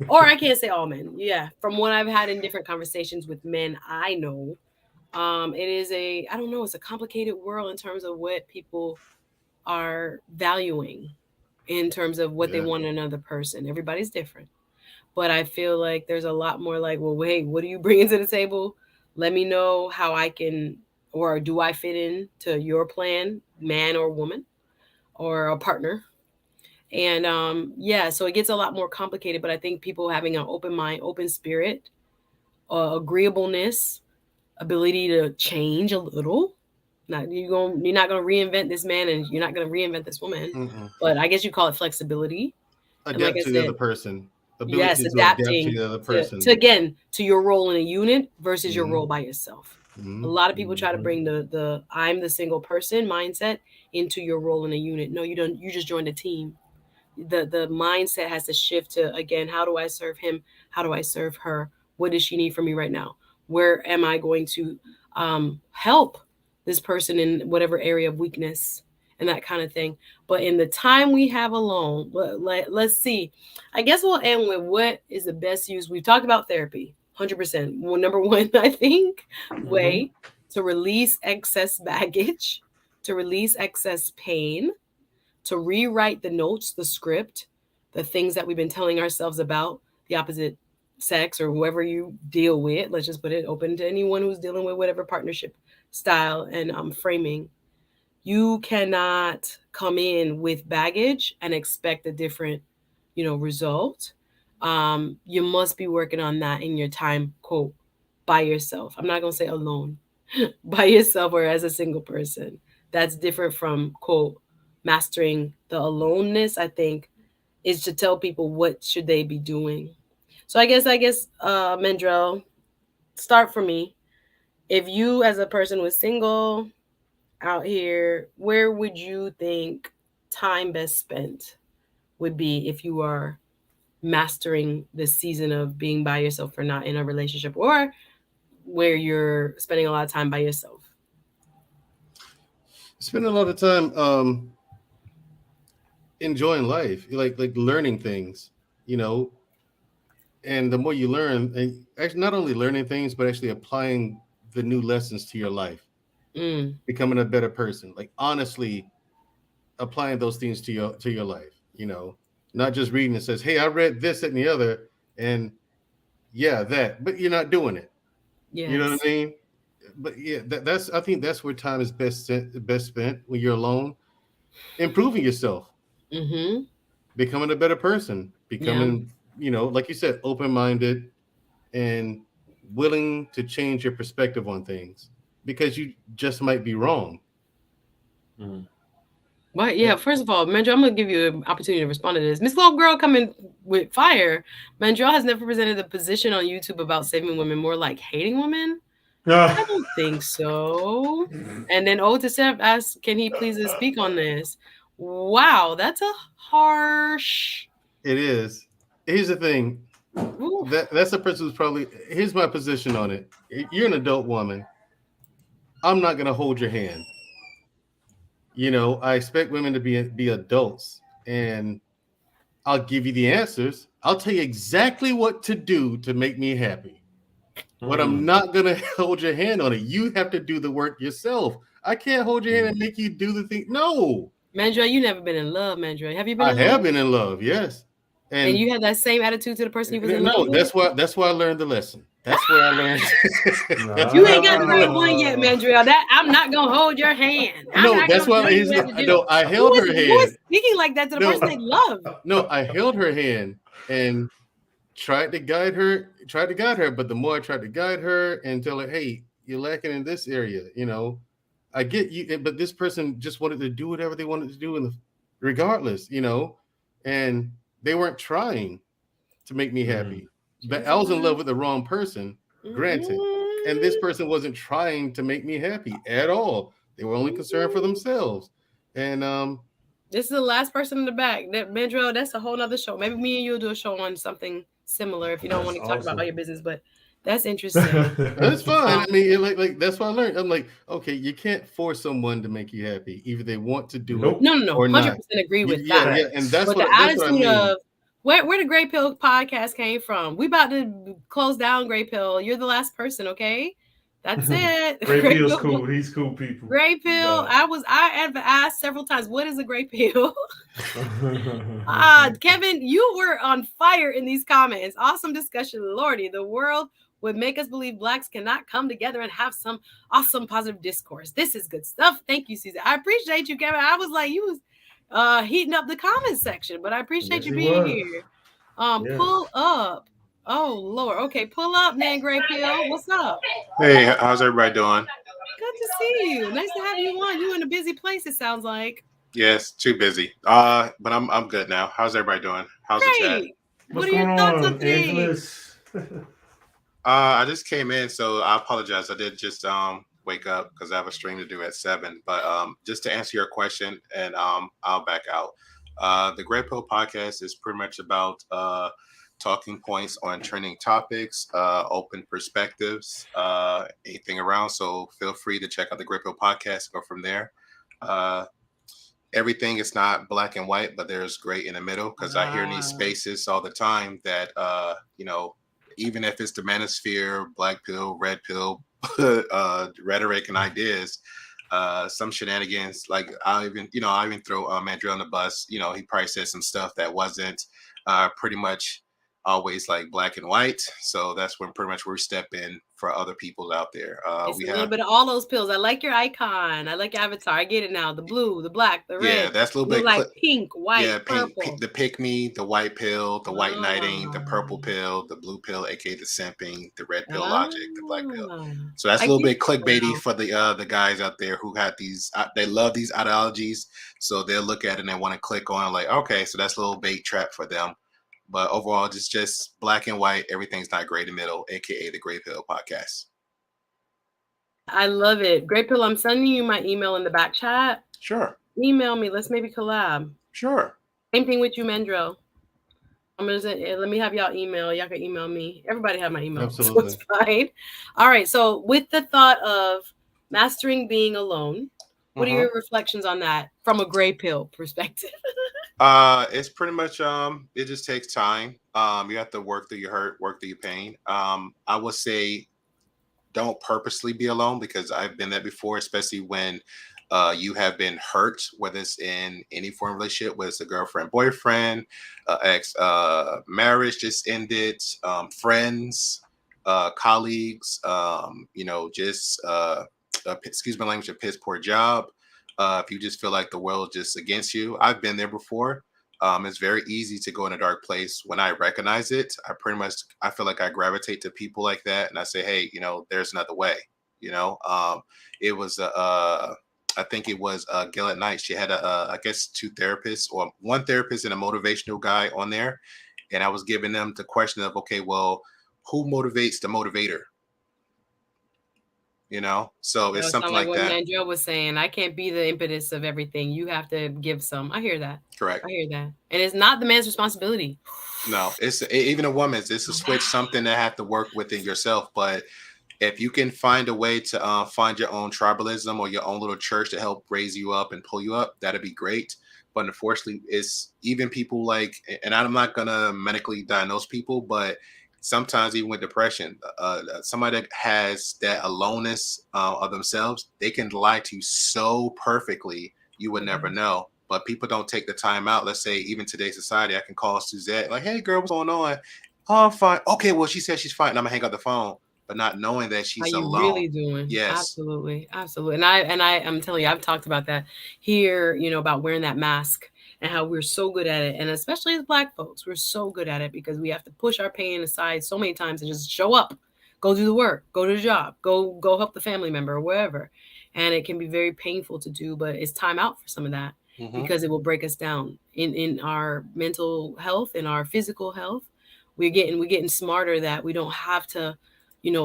or I can't say all men. Yeah, from what I've had in different conversations with men, I know it is I don't know, it's a complicated world in terms of what people are valuing, in terms of what they want in another person. Everybody's different. But I feel like there's a lot more like, well, wait, what are you bringing to the table? Let me know how I can, or do I fit in to your plan, man or woman, or a partner? And so it gets a lot more complicated. But I think people having an open mind, open spirit, agreeableness, ability to change a little. You're not gonna reinvent this man, and you're not gonna reinvent this woman. But I guess you call it flexibility. Adapt to the other person. Yes, adapting to the other person. To your role in a unit versus your role by yourself. A lot of people try to bring the I'm the single person mindset into your role in a unit. No, you don't. You just joined a team. The mindset has to shift to, again, how do I serve him? How do I serve her? What does she need from me right now? Where am I going to help this person in whatever area of weakness and that kind of thing? But in the time we have alone, let's see. I guess we'll end with what is the best use. We've talked about therapy, 100%. Well, number one, I think, way to release excess baggage, to release excess pain, to rewrite the notes, the script, the things that we've been telling ourselves about the opposite sex or whoever you deal with. Let's just put it open to anyone who's dealing with whatever partnership style and framing. You cannot come in with baggage and expect a different, result. You must be working on that in your time, quote, by yourself. I'm not going to say alone, by yourself or as a single person. That's different from, quote, mastering the aloneness. I think is to tell people what should they be doing. So I guess, Mandrell, start for me. If you as a person was single out here, where would you think time best spent would be if you are mastering this season of being by yourself or not in a relationship, or where you're spending a lot of time by yourself? Spend a lot of time enjoying life, like learning things, and the more you learn, and actually not only learning things, but actually applying the new lessons to your life, becoming a better person, like honestly applying those things to your life, not just reading it says, hey, I read this, that, and the other, and that, but you're not doing it. Yes. You know what I mean? But that's I think that's where time is best spent, when you're alone, improving yourself, becoming a better person, becoming, like you said, open-minded and willing to change your perspective on things, because you just might be wrong. Well, yeah, first of all, Mandrell, I'm going to give you an opportunity to respond to this. Miss Little Girl coming with fire. Mandrell has never presented a position on YouTube about saving women, more like hating women. I don't think so. And then Otisef asked, can he please speak on this? Wow, that's a harsh. It is. Here's the thing. That's a person who's probably, here's my position on it. You're an adult woman. I'm not going to hold your hand. I expect women to be adults, and I'll give you the answers. I'll tell you exactly what to do to make me happy. but I'm not gonna hold your hand on it. You have to do the work yourself. I can't hold your hand and make you do the thing. No. Mandra, you never been in love, Mandra. Have you been I in love? have been in love, yes. And you had that same attitude to the person you was in love with? No, that's why I learned the lesson. That's where I learned. You ain't got the right one yet, Mandra. That I'm not gonna hold your hand. That's why I held her hand. Speaking like that to the person they love. No, I held her hand and tried to guide her, but the more I tried to guide her and tell her, hey, you're lacking in this area, I get you, but this person just wanted to do whatever they wanted to do regardless, and they weren't trying to make me happy. But I was in love with the wrong person, granted, and this person wasn't trying to make me happy at all. They were only concerned for themselves. And this is the last person in the back. Mandro, that's a whole nother show. Maybe me and you'll do a show on something similar if you don't want to talk about all your business, but that's interesting. That's fine. I mean, like that's what I learned. I'm like, okay, you can't force someone to make you happy. Either they want to do it. No. Or 100% not. agree with that. Yeah, and that's but what the attitude I mean. of where the Gray Pill podcast came from. We about to close down Gray Pill. You're the last person, okay? That's it. Gray Pill's cool. He's cool people. Gray Pill. I have asked several times, what is a Gray Pill? Kevin, you were on fire in these comments. Awesome discussion, Lordy. The world would make us believe Blacks cannot come together and have some awesome positive discourse. This is good stuff. Thank you, Susan. I appreciate you, Kevin. I was like, you was heating up the comment section, but I appreciate you being here. Pull up. Oh Lord. Okay, pull up, man. Gray Pill. What's up? Hey, how's everybody doing? Good to see you. Nice to have you on. You in a busy place, it sounds like. Yes, too busy. But I'm good now. How's everybody doing? How's the chat? What are your thoughts on things? I just came in, so I apologize. I did just wake up because I have a stream to do at 7. But just to answer your question, and I'll back out. The Gray Pill podcast is pretty much about talking points on trending topics, open perspectives, anything around. So feel free to check out the Gray Pill podcast. Go from there. Everything is not black and white, but there's gray in the middle, because I hear in these spaces all the time that even if it's the manosphere, black pill, red pill, rhetoric and ideas, some shenanigans, like I even throw Mandrill on the bus. He probably said some stuff that wasn't pretty much always like black and white. So that's when pretty much we step in for other people out there. It's a little bit of all those pills. I like your icon. I like your avatar. I get it now. The blue, the black, the red. Yeah, that's a little bit like pink, white, purple. The pick me, the white pill, the white knighting, the purple pill, the blue pill, aka the simping, the red pill logic, the black pill. So that's a little bit clickbaity for the guys out there who had these. They love these ideologies, so they'll look at it and they want to click on like, okay, so that's a little bait trap for them. But overall, just black and white. Everything's not gray in the middle, aka the Gray Pill podcast. I love it. Gray Pill, I'm sending you my email in the back chat. Sure. Email me. Let's maybe collab. Sure. Same thing with you, Mendro. Let me have y'all email. Y'all can email me. Everybody have my email. Absolutely. So it's fine. All right. So with the thought of mastering being alone, what are your reflections on that from a Gray Pill perspective? It's pretty much it just takes time. You have to work through your hurt, work through your pain. I would say don't purposely be alone, because I've been there before, especially when you have been hurt, whether it's in any form of relationship, whether it's a girlfriend, boyfriend, ex marriage just ended, friends, colleagues, excuse my language, a piss poor job. If you just feel like the world is just against you. I've been there before. It's very easy to go in a dark place. When I recognize it, I feel like I gravitate to people like that, and I say, hey, there's another way. It was I think it was Gail at Night. She had I guess 2 therapists, or one therapist and a motivational guy on there, and I was giving them the question of, okay, well, who motivates the motivator? So it's something like what that. Mandrill was saying, I can't be the impetus of everything. You have to give some. I hear that. Correct. I hear that. And it's not the man's responsibility. No, it's even a woman's. It's a switch, something that have to work within yourself. But if you can find a way to find your own tribalism or your own little church to help raise you up and pull you up, that'd be great. But unfortunately, it's even people like, and I'm not gonna medically diagnose people, but sometimes even with depression, somebody that has that aloneness of themselves, they can lie to you so perfectly you would never know. But people don't take the time out. Let's say even today's society, I can call Suzette like, "Hey girl, what's going on?" "Oh, I'm fine." "Okay, well, she said she's fine." And I'm gonna hang up the phone, but not knowing that How she's you alone. really doing? Yes. Absolutely, absolutely. I'm telling you, I've talked about that here. About wearing that mask and how we're so good at it, and especially as Black folks, we're so good at it because we have to push our pain aside so many times and just show up, go do the work, go to the job, go help the family member or wherever, and it can be very painful to do. But it's time out for some of that because it will break us down in our mental health, in our physical health. We're getting smarter that we don't have to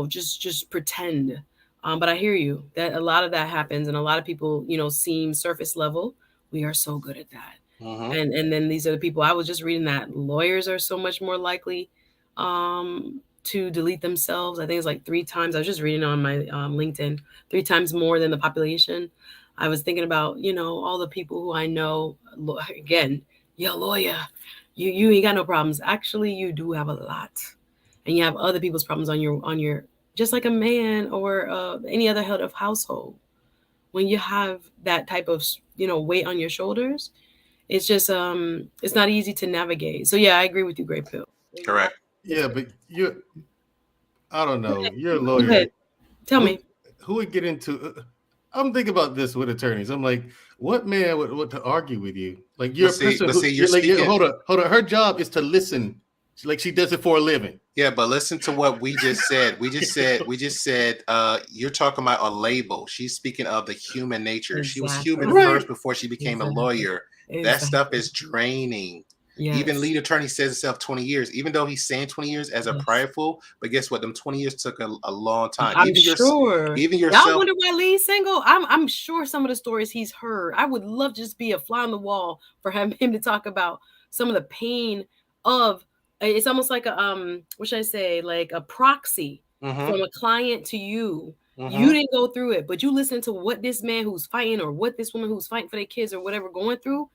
just pretend. But I hear you that a lot of that happens, and a lot of people, seem surface level. We are so good at that. And then these are the people. I was just reading that lawyers are so much more likely to delete themselves. I think it's like 3 times. I was just reading on my LinkedIn, 3 times more than the population. I was thinking about, all the people who I know. Again, you're a lawyer. You ain't got no problems. Actually, you do have a lot. And you have other people's problems on your just like a man or any other head of household. When you have that type of weight on your shoulders, it's just it's not easy to navigate. So yeah, I agree with you, Great Pill. Correct. Yeah, but I don't know. You're a Go lawyer. ahead. Tell me. Who would get into? I'm thinking about this with attorneys. I'm like, what man would to argue with you? Like you're a person who, you're speaking. Hold on. Her job is to listen. Like she does it for a living. Yeah, but listen to what we just said. We just said you're talking about a label. She's speaking of the human nature. Exactly. She was human first before she became a lawyer. That stuff is draining. Yes. Even lead attorney says himself 20 years, even though he's saying 20 years as a prideful, but guess what? Them 20 years took a long time. I'm sure. Even yourself. Y'all wonder why Lee's single? I'm sure some of the stories he's heard. I would love to just be a fly on the wall for him to talk about some of the pain of. It's almost like a what should I say? Like a proxy from a client to you. You didn't go through it, but you listen to what this man who's fighting or what this woman who's fighting for their kids or whatever going through.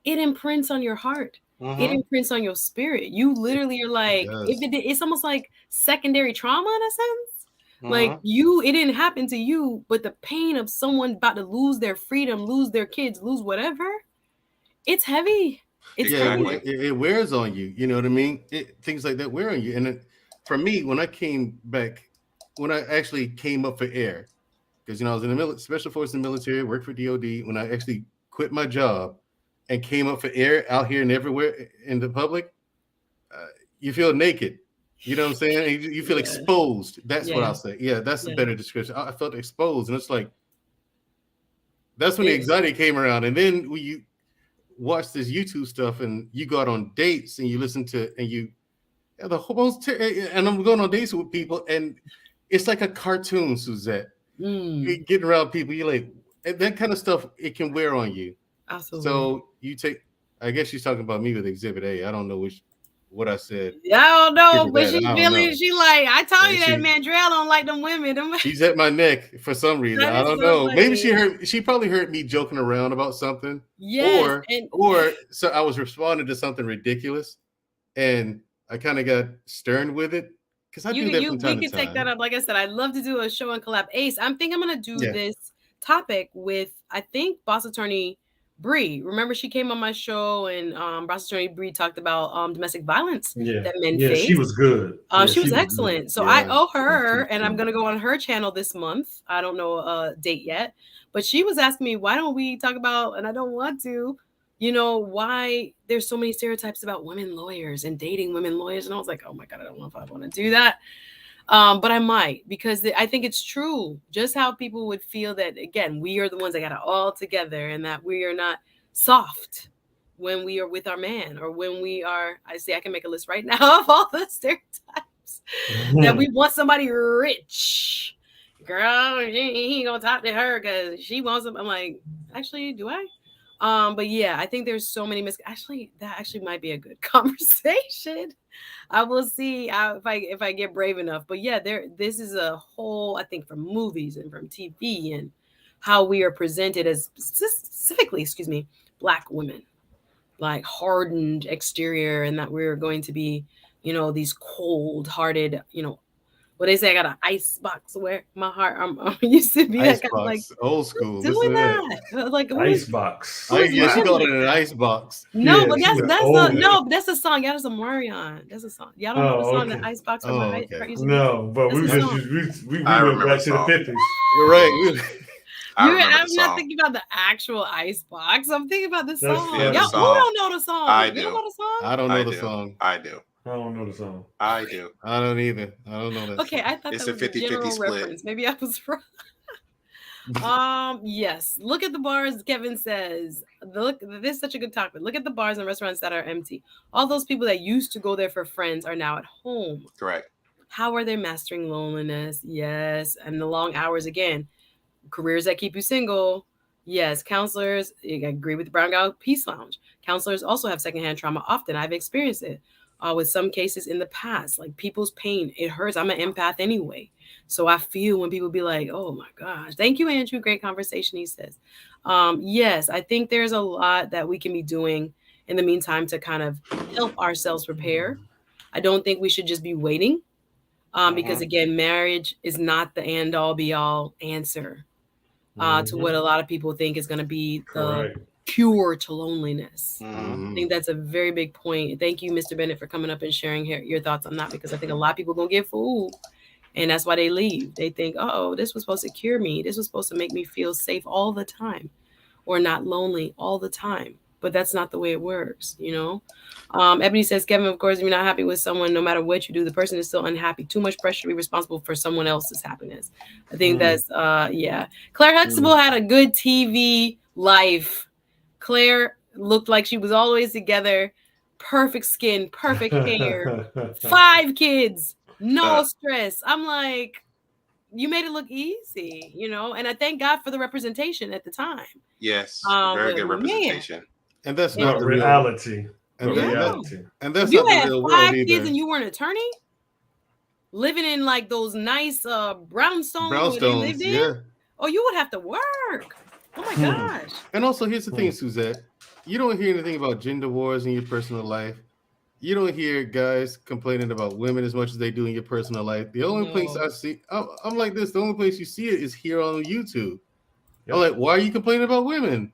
It imprints on your heart. It imprints on your spirit. You literally are like, it's almost like secondary trauma in a sense. Like it didn't happen to you, but the pain of someone about to lose their freedom, lose their kids, lose whatever, it's heavy. It's heavy. It wears on you. You know what I mean? Things like that wear on you. And for me, when I actually came up for air, because I was in the special forces in the military, worked for DOD. When I actually quit my job and came up for air out here and everywhere in the public, you feel naked. You know what I'm saying? You feel exposed. That's what I'll say. Yeah, that's a better description. I felt exposed, and it's like that's when the anxiety came around. And then when you watch this YouTube stuff, and you go out on dates, and you listen to, and you the whole and I'm going on dates with people, and it's like a cartoon, Suzette. You're getting around people, you're like that kind of stuff. It can wear on you. Absolutely. So you take. I guess she's talking about me with Exhibit A. I don't know what I said. I don't know, but she's feeling. She like, I told you that Mandrell don't like them women. She's at my neck for some reason. I don't know. Maybe she probably heard me joking around about something. Yes. Or so I was responding to something ridiculous, and I kind of got stern with it. Because I do that from time to time. We can take that up. Like I said, I'd love to do a show and collab. Ace, I'm gonna do this topic with, I think, Boss Attorney Bree. Remember, she came on my show, and Boss Attorney Bree talked about domestic violence that men face. She was good. She was excellent. So I owe her, and I'm gonna go on her channel this month. I don't know a date yet, but she was asking me, why don't we talk about, and I don't want to, why there's so many stereotypes about women lawyers and dating women lawyers. And I was like, oh my God, I don't know if I want to do that. But I might, because I think it's true. Just how people would feel that, again, we are the ones that got it all together, and that we are not soft when we are with our man, or when we are, I can make a list right now of all the stereotypes that we want somebody rich. Girl, he ain't gonna talk to her because she wants them. I'm like, actually, do I? But yeah, I think there's so many that actually might be a good conversation. I will see if I get brave enough. But yeah, this is a whole, I think, from movies and from TV and how we are presented as specifically, Black women, like hardened exterior, and that we're going to be these cold-hearted, what they say, I got an ice box where my heart, I'm used to be that kind of like, Icebox, old school. doing that. Like, Ice box. Yeah, she called it an ice box. No, Yeah, but she went that's old. no, but that's a song. Y'all, that's a Marion. That's a song. Y'all don't know the song, okay. the Icebox Oh, my okay. heart used to be? No, but That's we a just song. we I went remember back the to the song. 50s. You're right. I remember I'm the not song. thinking about the actual Icebox. I'm thinking about the That's song. funny. The Y'all, who song. don't know the song? I You do. don't know the song? I don't know I the do. song. I do. I don't know the song. I do. I don't either. I don't know that. Okay, song. I thought It's that a was a 50-50 general split. reference. Maybe I was wrong. Yes. Look at the bars. Kevin says, "Look, this is such a good topic. Look at the bars and restaurants that are empty. All those people that used to go there for friends are now at home. Correct. How are they mastering loneliness? Yes. And the long hours again. Careers that keep you single. Yes. Counselors, I agree with the Brown Gal Peace Lounge. Counselors also have secondhand trauma often. I've experienced it with some cases in the past, like people's pain. It hurts. I'm an empath anyway. So I feel when people be like, oh my gosh, thank you, Andrew. Great conversation, he says. Yes, I think there's a lot that we can be doing in the meantime to kind of help ourselves prepare. I don't think we should just be waiting because, again, marriage is not the end all be all answer to what a lot of people think is going to be Correct. the cure to loneliness. Mhm. I think that's a very big point. Thank you, Mr. Bennett, for coming up and sharing your thoughts on that, because I think a lot of people are going to get fooled. And that's why they leave. They think, oh, this was supposed to cure me. This was supposed to make me feel safe all the time or not lonely all the time. But that's not the way it works, Ebony says, Kevin, of course, if you're not happy with someone, no matter what you do, the person is still unhappy. Too much pressure to be responsible for someone else's happiness. I think that's, yeah. Claire Huxtable had a good TV life. Claire looked like she was always together. Perfect skin, perfect hair, 5 kids. No stress. I'm like, you made it look easy, and I thank God for the representation at the time. Yes. But Very good man, representation. And that's But not the real. reality. And, But that- reality. and that's you not the had real 5 world kids either. and you were an attorney living in like those nice brownstones where they Brownstones, lived in. yeah. Oh, you would have to work. Oh my gosh. And also, here's the thing, Suzette. You don't hear anything about gender wars in your personal life. You don't hear guys complaining about women as much as they do in your personal life. The only place I see, I'm like this, the only place you see it is here on YouTube. Yep. I'm like, why are you complaining about women?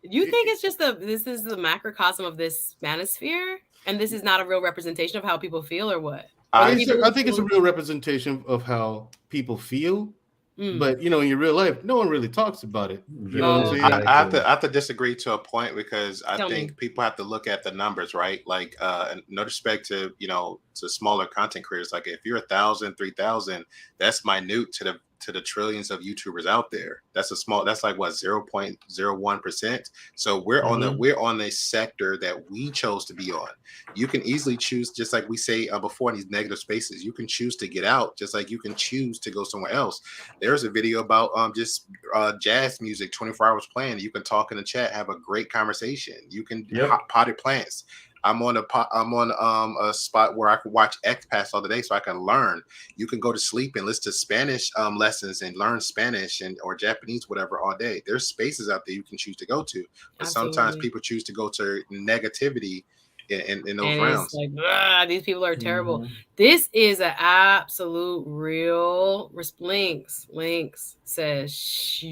You think it's just this is the macrocosm of this manosphere, and this is not a real representation of how people feel, or what? I think it's a real representation of how people feel. But in your real life, no one really talks about it. You know what I'm saying? I have to disagree to a point, because I think people have to look at the numbers, right? Like, no respect to to smaller content creators. Like, if you're 1,000, 3,000, that's minute to the trillions of YouTubers out there. That's like what, 0.01%. So we're on the sector that we chose to be on. You can easily choose, just like we say before in these negative spaces, you can choose to get out, just like you can choose to go somewhere else. There's a video about just jazz music, 24 hours playing. You can talk in the chat, have a great conversation. You can potted plants. I'm on a spot where I can watch expats all the day, so I can learn. You can go to sleep and listen to Spanish lessons and learn Spanish or Japanese, whatever, all day. There's spaces out there you can choose to go to, but sometimes people choose to go to negativity in those realms. It's like, these people are terrible. This is an absolute real. Links says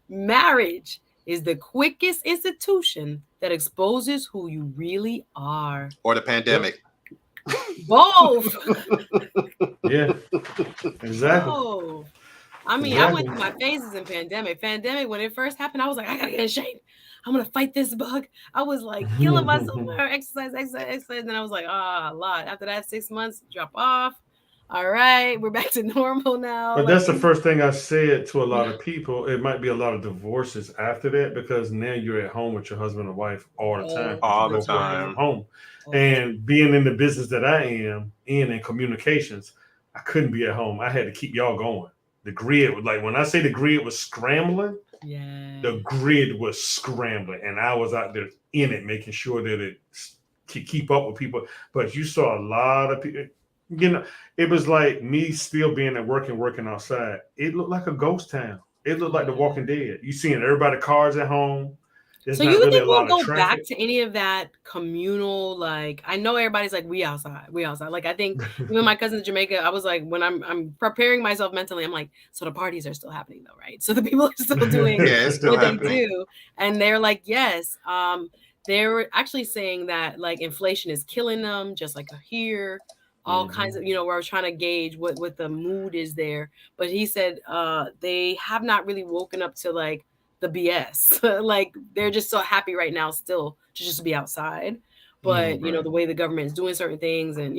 marriage is the quickest institution that exposes who you really are. Or the pandemic. Both. Yeah, exactly. Both. I mean, I went through my phases in pandemic. Pandemic, when it first happened, I was like, I gotta get in shape. I'm gonna fight this bug. I was like killing myself. Exercise. And I was like, a lot. After that, 6 months, drop off. All right, we're back to normal now. But that's the first thing I said to a lot of people. It might be a lot of divorces after that, because now you're at home with your husband or wife all the time. All the time. Home. And being in the business that I am in communications, I couldn't be at home. I had to keep y'all going. The grid was like, when I say the grid was scrambling, the grid was scrambling, and I was out there in it, making sure that it could keep up with people. But you saw a lot of people. It was like me still being at work and working outside. It looked like a ghost town. It looked like The Walking Dead. You seeing everybody cars at home. there's So not you really think a we'll lot of go traffic. back to any of that communal? Like, I know everybody's like, we outside. Like, I think even my cousin in Jamaica, I was like, when I'm preparing myself mentally, I'm like, so the parties are still happening though, right? So the people are still doing Yeah, it's still what they happening. do, and they're like, yes. They were actually saying that like inflation is killing them, just like here. All kinds of, where I was trying to gauge what the mood is there. But he said they have not really woken up to like the BS. Like they're just so happy right now still to just be outside. But the way the government is doing certain things, and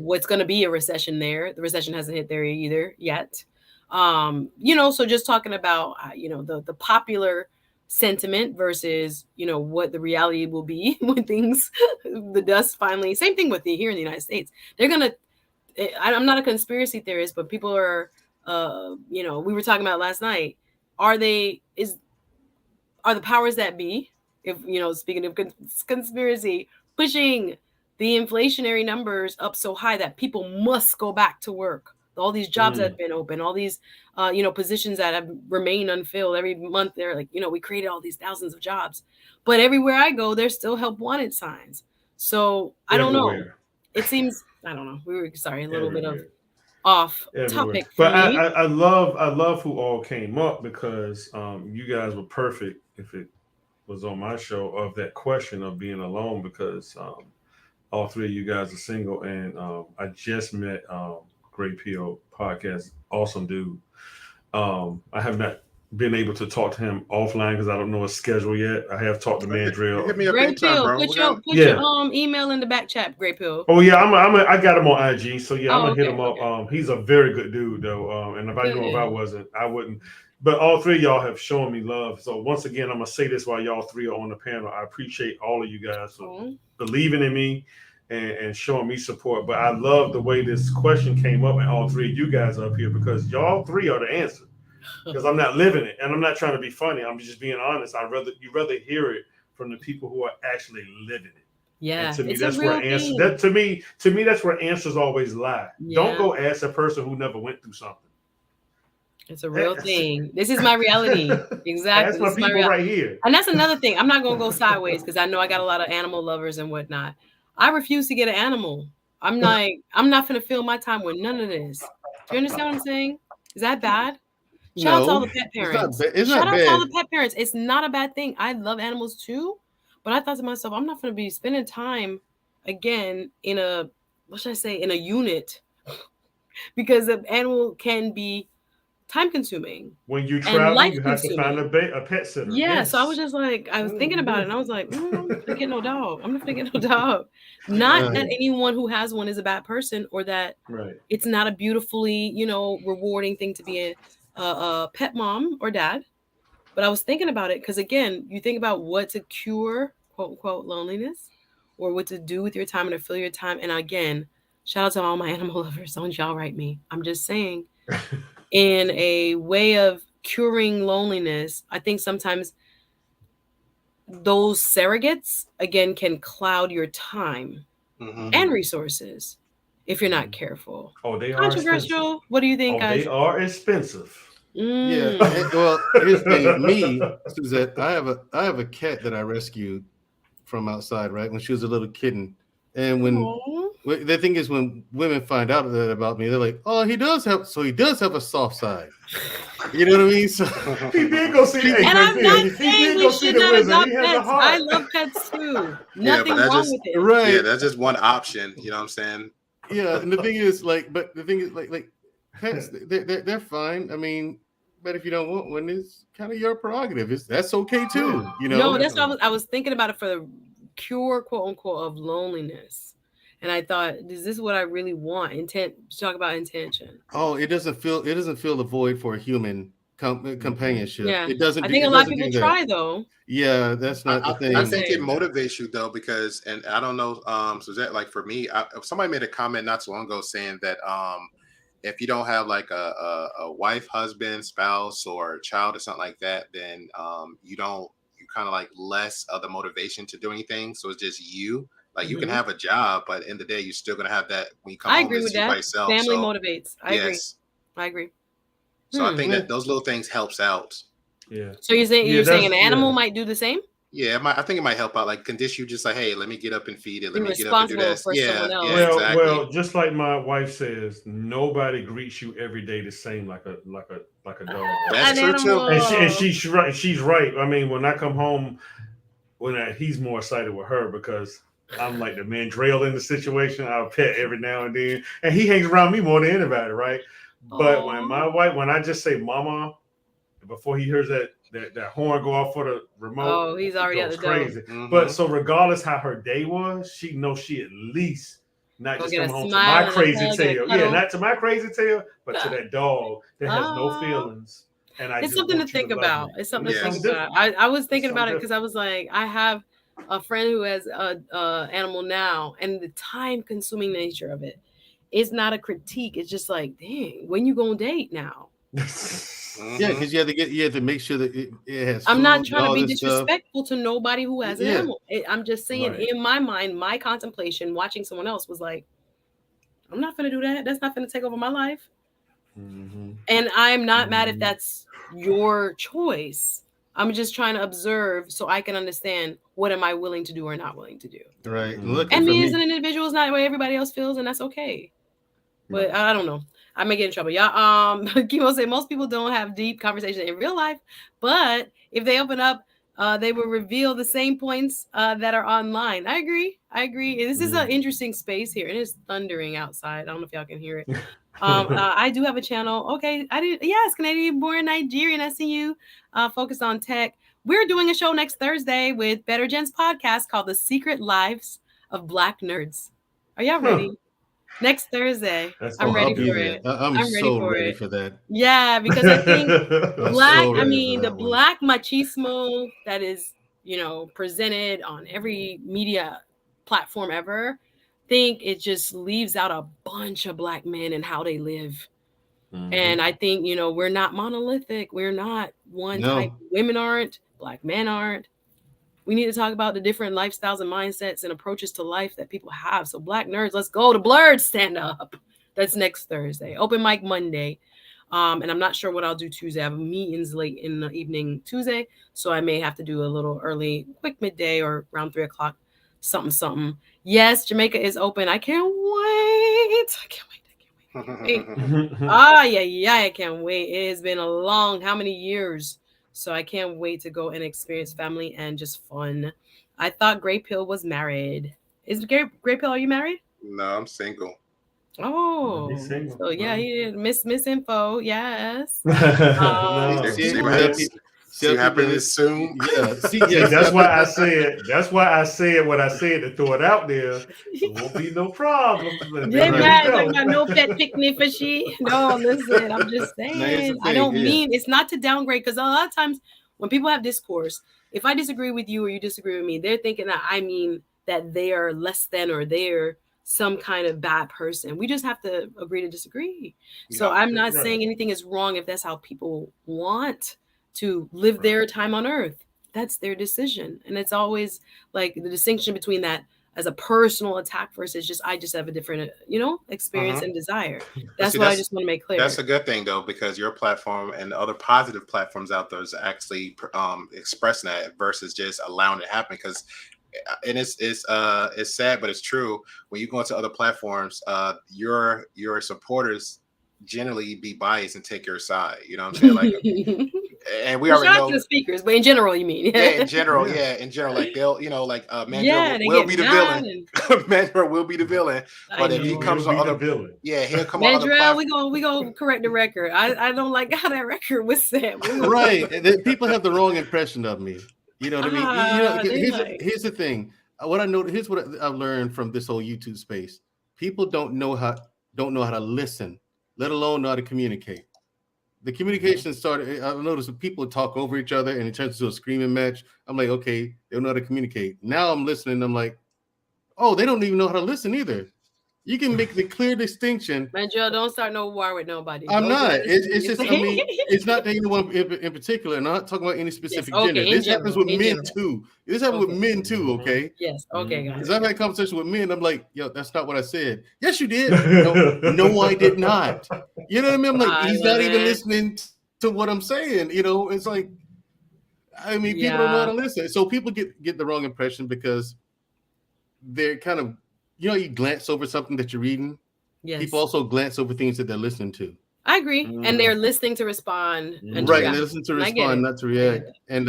what's going to be a recession there. The recession hasn't hit there either yet. So just talking about the popular sentiment versus what the reality will be when things the dust finally. Same thing with here in the United States. They're gonna. I'm not a conspiracy theorist, but people are. We were talking about last night. Are the powers that be, if speaking of conspiracy, pushing the inflationary numbers up so high that people must go back to work? All these jobs that have been open, all these positions that have remained unfilled. Every month they're like, we created all these thousands of jobs, but everywhere I go there's still help wanted signs. So I don't know. It seems, I don't know. We were a little bit of off topic for but me. I love who all came up, because you guys were perfect if it was on my show of that question of being alone, because all three of you guys are single, and I just met 𝗲𝗃 podcast, awesome dude. I have not been able to talk to him offline because I don't know his schedule yet. I have talked to Mandrill. Hit me up anytime, bro. Put your email in the back chat, 𝗲𝗃. Oh yeah, I got him on IG, so yeah, I'm gonna hit him up. Okay. He's a very good dude though, and if I knew if I wasn't, I wouldn't. But all three of y'all have shown me love. So once again, I'm gonna say this while y'all three are on the panel. I appreciate all of you guys for believing in me and showing me support. But I love the way this question came up, and all three of you guys are up here, because y'all three are the answer. Because I'm not living it, and I'm not trying to be funny. I'm just being honest. You rather hear it from the people who are actually living it. Yeah, and to me, that's where answers. That to me, that's where answers always lie. Yeah. Don't go ask a person who never went through something. It's a real thing. This is my reality. Exactly. That's my people right here. And that's another thing. I'm not gonna go sideways because I know I got a lot of animal lovers and whatnot. I refuse to get an animal. I'm not gonna fill my time with none of this. Do you understand what I'm saying? Is that bad? Shout out to all the pet parents. Shout out to all the pet parents. It's not a bad thing. I love animals too, but I thought to myself, I'm not gonna be spending time again in a unit because the animal can be time consuming. When you travel, you have to find a pet sitter. Yeah, yes. So I was just like, I was thinking about it, and I was like, I'm not gonna get no dog. I'm not gonna get no dog. Not that anyone who has one is a bad person, or that it's not a beautifully, rewarding thing to be a pet mom or dad. But I was thinking about it because, again, you think about what to cure, quote unquote, loneliness, or what to do with your time and to fill your time. And again, shout out to all my animal lovers. Don't y'all write me. I'm just saying. In a way of curing loneliness, I think sometimes those surrogates, again, can cloud your time and resources if you're not careful. Oh, they are controversial. Expensive. What do you think, guys? They are expensive. Yeah. Well, here's the thing. Me, Suzette, I have a cat that I rescued from outside, right, when she was a little kitten. And the thing is, when women find out that about me, they're like, "Oh, he does have a soft side." You know what I mean? So he did go see. And I'm not saying we should not adopt pets. I love pets too. Nothing wrong with it. Right? Yeah, that's just one option. You know what I'm saying? Yeah, and the thing is, like pets, they're fine. I mean, but if you don't want one, it's kind of your prerogative. That's okay too. No, that's what I was thinking about it for the cure, quote unquote, of loneliness. And I thought, is this what I really want? Talk about intention. Oh, it doesn't fill the void for a human companionship. Yeah, it doesn't. I think a lot of people try though. Yeah, that's not the thing. I think it motivates you though, because, and I don't know, Suzette, like for me, somebody made a comment not too long ago saying that if you don't have like a wife, husband, spouse, or child or something like that, then you kind of like less of the motivation to do anything. So it's just you. Like you can have a job, but in the day you're still gonna have that when you come home. I agree with that. Family motivates. I agree. So I think that those little things helps out. Yeah. So you're saying an animal might do the same? Yeah, I think it might help out. Like condition you just like, hey, let me get up and feed it. Let me get up and do responsible this. for someone else. Yeah, exactly. Well, just like my wife says, nobody greets you every day the same like a dog. That's true too. And she's right. She's right. I mean, when I come home, he's more excited with her because I'm like the mandrill in the situation. I'll pet every now and then, and he hangs around me more than anybody, right? But when I just say "mama," before he hears that horn go off for the remote, he's already at the crazy. But so regardless how her day was, she knows she at least not just come home to my crazy tale. Yeah, not to my crazy tale, but to that dog that has no feelings. And it's something to think about. It's something to think about. I was thinking about it because I was like, I have a friend who has a animal now, and the time-consuming nature of it is not a critique. It's just like, dang, when you gonna date now? Yeah, because you have to make sure that it has. I'm not trying to be disrespectful to nobody who has an animal. I'm just saying, in my mind, my contemplation, watching someone else was like, I'm not gonna do that. That's not gonna take over my life. And I'm not mad if that's your choice. I'm just trying to observe so I can understand what am I willing to do or not willing to do. Right. And me as an individual is not the way everybody else feels, and that's okay. But I don't know. I may get in trouble. Y'all, Kimo said most people don't have deep conversations in real life, but if they open up, they will reveal the same points that are online. I agree. This is an interesting space here. It is thundering outside. I don't know if y'all can hear it. I do have a channel. Okay, yes, Canadian-born Nigerian. I see you. Focused on tech. We're doing a show next Thursday with Better Gents podcast called The Secret Lives of Black Nerds. Are y'all ready? Next Thursday. I'm ready for it. I'm ready for that. Yeah, because I think the black machismo that is, presented on every media platform ever, think it just leaves out a bunch of black men and how they live. And I think, we're not monolithic. We're not one type. Women aren't, black men aren't. We need to talk about the different lifestyles and mindsets and approaches to life that people have. So Black Nerds, let's go. The Blurred stand up. That's next Thursday. Open mic Monday. And I'm not sure what I'll do Tuesday. I have meetings late in the evening Tuesday. So I may have to do a little early, quick midday or around 3 o'clock, something. Yes, Jamaica is open. I can't wait. I can't wait. I can't wait. It has been a long, how many years? So I can't wait to go and experience family and just fun. I thought Grey Pill was married. Is Grey Pill, are you married? No, I'm single. Oh, so yeah, he did miss info. Yes. See what happens soon. Yeah. That's why I said what I said to throw it out there. There won't be no problem. I got no pet picnic for she. No, listen, I'm just saying. I don't mean it's not to downgrade, because a lot of times when people have discourse, if I disagree with you or you disagree with me, they're thinking that I mean that they are less than or they're some kind of bad person. We just have to agree to disagree. So I'm not saying anything is wrong if that's how people want to live their time on earth. That's their decision. And it's always like the distinction between that as a personal attack versus I just have a different, experience and desire. That's what I just want to make clear. That's a good thing though, because your platform and other positive platforms out there is actually expressing that versus just allowing it to happen. Because it's sad, but it's true. When you go into other platforms, your supporters generally be biased and take your side. You know what I'm saying? Like, and we already know the speakers, but in general, you mean? In general, like they'll, Mandrill will be the villain. Mandrill will be the villain. But if he comes on other villain, he'll come on. Mandrill, we gonna correct the record. I don't like how that record was set. Right, people have the wrong impression of me. You know what I mean? Here's the thing. Here's what I've learned from this whole YouTube space. People don't know how to listen, let alone know how to communicate. The communication started. I've noticed that people talk over each other and it turns into a screaming match. I'm like, okay, they don't know how to communicate. Now I'm listening. I'm like, oh, they don't even know how to listen either. You can make the clear distinction. Man, Joe, don't start no war with nobody. I'm not. It's just, it's not anyone in particular. And I'm not talking about any specific gender. This happens with men too. This happens with men too, okay? Yes, okay, guys. Because I've had conversation with men. I'm like, yo, that's not what I said. Yes, you did. No, I did not. You know what I mean? I'm like, he's not even listening to what I'm saying. It's like, I mean, people don't know how to listen. So people get the wrong impression because they're kind of, you glance over something that you're reading. Yes. People also glance over things that they're listening to. I agree. And they're listening to respond. And right. And they listen to respond, not to react. And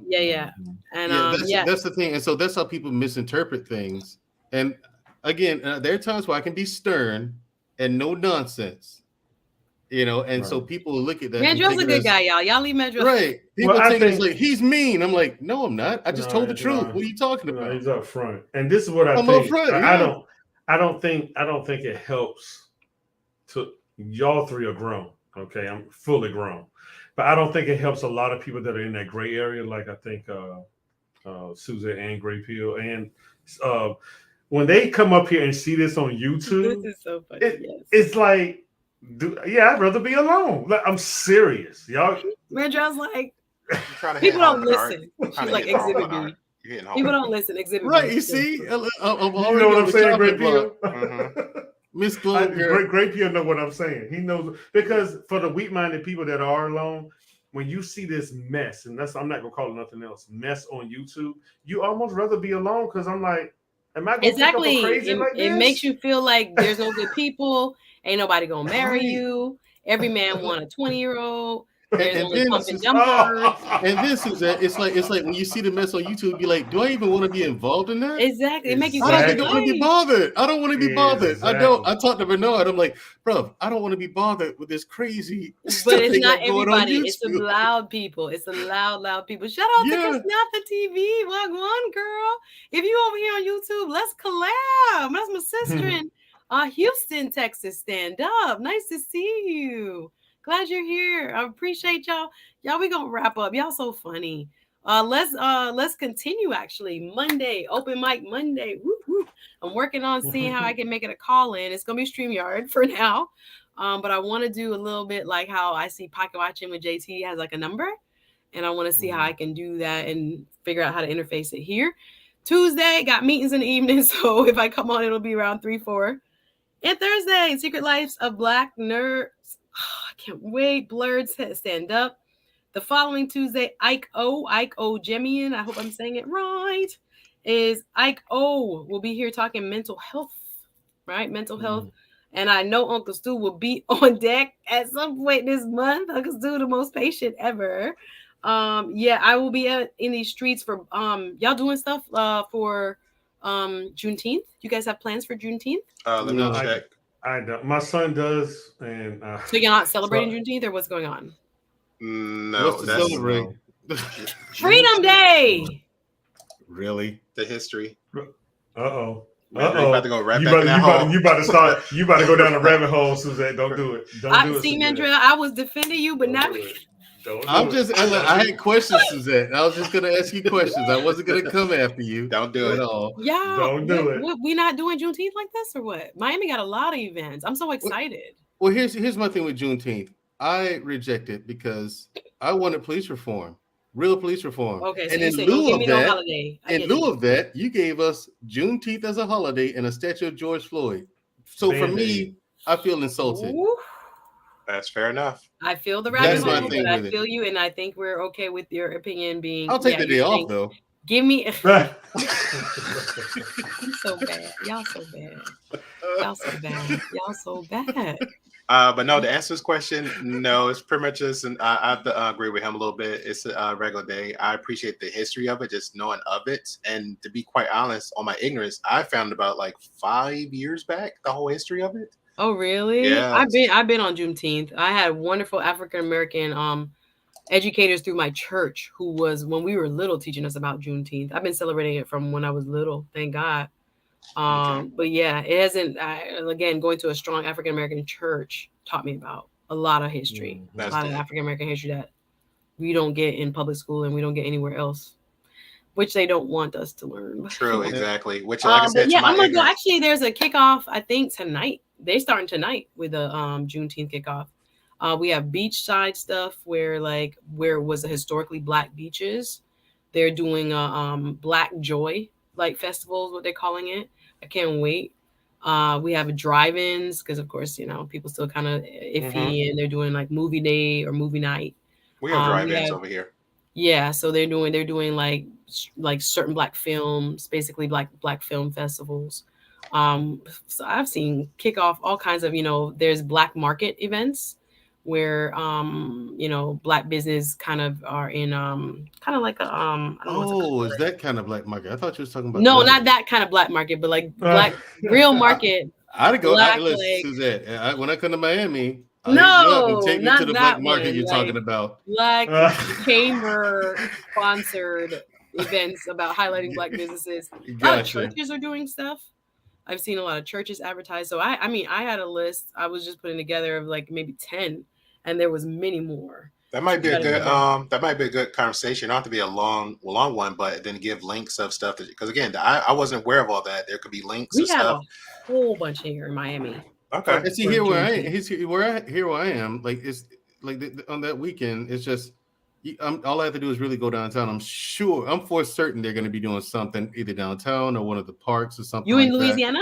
yeah. And that's the thing. And so that's how people misinterpret things. And again, there are times where I can be stern and no nonsense. And so people look at that. Mandrell's a good guy, y'all. Y'all leave Mandrell. Right. People think it's like, he's mean. I'm like, no, I'm not. I just told the truth. What are you talking about? He's up front. And this is what I'm think. Up front, I don't think it helps to y'all three are grown. Okay. I'm fully grown. But I don't think it helps a lot of people that are in that gray area. Like I think Suzette and Gray Pill. And when they come up here and see this on YouTube, this is so funny. It's like, I'd rather be alone. Like, I'm serious, y'all. Mandrell's like, people don't listen. She's like, Exhibit B. People don't listen. Exhibit B. Right, you see? You know what I'm saying, Great Pill? Miss Globe. Great Pill know what I'm saying. He knows, because for the weak-minded people that are alone, when you see this mess, and I'm not gonna call it nothing else, mess on YouTube, you almost rather be alone, because I'm like, am I gonna pick up a crazy like this? It makes you feel like there's no good people. Ain't nobody gonna marry you. Every man want a 20-year-old. There's only pumping jumpers. And this is that. It's like when you see the mess on YouTube, you're like, do I even want to be involved in that? Exactly. It makes you. I don't think I want to be bothered. I don't want to be bothered. Exactly. I don't. I talked to Bernard. I'm like, bro, I don't want to be bothered with this crazy. But it's not everybody. It's the loud people. It's the loud people. Shout out to CashAPP TV. Wagwan girl. If you over here on YouTube, let's collab. That's my sister in Houston, Texas. Stand up. Nice to see you. Glad you're here. I appreciate y'all. Y'all, we gonna wrap up. Y'all so funny. Let's continue. Actually, Monday, open mic Monday. Whoop, whoop. I'm working on seeing how I can make it a call in. It's gonna be StreamYard for now, but I want to do a little bit like how I see Pocket Watching with JT has like a number, and I want to see how I can do that and figure out how to interface it here. Tuesday got meetings in the evening, so if I come on, it'll be around 3-4. And Thursday, Secret Lives of Black Nerds. I can't wait. Blurred stand up. The following Tuesday, 𝗯𝗲 I hope I'm saying it right. Is 𝗯𝗲 will be here talking mental health, right? Mental health. And I know Uncle Stu will be on deck at some point this month. Uncle Stu, the most patient ever. I will be in these streets for y'all doing stuff for Juneteenth. You guys have plans for Juneteenth? Let me check. I don't. My son does, and so you're not celebrating Juneteenth, or what's going on? No, that's celebrating. Freedom Day. Really? The history. Uh-oh. You about to go right back in that hole. You about to go down the rabbit hole, Suzette. Don't do it. Don't do it. See, Mandrell, I was defending you, but not. I had questions, Suzette. I was just gonna ask you questions. I wasn't gonna come after you. Don't do it at all. Yeah. Don't do it. We not doing Juneteenth like this or what? Miami got a lot of events. I'm so excited. Well, here's my thing with Juneteenth. I reject it because I wanted police reform, real police reform. Okay, so and in lieu of that, you gave us Juneteenth as a holiday and a statue of George Floyd. So for me, I feel insulted. Ooh. That's fair enough. I feel the rabbit hole, but I feel you, and I think we're okay with your opinion being. I'll take the day off though. Give me. I'm so bad. Y'all so bad. Y'all so bad. Y'all so bad. But no, to answer this question, no, it's pretty much just, and I have to agree with him a little bit. It's a regular day. I appreciate the history of it, just knowing of it. And to be quite honest, on my ignorance, I found about like 5 years back the whole history of it. Oh, really? Yeah. I've been on Juneteenth. I had wonderful African American educators through my church who was, when we were little, teaching us about Juneteenth. I've been celebrating it from when I was little, thank God. But yeah, it hasn't. Again, going to a strong African American church taught me about a lot of history, a lot of African American history that we don't get in public school and we don't get anywhere else, which they don't want us to learn. True, exactly. Which, like I said, I'm gonna go. Actually, there's a kickoff. I think tonight. They're starting tonight with the Juneteenth kickoff. We have beachside stuff where it was historically Black beaches. They're doing a Black Joy festival is what they're calling it. I can't wait. We have drive-ins because of course people still kind of iffy and they're doing like movie day or movie night. We have drive-ins over here. Yeah, so they're doing like certain black films, basically black film festivals. So I've seen kick off all kinds of, there's black market events where black business kind of are in kind of like a I don't know what to call Oh, is it. that kind of black market? I thought you was talking about the No, other not one. that kind of black market, but like black real market, I'd go. black Listen, like Suzette. When I come to Miami, I'll hit you up and no, take me to not the black that market one. you're Like talking about. black chamber sponsored events about highlighting black businesses. A lot of Gotcha. churches are doing stuff. I've seen a lot of churches advertise. So I mean, I had a list I was just putting together of like maybe 10, and there was many more. That might be a But good that might be a good conversation. Not to be a long one, but then give links of stuff because again, I wasn't aware of all that. There could be links we of have stuff. a whole bunch here in Miami. Okay. And see For here where I am. Like it's like on that weekend. It's just all I have to do is really go downtown. I'm for certain they're going to be doing something either downtown or one of the parks or something You in like that. Louisiana?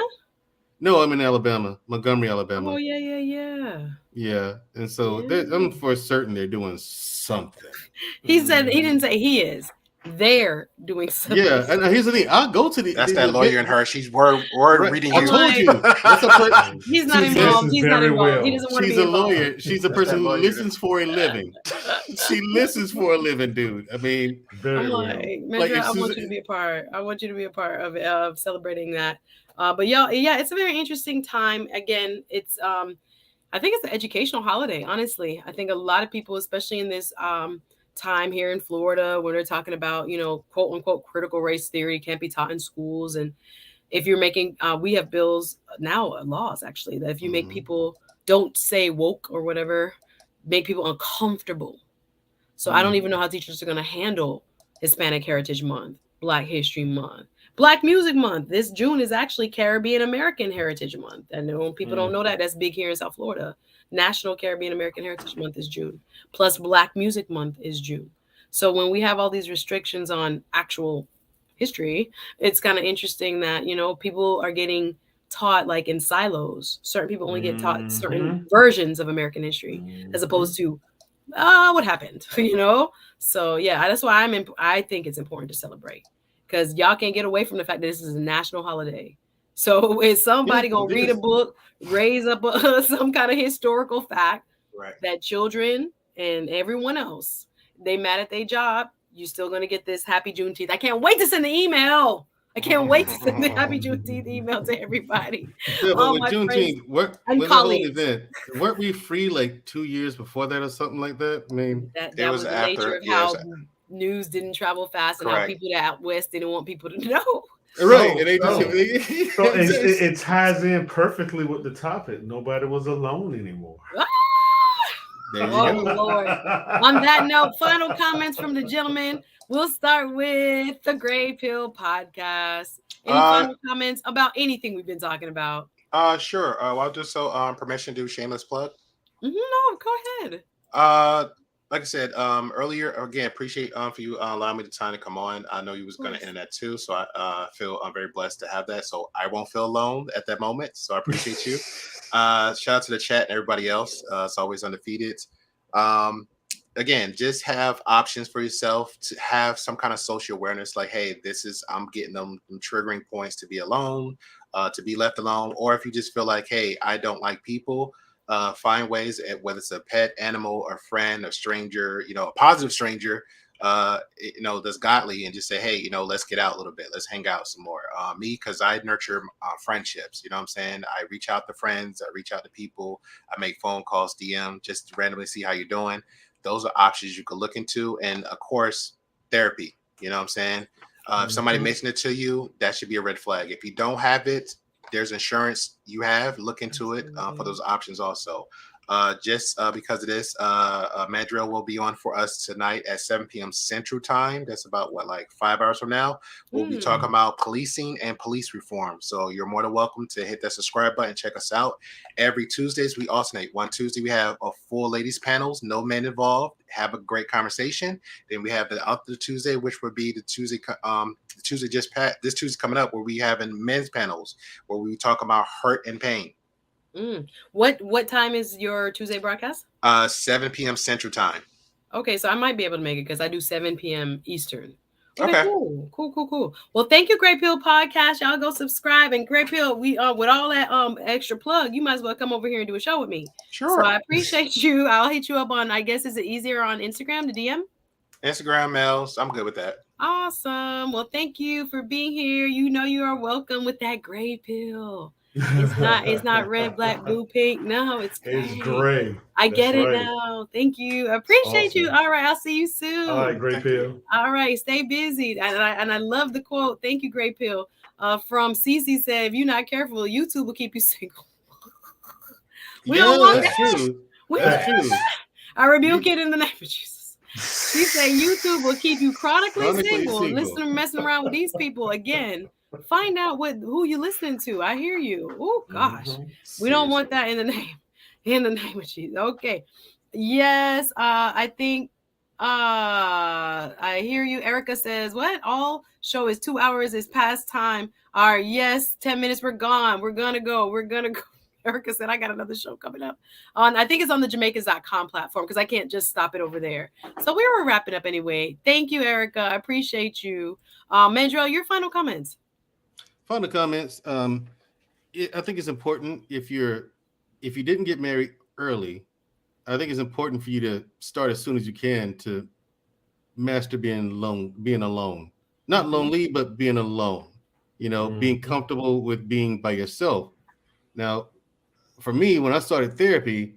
No, I'm in Alabama, Montgomery, Alabama. Oh yeah. Yeah, and so I'm for certain they're doing something. He said he didn't say he is. They're doing something. Yeah, and here's the thing. I'll go to the. That's the that lawyer in her. She's word Right. reading I you. told you. That's a person. He's not Suzette, involved. He's not very involved. well. He doesn't want to She's be a involved. lawyer. She's a That's person that who lawyer. listens for a living. She listens for a living, dude. I mean, Very I'm well. like, Like, Medra, if I want Susan- you to be a part. I want you to be a part of celebrating that. But y'all, yeah, it's a very interesting time. Again, it's I think it's an educational holiday. Honestly, I think a lot of people, especially in this time here in Florida, where they're talking about quote unquote critical race theory can't be taught in schools, and if you're making, we have bills now, laws actually, that if you make people don't say woke or whatever, make people uncomfortable. So I don't even know how teachers are going to handle Hispanic Heritage Month, Black History Month, Black Music Month. This June is actually Caribbean American Heritage Month. And people don't know that. That's big here in South Florida. National Caribbean American Heritage Month is June. Plus Black Music Month is June. So when we have all these restrictions on actual history, it's kind of interesting that, people are getting taught like in silos. Certain people only get taught certain versions of American history as opposed to what happened, So yeah, that's why I think it's important to celebrate, because y'all can't get away from the fact that this is a national holiday. So is somebody gonna read a book, raise up some kind of historical fact that children and everyone else, they mad at their job, you still gonna get this happy Juneteenth. I can't wait to send the email. I can't wait to send the happy Juneteenth email to everybody. Yeah, but with my Juneteenth, with and that whole colleagues. event, weren't we free like 2 years before that or something like that? I mean, that was the nature of how news didn't travel fast and how people out west didn't want people to know. Right. And they So just it ties in perfectly with the topic. Nobody was alone anymore. There you Oh go. Lord. On that note, final comments from the gentleman. We'll start with the Gray Pill podcast. Any final comments about anything we've been talking about? Sure. I'll just permission to do shameless plug. No, go ahead. Like I said earlier, again, appreciate for you allowing me the time to come on. I know you was going to internet too, so I feel I'm very blessed to have that. So I won't feel alone at that moment. So I appreciate you. Shout out to the chat and everybody else. It's always undefeated. Again, just have options for yourself to have some kind of social awareness. Like, hey, I'm getting them triggering points to be alone, to be left alone. Or if you just feel like, hey, I don't like people, find ways, whether it's a pet, animal, or friend, or stranger, a positive stranger, that's godly, and just say, hey, let's get out a little bit. Let's hang out some more. Me, because I nurture friendships, you know what I'm saying? I reach out to friends, I reach out to people, I make phone calls, DM, just to randomly see how you're doing. Those are options you could look into. And of course, therapy, you know what I'm saying? If somebody mentioned it to you, that should be a red flag. If you don't have it, there's insurance you have, look into it for those options also. Just because of this, Mandrill will be on for us tonight at 7 p.m. Central Time. That's about 5 hours from now. We'll be talking about policing and police reform. So you're more than welcome to hit that subscribe button, check us out. Every Tuesdays we alternate. One Tuesday we have a full ladies panels, no men involved. Have a great conversation. Then we have the other Tuesday, which would be the Tuesday this Tuesday coming up, where we have men's panels where we talk about hurt and pain. What time is your Tuesday broadcast? 7 p.m. Central Time. Okay, so I might be able to make it because I do 7 p.m. Eastern. Okay, Okay. cool. Well, thank you, Great Pill Podcast. Y'all go subscribe. And Great Pill, we with all that extra plug, you might as well come over here and do a show with me. Sure. So I appreciate you. I'll hit you up on, I guess, is it easier on Instagram to DM? Instagram mails. I'm good with that. Awesome. Well, thank you for being here. You know you are welcome with that gray pill. It's not red, black, blue, pink. No, it's gray. It's gray. I get it now. Thank you. I appreciate you. All right, I'll see you soon. All right, Great Pill. All right, stay busy. And I love the quote. Thank you, Great Pill. From CC said, if you're not careful, YouTube will keep you single. We don't want that. True. That's true. I rebuke it in the name of Jesus. She said YouTube will keep you chronically single. Listen, messing around with these people again. Find out who you listening to. I hear you. Oh gosh, we don't want that in the name of Jesus. Okay, yes, I think I hear you. Erica says, what? All show is 2 hours is past time. All right, yes, 10 minutes, we're gone. We're gonna go. Erica said, I got another show coming up I think it's on the Jamaicans.com platform because I can't just stop it over there. So we were wrapping up anyway. Thank you, Erica. I appreciate you. Mandrell, your final comments. Final comments. I think it's important if you didn't get married early, I think it's important for you to start as soon as you can to master being alone. Not lonely, but being alone. You know, being comfortable with being by yourself. Now, for me, when I started therapy,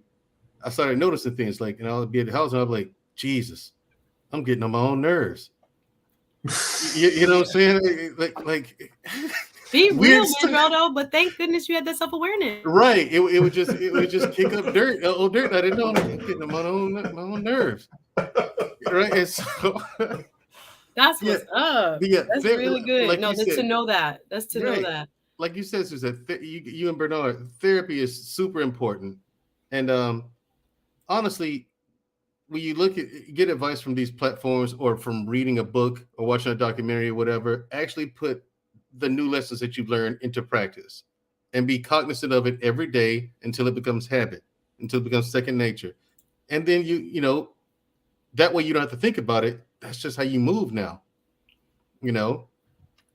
I started noticing things like, I'll be at the house and I'll be like, Jesus, I'm getting on my own nerves. you know what I'm saying? Like be real, Mandrell, but thank goodness you had that self-awareness. Right. It would just kick up dirt. Dirt. I didn't know I was getting on my own nerves. Right. And so that's what's up. Yeah, that's really good. Like no, just to know that. That's to know that. Like you said, Suzette, you and Bernard, therapy is super important. And honestly, when you get advice from these platforms or from reading a book or watching a documentary or whatever, actually put the new lessons that you've learned into practice and be cognizant of it every day until it becomes habit, until it becomes second nature. And then you know, that way you don't have to think about it. That's just how you move now, you know?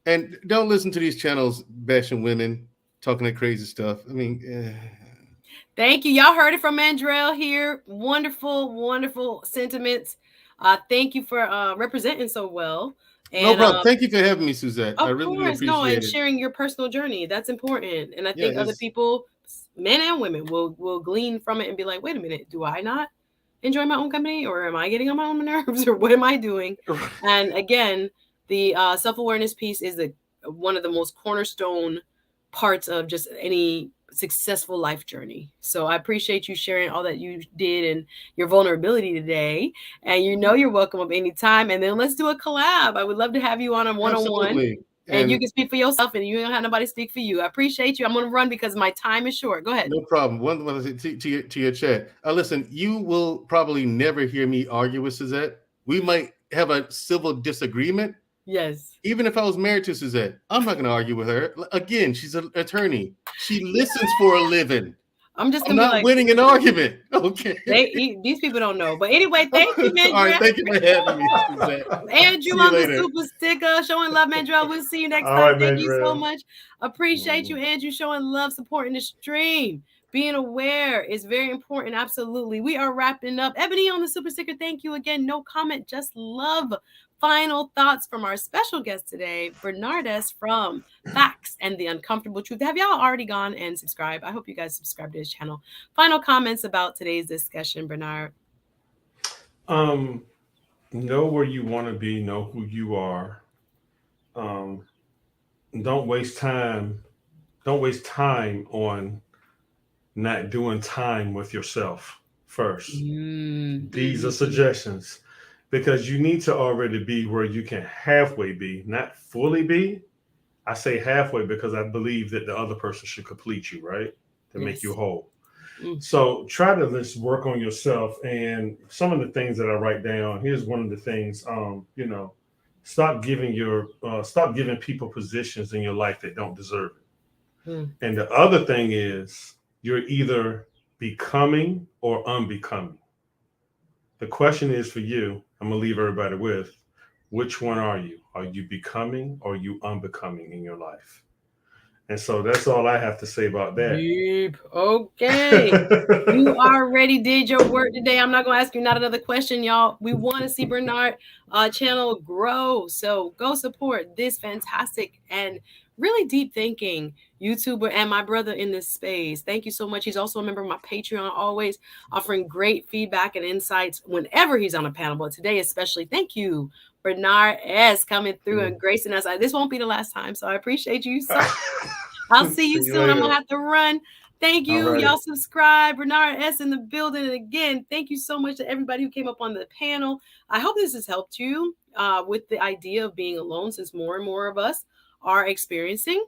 And don't listen to these channels bashing women, talking that crazy stuff. I mean, Thank you. Y'all heard it from Mandrell here. Wonderful sentiments. Thank you for representing so well. And, no problem. Thank you for having me, Suzette. I really do appreciate it. And sharing your personal journey. That's important. And I think other people, men and women, will glean from it and be like, wait a minute, do I not enjoy my own company? Or am I getting on my own nerves? Or what am I doing? And again, the self-awareness piece is one of the most cornerstone parts of just any successful life journey. So I appreciate you sharing all that you did and your vulnerability today. And you know you're welcome up anytime. And then let's do a collab. I would love to have you on a one-on-one. Absolutely. And you can speak for yourself and you don't have nobody speak for you. I appreciate you. I'm going to run because my time is short. Go ahead. No problem. One to your chat. Listen, you will probably never hear me argue with Suzette. We might have a civil disagreement. Yes. Even if I was married to Suzette, I'm not going to argue with her. Again, she's an attorney. She listens for a living. I'm not winning an argument. Okay. These people don't know. But anyway, thank you, Mandrell. All right, thank you for having me, Suzette. Andrew on the super sticker, showing love, Mandrell. We'll see you next time. Right, thank you so much. Appreciate you, Andrew, showing love, supporting the stream. Being aware is very important. Absolutely. We are wrapping up. Ebony on the super sticker. Thank you again. No comment, just love. Final thoughts from our special guest today, Bernardess from Facts and the Uncomfortable Truth. Have y'all already gone and subscribed? I hope you guys subscribe to his channel. Final comments about today's discussion, Bernard. Know where you want to be. Know who you are. Don't waste time. Don't waste time on not doing time with yourself first. These are suggestions. Because you need to already be where you can halfway be, not fully be. I say halfway because I believe that the other person should complete you, right? To make you whole. So try to just work on yourself. And some of the things that I write down, here's one of the things, stop giving people positions in your life that don't deserve it. And the other thing is you're either becoming or unbecoming. The question is for you. I'm gonna leave everybody with, which one are you? Are you becoming or are you unbecoming in your life? And so that's all I have to say about that. Deep. Okay. You already did your work today. I'm not going to ask you not another question, y'all. We want to see Bernard channel grow. So go support this fantastic and really deep thinking YouTuber and my brother in this space. Thank you so much. He's also a member of my Patreon, always offering great feedback and insights whenever he's on a panel. But today especially, thank you, Bernard S. coming through and gracing us. This won't be the last time, so I appreciate you so much. I'll see you soon. I'm going to have to run. Thank you. Alrighty. Y'all subscribe. Bernard S. in the building. And again, thank you so much to everybody who came up on the panel. I hope this has helped you with the idea of being alone, since more and more of us are experiencing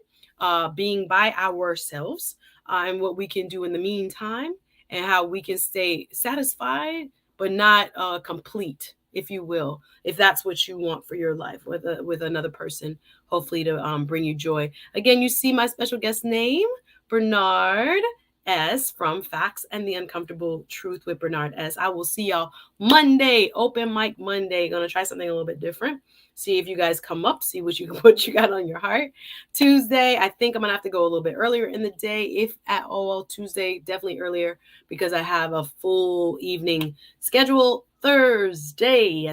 being by ourselves and what we can do in the meantime and how we can stay satisfied but not complete, if you will, if that's what you want for your life with another person, hopefully to bring you joy. Again, you see my special guest name, Bernard S. from Facts and the Uncomfortable Truth with Bernard S. I will see y'all Monday, open mic Monday. Gonna try something a little bit different. See if you guys come up, see what you got on your heart. Tuesday, I think I'm gonna have to go a little bit earlier in the day, if at all. Tuesday, definitely earlier, because I have a full evening schedule. Thursday,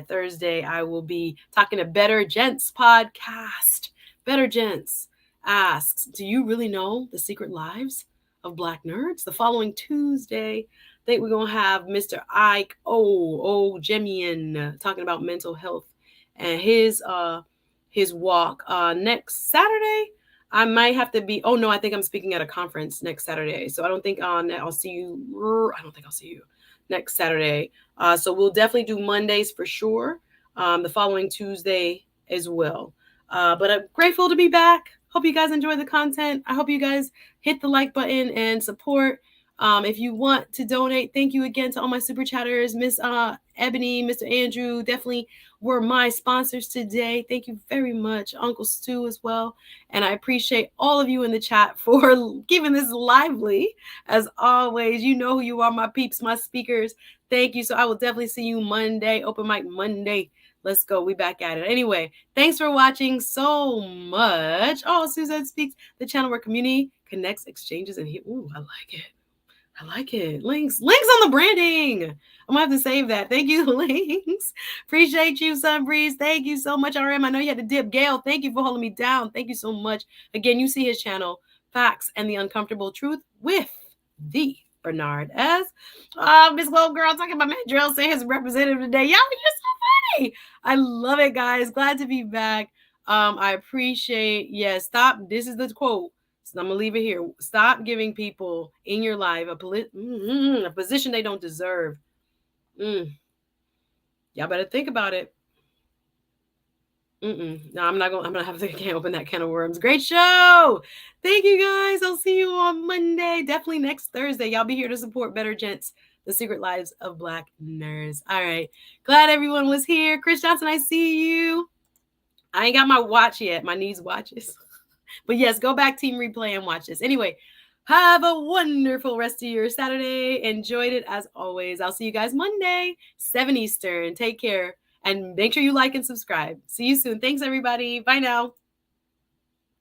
I will be talking to Better Gents podcast. Better Gents asks, do you really know the secret lives of Black nerds? The following Tuesday, I think we're going to have Mr. 𝗯𝗲𝗬𝗂 talking about mental health and his walk. Next Saturday, I might have to be, I think I'm speaking at a conference next Saturday. So I don't think I'll see you next Saturday. So we'll definitely do Mondays for sure. The following Tuesday as well. But I'm grateful to be back. Hope you guys enjoy the content. I hope you guys hit the like button and support. If you want to donate, thank you again to all my super chatters. Miss Ebony, Mr. Andrew, definitely were my sponsors today. Thank you very much. Uncle Stu as well. And I appreciate all of you in the chat for keeping this lively. As always, you know who you are, my peeps, my speakers. Thank you. So I will definitely see you Monday, open mic Monday. Let's go. We back at it. Anyway, thanks for watching so much. Oh, SuzetteSpeaks, the channel where community connects, exchanges, and ooh, I like it. I like it. Links on the branding. I'm gonna have to save that. Thank you, Links. Appreciate you, Sunbreeze. Thank you so much, RM. I know you had to dip. Gail, thank you for holding me down. Thank you so much. Again, you see his channel, Facts and the Uncomfortable Truth with the Bernard S. Miss Little Girl talking about Mandrell saying his representative today. Y'all, you're so funny. I love it, guys. Glad to be back. I appreciate, stop. This is the quote. So I'm going to leave it here. Stop giving people in your life a position they don't deserve. Y'all better think about it. No, I'm not going to have to can't open that can of worms. Great show. Thank you, guys. I'll see you on Monday. Definitely next Thursday. Y'all be here to support Better Gents, the secret lives of Black nerds. All right. Glad everyone was here. Chris Johnson, I see you. I ain't got my watch yet. My niece watches. But yes, go back, team replay, and watch this. Anyway, have a wonderful rest of your Saturday. Enjoyed it as always. I'll see you guys Monday, 7 Eastern. Take care. And make sure you like and subscribe. See you soon. Thanks, everybody. Bye now.